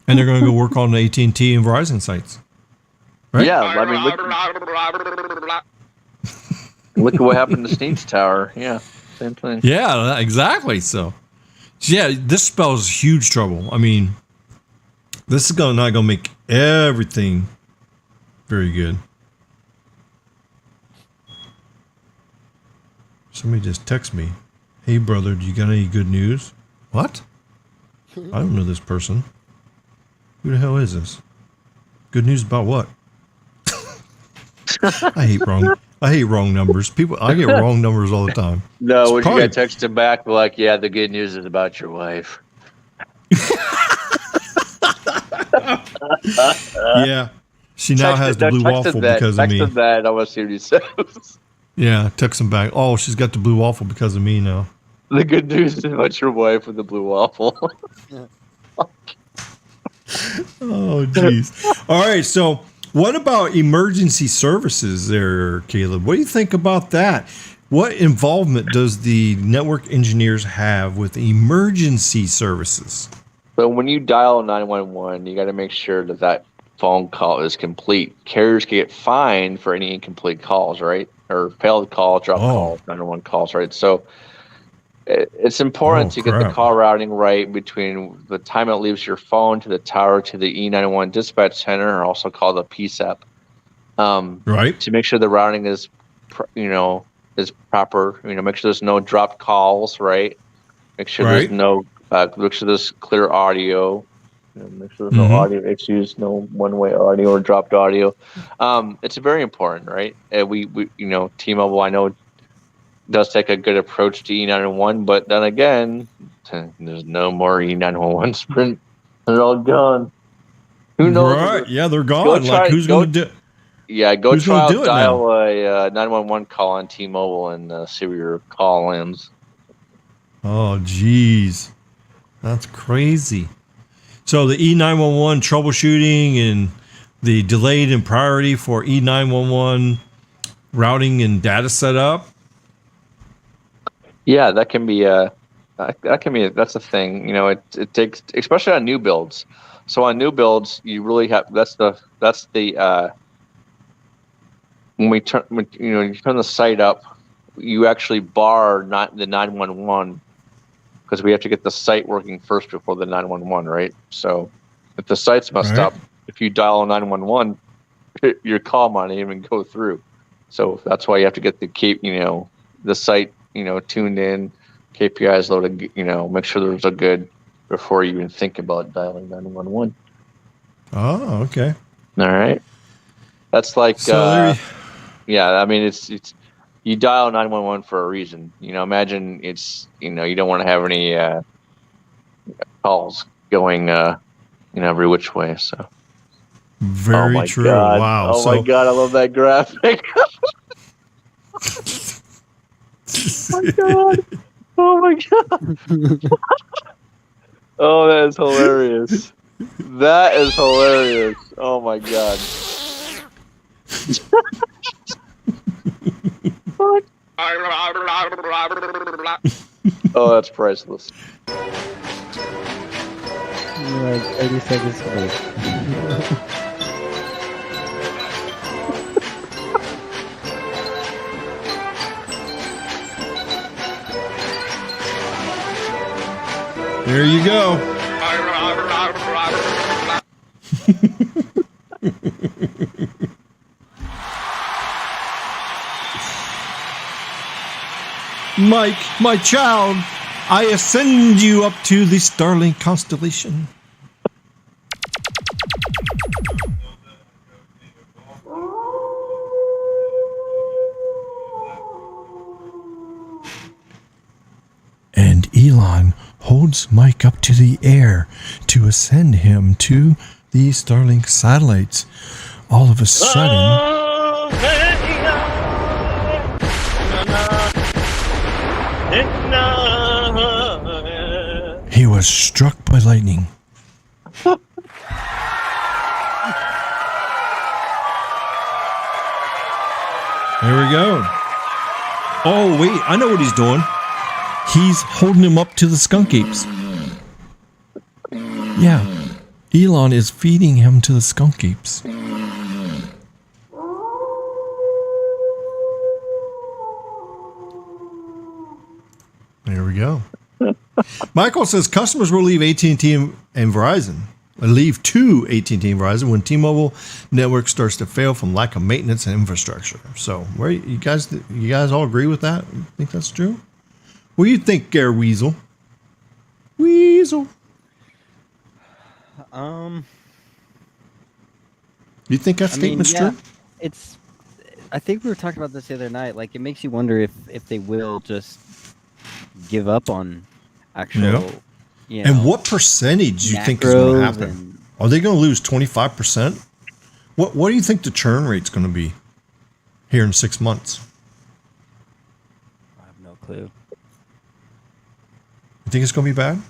and they're going to go work on the AT&T and Verizon sites. Right? Yeah, I mean, Look at what happened to Sneed's Tower. Yeah, same thing. Yeah, exactly. So yeah, this spells huge trouble. I mean, this is not gonna make everything very good. Somebody just text me. Hey brother, do you got any good news? What? I don't know this person. Who the hell is this? Good news about what? I hate wrong numbers. I get wrong numbers all the time. No, It's when probably- you got text him back, like, yeah, the good news is about your wife. Yeah. She now has the blue waffle because of me. Text him that. I want to see what he says. Yeah, text him back. Oh, she's got the blue waffle because of me now. The good news is about your wife with the blue waffle. Oh, jeez. All right, so what about emergency services there, Caleb? What do you think about that? What involvement does the network engineers have with emergency services? So when you dial 911, you got to make sure that that phone call is complete. Carriers can get fined for any incomplete calls, right? Or failed calls, drop calls, 911 calls, right? So it's important to get the call routing right between the time it leaves your phone to the tower to the E911 dispatch center, or also called the PSAP. Right. To make sure the routing is, is proper. Make sure there's no dropped calls, right? Make sure there's no, make sure there's clear audio. Make sure there's no audio issues, no one-way audio or dropped audio. It's very important, right? We T-Mobile, I know, does take a good approach to E911, but then again, there's no more E911 Sprint. They're all gone. Who knows? Right? Yeah, they're gone. Who's going to do? Yeah, go dial a 911 call on T-Mobile and see where your call lands. Oh, geez, that's crazy. So the E911 troubleshooting and the delayed in priority for E911 routing and data setup. Yeah, that can be that's a thing. It takes, especially on new builds. So on new builds, you really have when you turn the site up, you actually bar not the 911 because we have to get the site working first before the 911, right? So if the site's messed up, if you dial 911, your call might even go through. So that's why you have to get the site tuned in, KPIs loaded, make sure there's a good before you even think about dialing 911. Oh, okay. All right. That's like, it's you dial 911 for a reason. Imagine it's, you don't want to have any calls going, every which way. So very true. God. Wow. Oh my God, I love that graphic. Oh my God. Oh my God. Oh, that is hilarious. That is hilarious. Oh my God. What? Oh, that's priceless. Like 30 seconds late. There you go. Mike, my child, I ascend you up to the Starlink constellation. And Elon holds Mike up to the air to ascend him to the Starlink satellites. All of a sudden, he was struck by lightning. There we go. Oh, wait, I know what he's doing. He's holding him up to the skunk apes. Yeah, Elon is feeding him to the skunk apes. Michael says customers will leave AT&T and Verizon. Leave to AT&T and Verizon when T-Mobile network starts to fail from lack of maintenance and infrastructure. So, where you guys all agree with that? You think that's true? What do you think, Gare Weasel? Weasel. You think that statement's true? It's. I think we were talking about this the other night. Like, it makes you wonder if they will just give up on actual. You know, and what percentage do you think is going to happen? Are they going to lose 25%? What do you think the churn rate's going to be here in 6 months? I have no clue. You think it's going to be bad?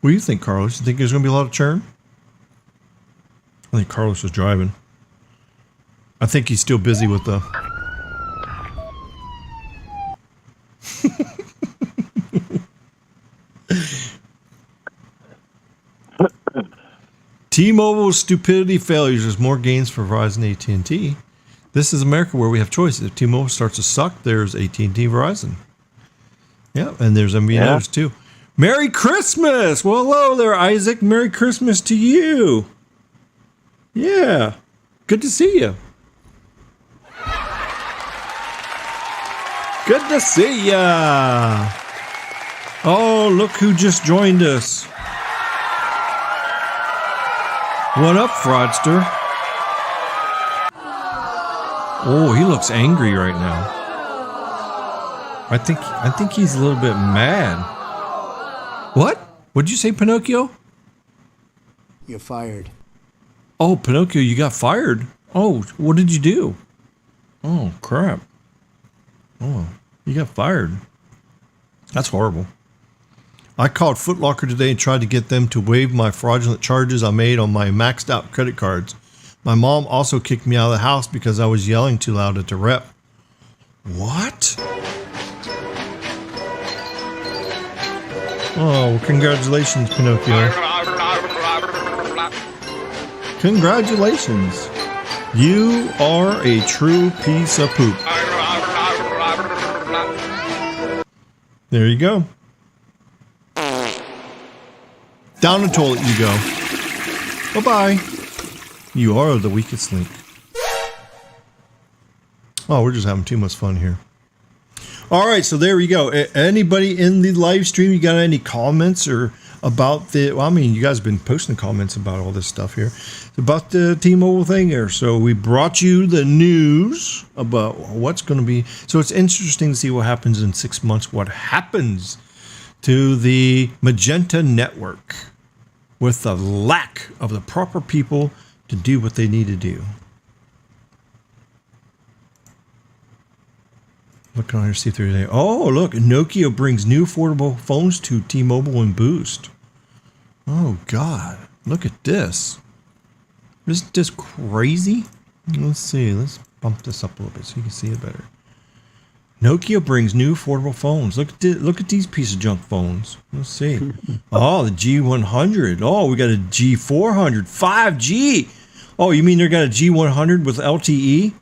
What do you think, Carlos? You think there's going to be a lot of churn? I think Carlos was driving. I think he's still busy with the... T-Mobile's stupidity failures is more gains for Verizon AT&T. This is America where we have choices. If T-Mobile starts to suck, there's AT&T Verizon. Yeah, and there's MVNOs too. Merry Christmas! Well, hello there, Isaac. Merry Christmas to you. Yeah, good to see you. Good to see ya. Oh, look who just joined us. What up, fraudster? Oh, he looks angry right now. I think he's a little bit mad. What? What'd you say, Pinocchio? You're fired. Oh, Pinocchio, you got fired. Oh, what did you do? Oh, crap. Oh, you got fired. That's horrible. I called Foot Locker today and tried to get them to waive my fraudulent charges I made on my maxed out credit cards. My mom also kicked me out of the house because I was yelling too loud at the rep. What? Oh, congratulations, Pinocchio. Congratulations. You are a true piece of poop. There you go. Down the toilet you go. Bye-bye. You are the weakest link. Oh, we're just having too much fun here. All right, so there we go. Anybody in the live stream, you got any comments or about the... Well, I mean, you guys have been posting comments about all this stuff here. About the T-Mobile thing here. So we brought you the news about what's going to be... So it's interesting to see what happens in 6 months. What happens to the Magenta network with the lack of the proper people to do what they need to do. Look on here, see if there's any. Oh, look, Nokia brings new affordable phones to T-Mobile and Boost. Oh, God. Look at this. Isn't this crazy? Let's see. Let's bump this up a little bit so you can see it better. Nokia brings new affordable phones. Look at these piece of junk phones. Let's see. Oh, the G100. Oh, we got a G400. 5G. Oh, you mean they got a G100 with LTE?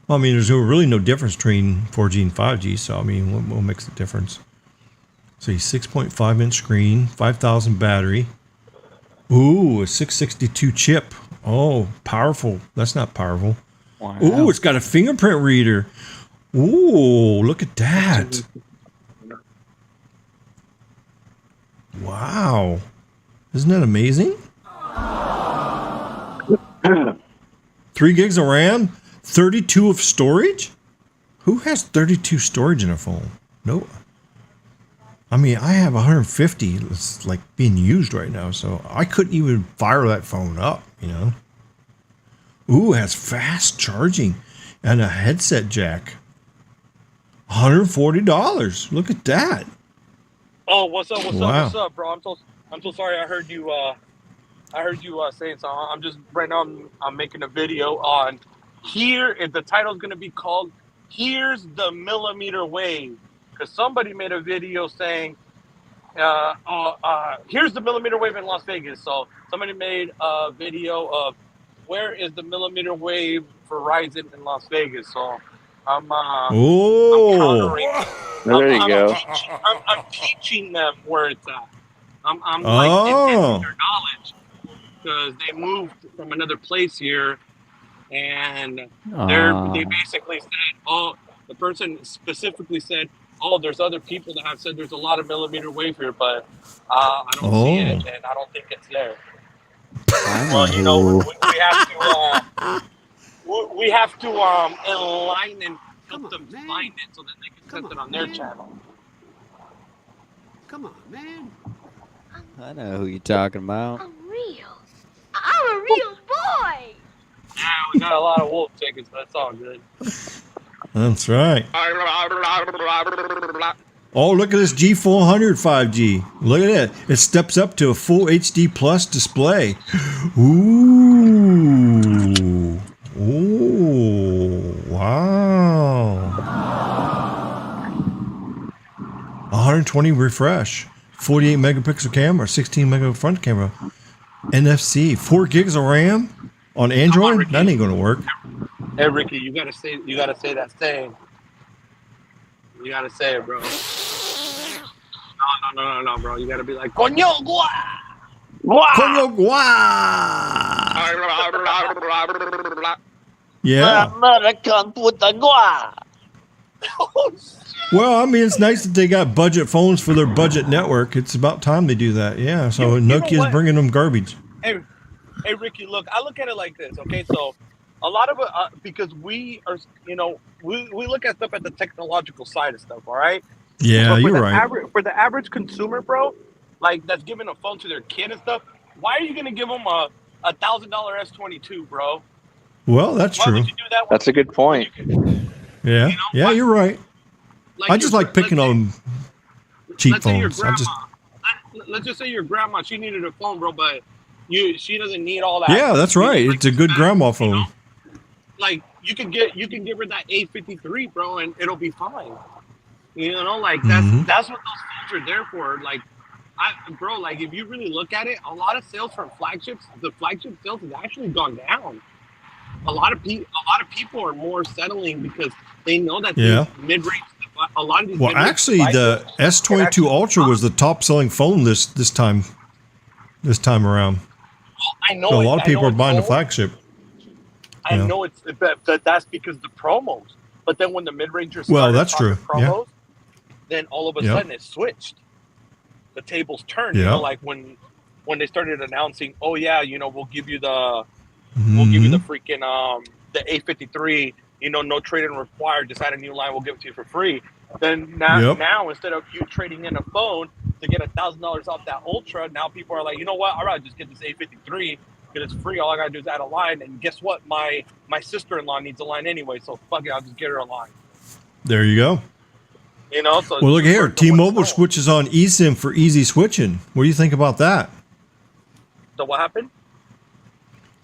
Well, I mean, there's really no difference between 4G and 5G. So, I mean, what makes the difference? So, 6.5-inch screen, 5,000 battery. Ooh, a 662 chip. Oh, powerful. That's not powerful. Wow. Ooh, it's got a fingerprint reader. Ooh, look at that. Wow. Isn't that amazing? 3 gigs of RAM, 32 of storage? Who has 32 storage in a phone? No. I mean, I have 150. It's like being used right now, so I couldn't even fire that phone up, you know. Ooh, it has fast charging and a headset jack. $140. Look at that. Oh, what's up? What's up, bro? I'm so sorry. I heard you saying so. I'm just right now. I'm making a video on here. If the title's gonna be called "Here's the Millimeter Wave," because somebody made a video saying, "Here's the millimeter wave in Las Vegas." So somebody made a video of where is the millimeter wave Verizon in Las Vegas. So I'm Oh, There you go. I'm teaching them where it's at. I'm Oh. like enhancing their knowledge because they moved from another place here, and they basically said, oh, the person specifically said, oh, there's other people that have said there's a lot of millimeter wave here, but I don't see it, and I don't think it's there. Well, you know, we have to align and help them find it so that they can set it on their channel. Come on, man. I know who you're talking about. I'm real. I'm a real boy. Yeah, we got a lot of wolf chickens, but it's all good. that's right. Oh, look at this G400 5G. Look at it. It steps up to a full HD plus display. Ooh. Ooh. Wow. 120 refresh. 48 megapixel camera. 16 megapixel front camera. NFC. 4 gigs of RAM on Android? That ain't going to work. Hey, Ricky, you gotta say that saying. You gotta say it, bro. No, bro. You gotta be like, Coño, gua! Coño, guá! Yeah. American puta gua. Well, I mean, it's nice that they got budget phones for their budget network. It's about time they do that. Yeah. So You know Nokia's what? bringing them garbage. Hey, Ricky, look, I look at it like this, okay? So, a lot of it, because we are, you know, we look at stuff at the technological side of stuff, all right? Yeah, But for you're the right. for the average consumer, bro, like that's giving a phone to their kid and stuff, why are you gonna give them a $1,000 S22, bro? Well, that's Why true. would you do that? That's a good point. Yeah. Yeah, you're right. I just like picking on cheap let's say your phones. let's just say your grandma, she needed a phone, bro, but she doesn't need all that. Yeah, that's right. Like, It's a good grandma phone. You know? Like you can give her that A53, bro, and it'll be fine. You know, like that's what those phones are there for. Like, bro, like if you really look at it, a lot of sales from flagships, the flagship sales has actually gone down. A lot of people are more settling because they know that these mid-range, a lot of these. Well, actually, the S22 Ultra was the top-selling phone this time around. Well, I know So a lot of people are buying the flagship. I know it's that's because the promos. But then when the mid-rangers that's true. Promos, then all of a sudden it switched. The tables turned. You know, like when they started announcing, oh yeah, you know, we'll give you the freaking the A53. You know, no trade-in required. Decide a new line, we'll give it to you for free. Then now instead of you trading in a phone to get $1,000 off that Ultra, now people are like, you know what? All right, just get this A53 because it's free. All I gotta do is add a line, and guess what? My sister-in-law needs a line anyway, so fuck it, I'll just get her a line. There you go. You know, so well, look here. T-Mobile switches on eSIM for easy switching. What do you think about that? So what happened?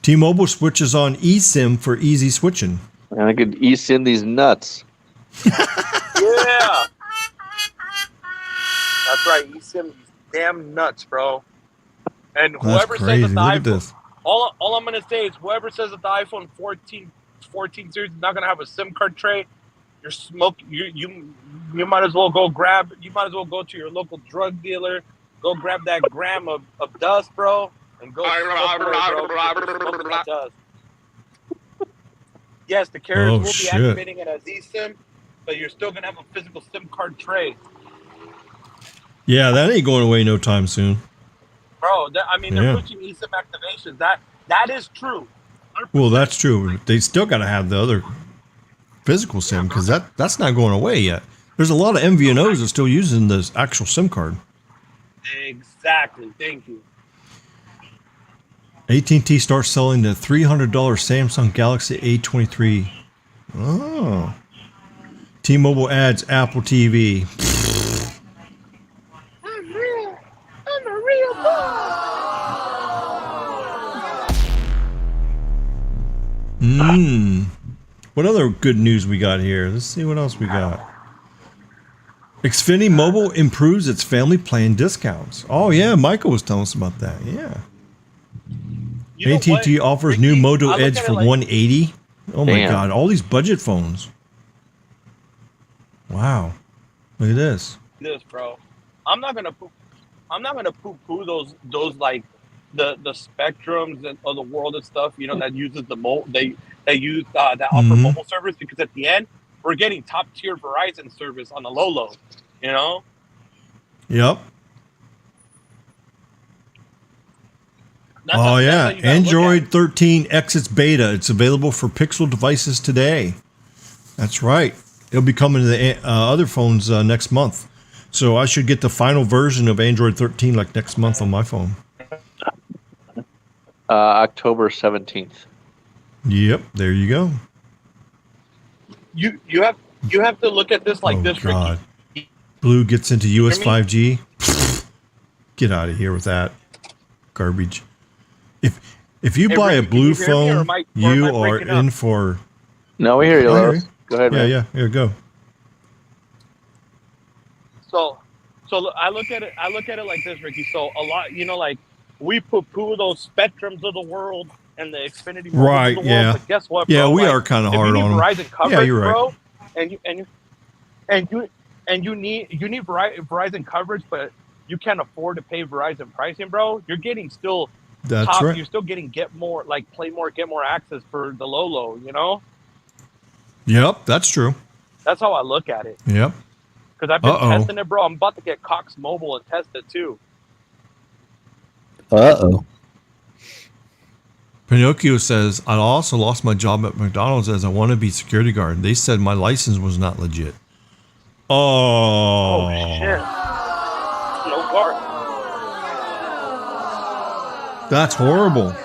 T-Mobile switches on eSIM for easy switching. And I could eSIM these nuts. Yeah. That's right. eSIM these damn nuts, bro. And whoever says that the iPhone, all I'm gonna say is whoever says that the iPhone 14 series is not gonna have a SIM card tray, you're smoking. You might as well go grab. You might as well go to your local drug dealer, go grab that gram of dust, bro, and go smoke away, bro, dust. Yes, the carriers will be activating it as eSIM, but you're still gonna have a physical SIM card tray. Yeah, that ain't going away no time soon. Bro, they're pushing eSIM activations. That is true. 100%. Well, that's true. They still got to have the other physical SIM because that's not going away yet. There's a lot of MVNOs that are still using this actual SIM card. Exactly. Thank you. AT&T starts selling the $300 Samsung Galaxy A23. Oh. T-Mobile adds Apple TV. I'm a real boy. What other good news we got here? Let's see what else we got. Xfinity Mobile improves its family plan discounts. Oh yeah, Michael was telling us about that. Yeah. AT&T offers new Moto Edge for $180. Oh my God! All these budget phones. Wow. Look at this. This, bro. I'm not gonna poo-poo those like the spectrums of the world and stuff. You know that uses they use that offer mobile service, because at the end we're getting top tier Verizon service on the low. You know. Yep. That's Oh, how you yeah. gotta Android look 13 exits beta. It's available for Pixel devices today. That's right. It'll be coming to the other phones next month. So I should get the final version of Android 13 like next month on my phone. October 17th. Yep. There you go. You have to look at this like this, God. Ricky. Blue gets into US Hear me? 5G. Get out of here with that garbage. If you Hey, buy Ricky, a blue can you hear me, or phone, am I you are breaking up? in for... No, we hear you, I hear Lowe's. Go ahead, man. Yeah. Here, go. So I look at it like this, Ricky. So a lot, like we poo those spectrums of the world and the Xfinity modems Right, of the world. yeah. But guess what, Yeah, bro? we Like, are kind of if hard you need on them. Verizon coverage, Yeah, you're right. bro, and you need Verizon coverage, but you can't afford to pay Verizon pricing, bro. You're getting still That's top. right. You're still getting get more access for the low. You know, Yep, that's true. that's how I look at it. Yep. Because I've been Uh-oh. testing it, bro. I'm about to get Cox Mobile and test it too. Uh-oh. Pinocchio says, I also lost my job at McDonald's as I want to be security guard. They said my license was not legit. Oh shit! No guard. That's horrible. That's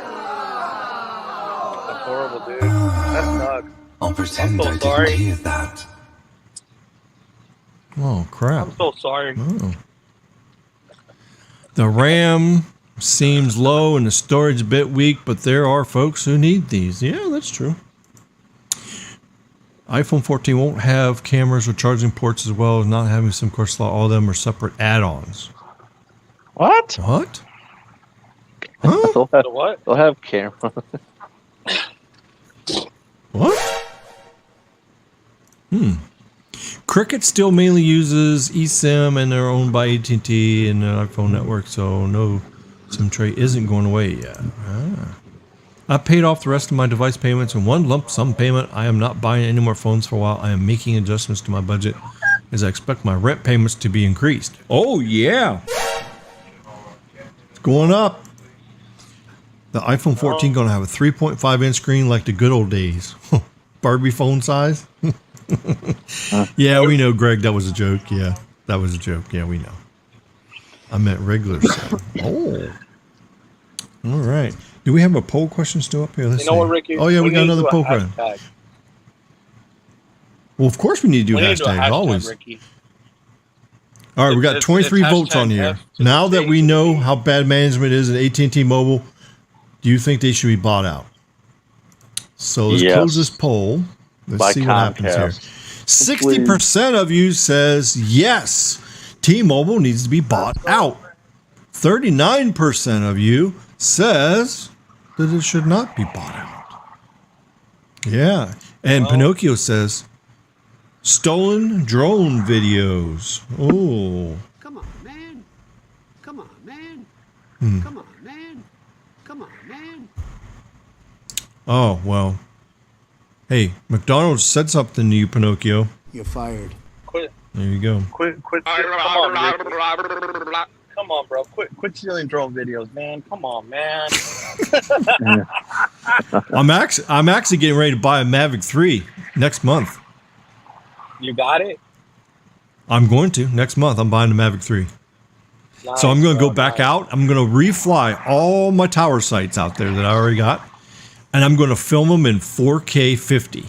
horrible, dude. That sucks. I'll pretend I'm so I sorry. didn't hear that. Oh, crap. I'm so sorry. Oh. The RAM seems low and the storage a bit weak, but there are folks who need these. Yeah, that's true. iPhone 14 won't have cameras or charging ports, as well as not having SIM card slot. All of them are separate add-ons. What? What? Huh? The what? They'll have camera. What? Cricket still mainly uses eSIM and they're owned by AT&T and their iPhone network, so no SIM tray isn't going away yet. I paid off the rest of my device payments in one lump sum payment. I am not buying any more phones for a while. I am making adjustments to my budget as I expect my rent payments to be increased. Oh, yeah. It's going up. The iPhone 14 going to have a 3.5-inch screen like the good old days. Barbie phone size. Yeah, we know, Greg. That was a joke. Yeah, that was a joke. Yeah, we know. I meant regular size. Oh. All right. Do we have a poll question still up here? Let's You know see. what, Ricky? Oh, yeah, we got need to another do a poll question. hashtag. Well, of course we need to do We need to do a hashtags, hashtag, always. Ricky. All right, we got It's 23 votes on hashtag here. F to Now the that we A to know the B. how bad management is at AT&T Mobile, do you think they should be bought out? So let's Yes. close this poll. Let's By see what happens here. Comcast. 60% of you says yes, T-Mobile needs to be bought out. 39% of you says that it should not be bought out. Yeah. And Pinocchio says stolen drone videos. Oh. Come on, man. Come on, man. Come on, man. Come on, man. Oh, well. Hey, McDonald's said something to you, Pinocchio. You're fired. Quit. There you go. Come on, Ricky. Come on, bro. Quit stealing drone videos, man. Come on, man. I'm actually getting ready to buy a Mavic 3 next month. You got it? I'm going to. Next month, I'm buying the Mavic 3. Nice, So I'm going to bro, go back nice. out. I'm going to refly all my tower sites out there that I already got. And I'm going to film them in 4K 50.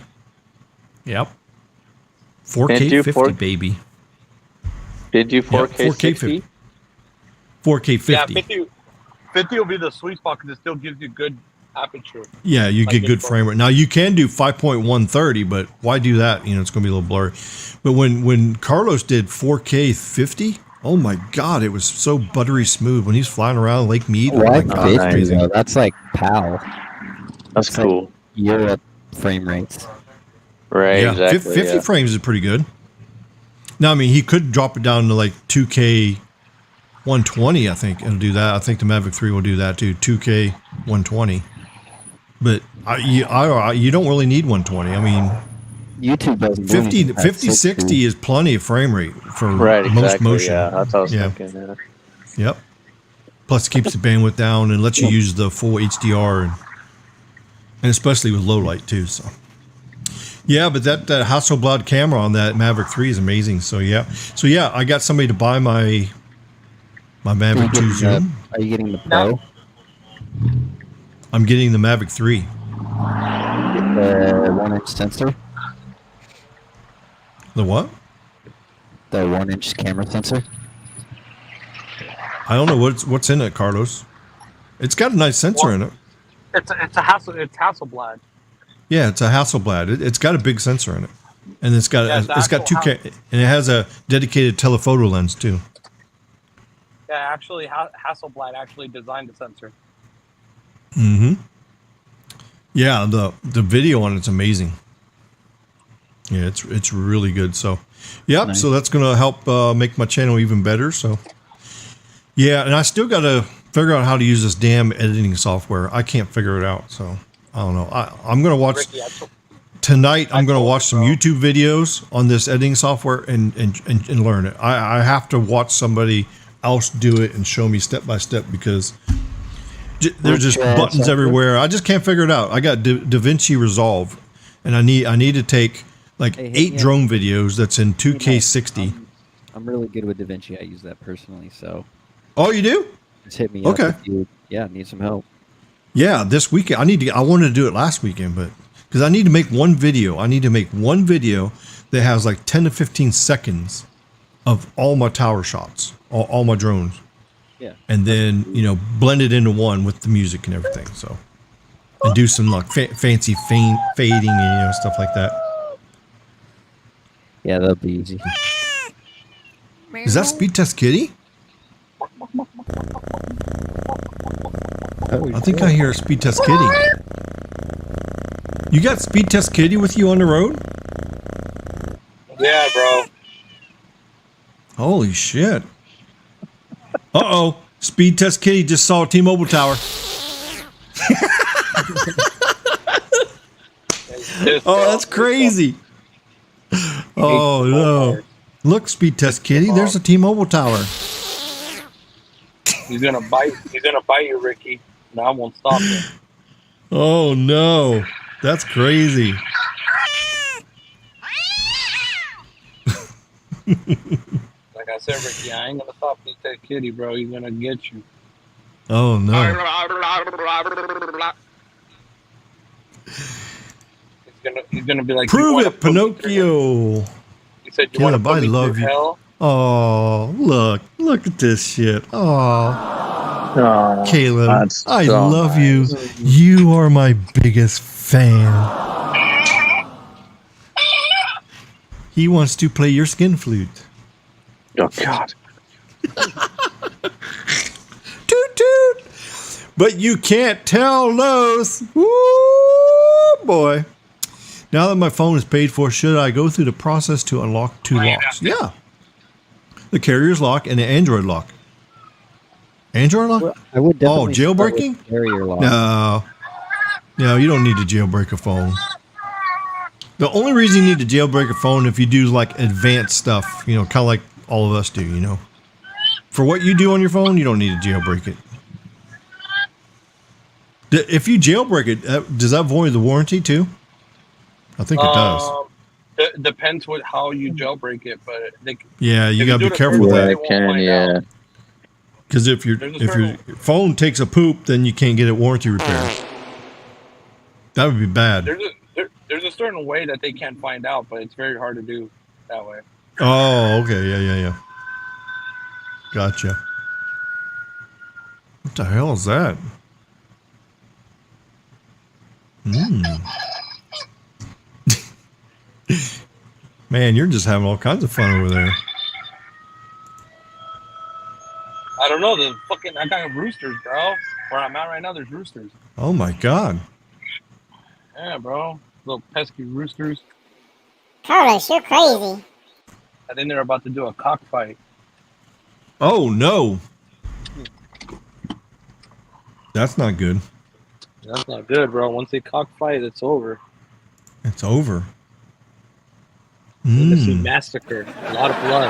Yep. 4K 50, baby. Did you 4K, 4K 60? 4K 50. Yeah, 50 will be the sweet spot because it still gives you good aperture. Yeah, you Like get good good frame rate. Now you can do 5.130, but why do that? You know, it's going to be a little blurry. But when Carlos did 4K 50, oh my God, it was so buttery smooth when he's flying around Lake Mead. Oh my God, it's 50, crazy. though. That's like PAL. That's cool. Like Europe frame rates. Right, Yeah, exactly. 50 yeah. frames is pretty good. Now, I mean, he could drop it down to like 2K 120. I think it'll do that. I think the Mavic 3 will do that too. 2K 120. But you don't really need 120. I mean, YouTube doesn't. 50, 60 is plenty of frame rate for Right, most exactly. motion. Yeah, that's what I was Yeah. thinking. Yeah. Yep. Plus, it keeps the bandwidth down and lets you use the full HDR, and especially with low light too. So, yeah, but that Hasselblad camera on that Mavic 3 is amazing. So yeah, I got somebody to buy my Mavic 2 Zoom. Are you getting the Pro? I'm getting the Mavic 3. The 1-inch sensor? The what? The 1-inch camera sensor? I don't know what's in it, Carlos. It's got a nice sensor in it. It's Hasselblad. Yeah, it's a Hasselblad. It's got a big sensor in it, and it's got Yeah, it's got 2K, and it has a dedicated telephoto lens too. Yeah, actually, Hasselblad actually designed the sensor. Mm-hmm. Yeah, the video on it's amazing. Yeah, it's really good. So, yep. Nice. So that's gonna help make my channel even better. So, yeah, and I still gotta figure out how to use this damn editing software. I can't figure it out. So I don't know. I'm gonna watch Ricky, tonight. I'm gonna watch some YouTube videos on this editing software and learn it. I have to watch somebody else do it and show me step by step because there's just buttons everywhere. I just can't figure it out. I got DaVinci Resolve, and I need to take like 8 drone videos that's in 2K 60. I'm really good with DaVinci. I use that personally, so. Oh, you do? Just hit me Okay. up if you need some help. Yeah, this weekend I wanted to do it last weekend, but because I need to make one video. I need to make one video that has like 10 to 15 seconds of all my tower shots, all my drones. Yeah. And then, blend it into one with the music and everything. So, and do some like fancy fading and stuff like that. Yeah, that'll be easy. Is that Speed Test Kitty? I think I hear Speed Test Kitty. You got Speed Test Kitty with you on the road? Yeah, bro. Holy shit. Uh-oh. Speed Test Kitty just saw a T-Mobile tower. Oh, that's crazy. Oh, no. Look, Speed Test Kitty, there's a T-Mobile tower. He's gonna bite you, Ricky. No, I won't stop him. Oh, no. That's crazy. Like I said, Ricky, I ain't gonna stop that kitty, bro. He's gonna get you. Oh, no. He's gonna be like, Prove it, Pinocchio. He said, "You want to put me love through you. hell?" Oh, look at this shit. Oh, Caleb, that's I so love nice. you. You are my biggest fan. He wants to play your skin flute. Oh God. Toot toot. But you can't tell those. Woo, boy. Now that my phone is paid for, should I go through the process to unlock 2 locks? Yeah. The carrier's lock and the Android lock. Android lock? Well, I would definitely start with jailbreaking? carrier lock. No, you don't need to jailbreak a phone. The only reason you need to jailbreak a phone if you do like advanced stuff, kind of like all of us do, For what you do on your phone, you don't need to jailbreak it. If you jailbreak it, does that void the warranty too? I think it does. Depends how you jailbreak it, but You gotta be careful with that. Yeah. Because if your phone takes a poop, then you can't get it warranty repaired. That would be bad. There's a certain way that they can't find out, but it's very hard to do that way. Oh, okay, yeah. Gotcha. What the hell is that? Man, you're just having all kinds of fun over there. I don't know. I got roosters, bro. Where I'm at right now, there's roosters. Oh my God. Yeah, bro. Little pesky roosters. Carlos, you're crazy. I think they're about to do a cockfight. Oh no, that's not good. That's not good, bro. Once they cockfight, it's over. It's over. Tennessee massacre. A lot of blood.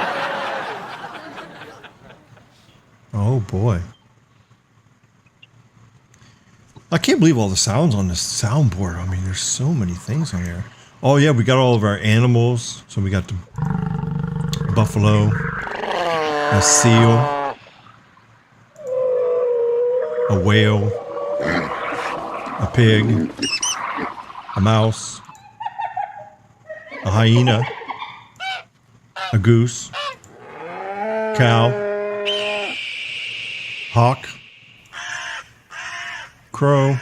Oh boy. I can't believe all the sounds on this soundboard. I mean, there's so many things on here. Oh yeah, we got all of our animals. So we got the buffalo, a seal, a whale, a pig, a mouse, a hyena, a goose, cow, hawk, crow,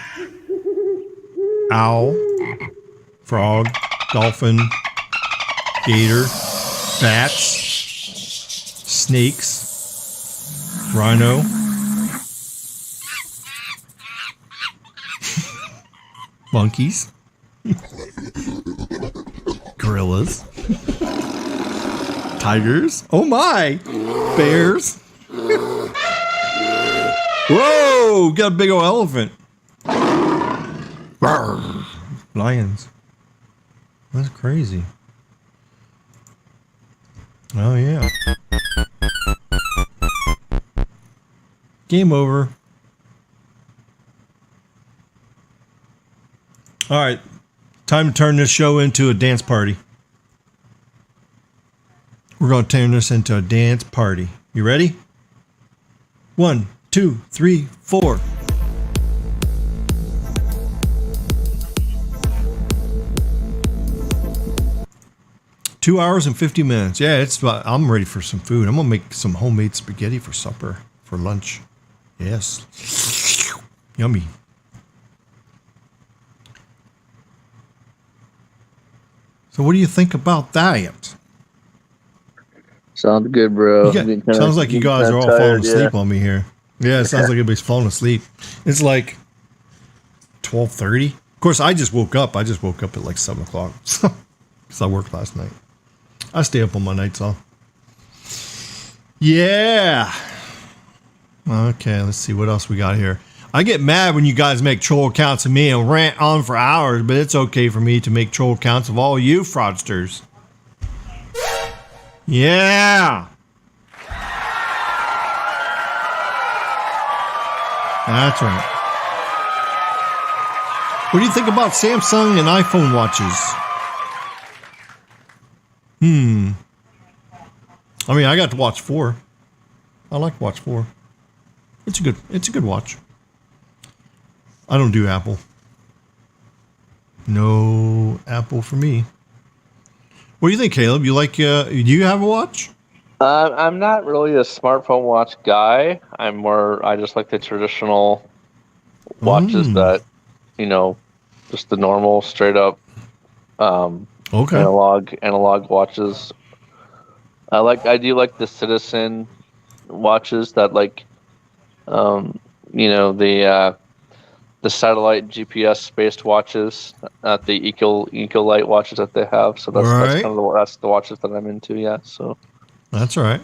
owl, frog, dolphin, gator, bats, snakes, rhino, monkeys, gorillas, tigers, oh my, bears. Whoa, got a big old elephant. Rawr. Lions. That's crazy. Oh yeah. Game over. All right. Time to turn this show into a dance party. We're going to turn this into a dance party. You ready? 1, 2, 3, 4. Two hours and 50 minutes. Yeah, I'm ready for some food. I'm gonna make some homemade spaghetti for supper, for lunch. Yes. Yummy. So what do you think about that? Sounds good, bro. Sounds like you guys are all falling asleep on me here. Yeah, it sounds like everybody's falling asleep. It's like 12:30. Of course, I just woke up. I just woke up at like 7 o'clock. Because I worked last night. I stay up on my nights off. Yeah. Okay, let's see what else we got here. I get mad when you guys make troll accounts of me and rant on for hours, but it's okay for me to make troll accounts of all you fraudsters. Yeah. That's right. What do you think about Samsung and iPhone watches? I mean, I got to watch 4. I like watch 4. It's a good watch. I don't do Apple. No Apple for me. What do you think, Caleb? You like? Do you have a watch? I'm not really a smartphone watch guy. I just like the traditional watches that, just the normal, straight up, analog watches. I do like the Citizen watches that the satellite GPS based watches, not the Ecolite watches that they have. So that's kind of that's the watches that I'm into. Yeah. So that's right.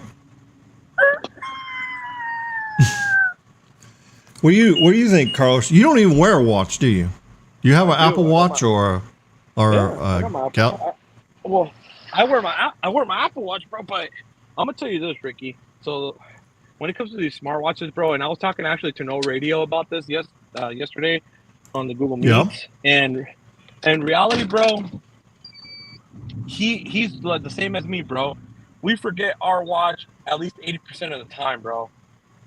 What do you think, Carlos? You don't even wear a watch, do you? You have an Apple Watch or Cal? Well, I wear my Apple Watch, bro. But I'm gonna tell you this, Ricky. So when it comes to these smartwatches, bro, and I was talking actually to No Radio about this yesterday on the Google Meet, and in reality, bro, he's like the same as me, bro. We forget our watch at least 80% of the time, bro,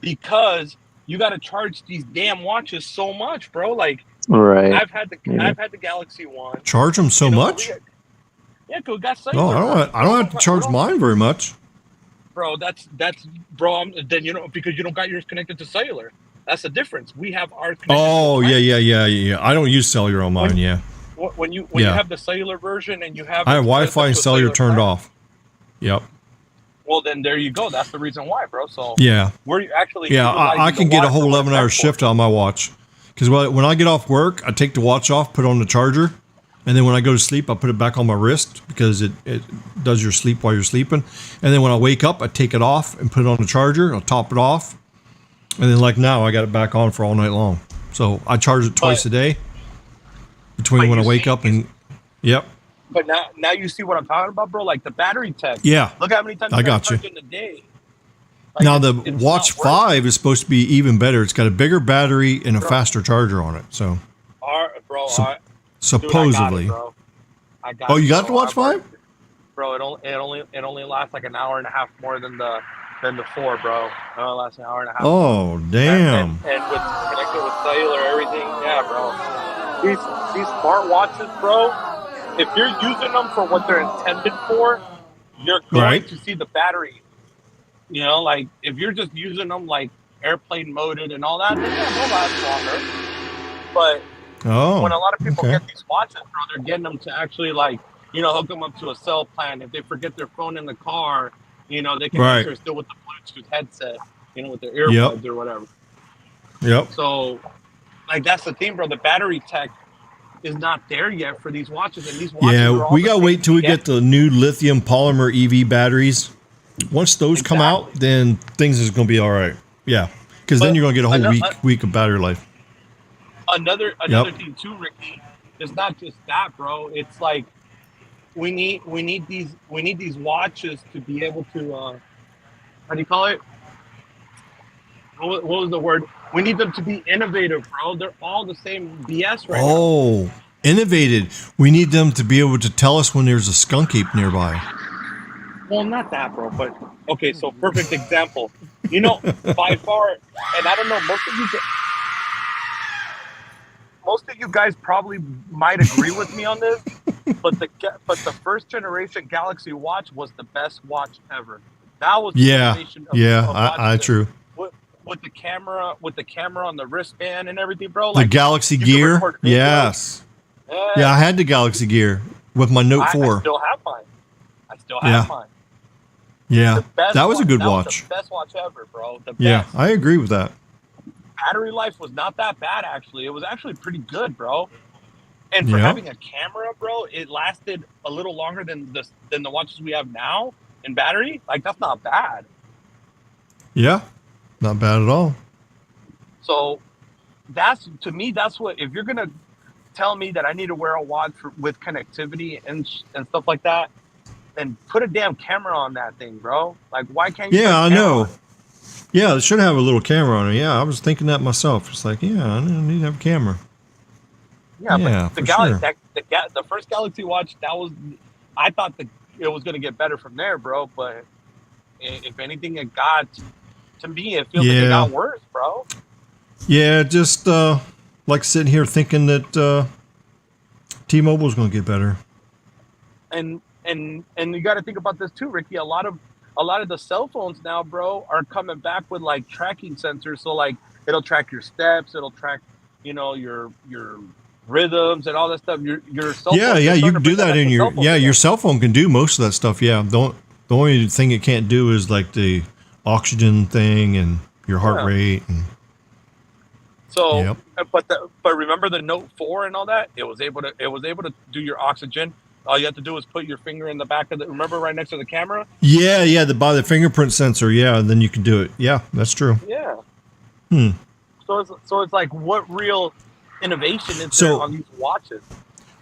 because you got to charge these damn watches so much, bro. Like, right? I've had the Galaxy One. Charge them so much? Yeah, cause it got cellular. No, I don't have to charge mine very much. Bro, that's bro. Then because you don't got yours connected to cellular. That's the difference. We have our. Oh yeah. I don't use cellular on mine. When you have the cellular version and you have. I have Wi-Fi and cellular turned off. Yep. Well, then there you go. That's the reason why, bro. So yeah, where you actually I can get a whole 11-hour shift on my watch because when I get off work, I take the watch off, put on the charger, And then when I go to sleep, I put it back on my wrist because it does your sleep while you're sleeping. And then when I wake up, I take it off and put it on the charger. I'll top it off. And then like now, I got it back on for all night long. So I charge it twice a day between when I wake up and, yep. But now you see what I'm talking about, bro? Like the battery tech. Yeah. Look how many times I got you. charge in the day. Like Now the it's Watch not worth 5 is supposed to be even better. It's got a bigger battery and a faster charger on it. So supposedly. Dude, I got Oh, it, you got bro. the Watch 5? Bro, it only lasts like an hour and a half more than the 4, bro. It only lasts an hour and a half. Oh, damn. And with connected with cellular, everything, yeah, bro. These smart watches, bro. If you're using them for what they're intended for, you're going to see the battery. You know, like if you're just using them like airplane moded and all that, then yeah, they'll last longer. But when a lot of people get these watches, bro, they're getting them to actually like, you know, hook them up to a cell plan. If they forget their phone in the car, you know, they can answer still with the Bluetooth headset, you know, with their earbuds or whatever. Yep. So, like, that's the thing, bro. The battery tech is not there yet for these watches. And these watches are all we got to wait till we get the new lithium polymer EV batteries. Once those come out, then things is going to be all right. Yeah. Because then you're going to get a whole week of battery life. Another thing too, Ricky, is not just that, bro. It's like we need these watches to be able to how do you call it? What was the word? We need them to be innovative, bro. They're all the same BS right now. Oh, innovated. We need them to be able to tell us when there's a skunk ape nearby. Well, not that, bro, but okay, so perfect example. You know, by far, and I don't know, most of you guys probably might agree with me on this, but the first generation Galaxy Watch was the best watch ever. That was the innovation of true. With the camera on the wristband and everything, bro. The Galaxy Gear, yes. Yeah, I had the Galaxy Gear with my Note 4. I still have mine. Yeah, that was a good watch. Was the best watch ever, bro. The best. Yeah, I agree with that. Battery life was not that bad, actually. It was actually pretty good, bro. And for having a camera, bro, it lasted a little longer than the watches we have now in battery. Like, that's not bad. Yeah, not bad at all. So that's what, if you're going to tell me that I need to wear a watch with connectivity and stuff like that, then put a damn camera on that thing, bro. Like, why can't you? Yeah, I know. Yeah, it should have a little camera on it. Yeah, I was thinking that myself. It's like, yeah, I need to have a camera. Yeah, but the first Galaxy Watch, I thought it was going to get better from there, bro. But if anything, it got, to me, it feels like it got worse, bro. Yeah, just like sitting here thinking that T-Mobile is going to get better. And you got to think about this too, Ricky. A lot of the cell phones now, bro, are coming back with like tracking sensors. So like it'll track your steps, it'll track, you know, your rhythms and all that stuff. Your cell phone. Yeah, you can do that in your cell phone can do most of that stuff. Yeah, the only thing it can't do is like the oxygen thing and your heart rate. And, so, but remember the Note 4 and all that? It was able to do your oxygen. All you have to do is put your finger in the back of remember right next to the camera? Yeah, by the fingerprint sensor, and then you can do it. Yeah, that's true. Yeah. So it's like, what real innovation is there on these watches?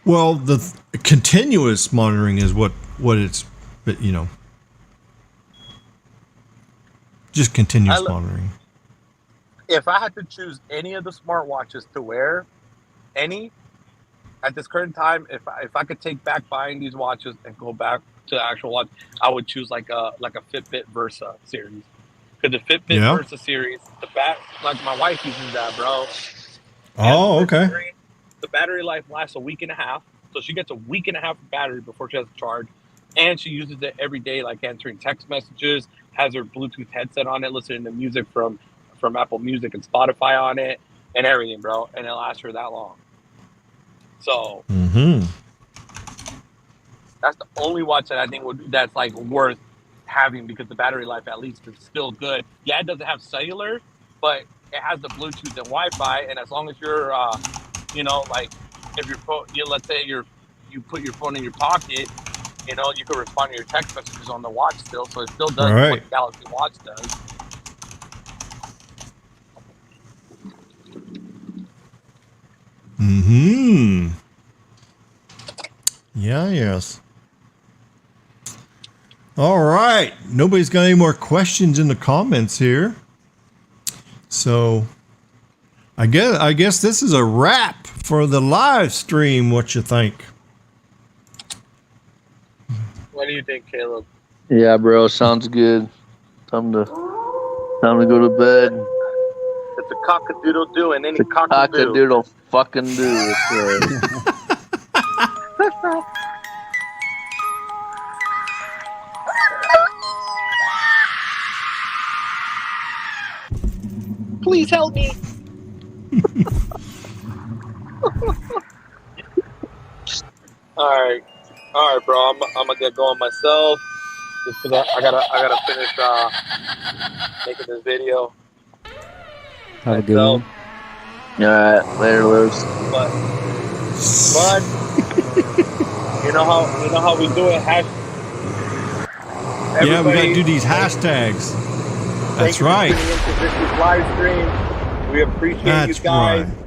Well, the continuous monitoring is what it's, you know, just continuous monitoring. If I had to choose any of the smartwatches to wear, at this current time, if I could take back buying these watches and go back to the actual watch, I would choose like a Fitbit Versa series. Because the Fitbit Versa series, like my wife uses that, bro. Oh, okay. The battery life lasts a week and a half, so she gets a week and a half of battery before she has to charge, and she uses it every day, like answering text messages, has her Bluetooth headset on it, listening to music from Apple Music and Spotify on it, and everything, bro. And it lasts her that long. So that's the only watch that I think that's like worth having, because the battery life at least is still good. Yeah, it doesn't have cellular, but it has the Bluetooth and Wi-Fi, and as long as you're, you know, like if let's say you're you put your phone in your pocket, you know, you can respond to your text messages on the watch still, so it still does Right. what the Galaxy Watch does. Mm-hmm. Yeah, yes. All right. Nobody's got any more questions in the comments here. So I guess this is a wrap for the live stream. What you think? What do you think, Caleb? Yeah, bro, sounds good. Time to go to bed. It's a cock-a-doodle-doo and any It's a cock-a-doo. cock-a-doodle fucking do. Please help me. All right, bro. I'm gonna get going myself. Just 'cause I gotta finish making this video. Have a good one. All right, later, Liz. But you know how we do it. Yeah, we gotta do these hashtags. That's right. Thank you for tuning into this week's live stream. We appreciate That's you guys. right.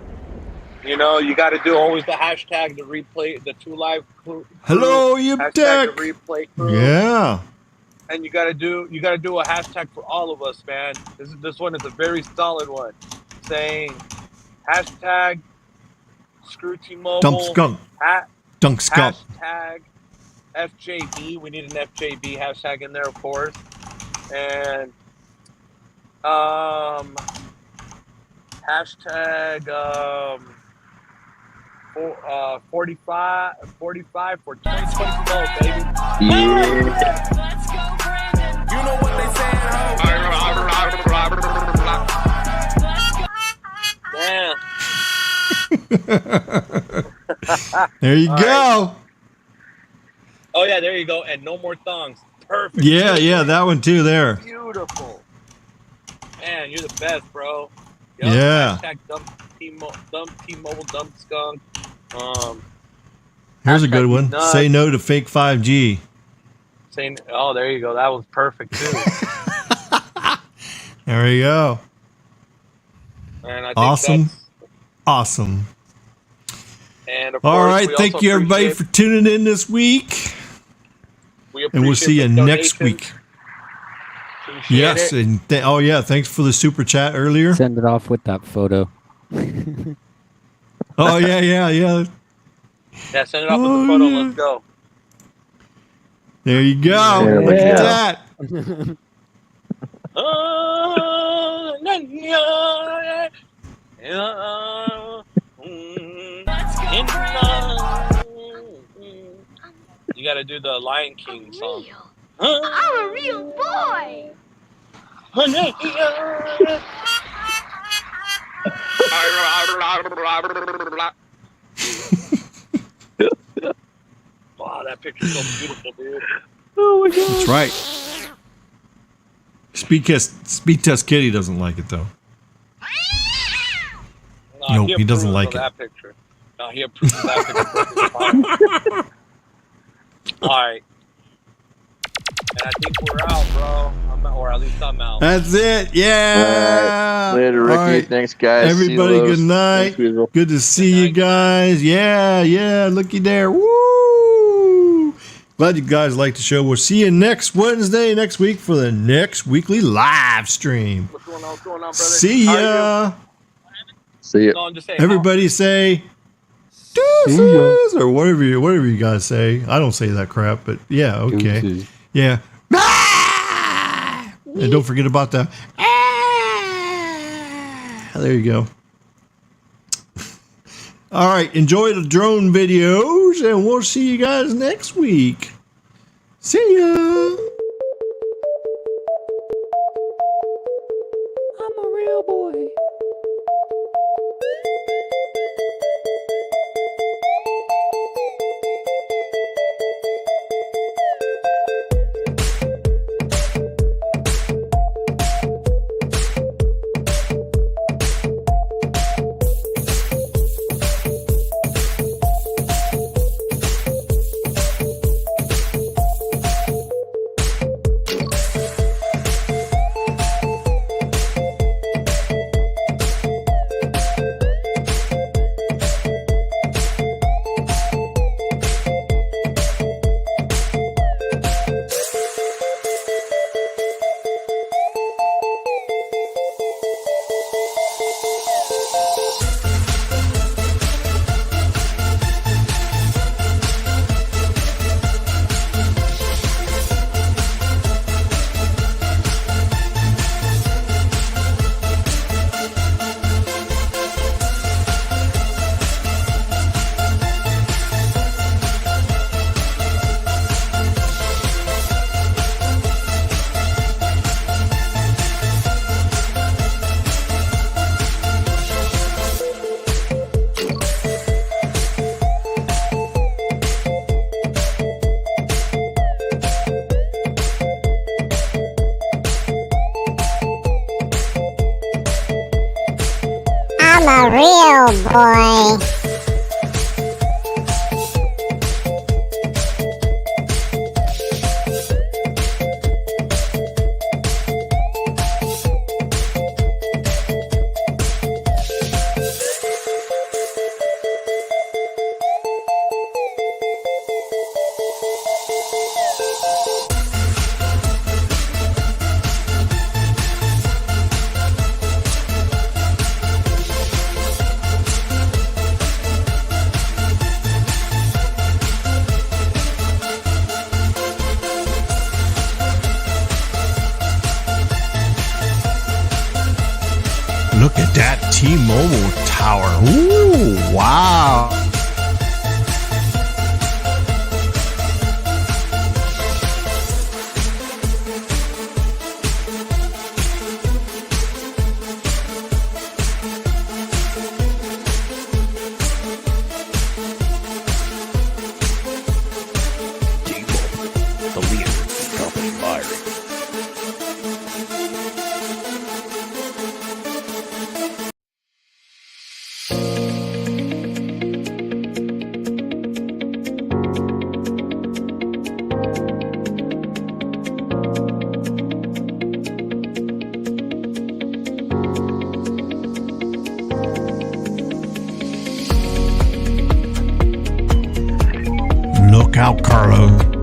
You know, you got to do always the hashtag to replay the 2 Live crew. Hello, Hashtag Yiptek. the replay crew. Yeah. And you got to do a hashtag for all of us, man. This one is a very solid one, saying hashtag screw T-Mobile. Dump skunk. Dunk skunk. Hashtag FJB. We need an FJB hashtag in there, of course. And hashtag 45 for 2012, baby. You know what they saying, Damn. There you go. Oh yeah, there you go. And no more thongs. Perfect. Yeah, that one too there. Beautiful. Man, you're the best, bro. Yeah. Hashtag dump T-Mobile dump skunk. Here's a good hashtag one. nuts. Say no to fake 5G. Saying, oh, there you go. That was perfect too. There you go. And I think Awesome. Awesome. And of All course, right. we Thank also you, everybody, for appreciate- tuning in this week. we And we'll see you appreciate the next donations. week. Appreciate Yes. it. And thanks for the super chat earlier. Send it off with that photo. Oh, yeah. Yeah, send it off with Oh, the photo. yeah. Let's go. There you go. Yeah, Look at yeah. that. You gotta do the Lion King song. I'm a real boy. Wow, that picture's so beautiful, dude. That's right. Speed test Kitty doesn't like it, though. No, Nope, he doesn't approves like of it. That picture. No, he approves of that picture. All right. And I think we're out, bro. Or at least I'm out. That's it. Yeah. Later, Ricky. All right. Thanks, guys. See you, Everybody, Liz. good night. Thanks, Weasel. Good to see you guys. Yeah. Looky there. Woo. Glad you guys like the show. We'll see you next Wednesday, next week for the next weekly live stream. What's going on, brother? See How are ya. See you. you? No, I'm just saying. Everybody say deuces or whatever you guys say. I don't say that crap, but yeah, okay. Deuces. Yeah. And don't forget about the there you go. All right, enjoy the drone videos, and we'll see you guys next week. See ya. I'm a real boy. I'm a real boy. Look at that T-Mobile tower. Ooh, wow. T-Mobile, the leader in company hiring. Look out, Carlos.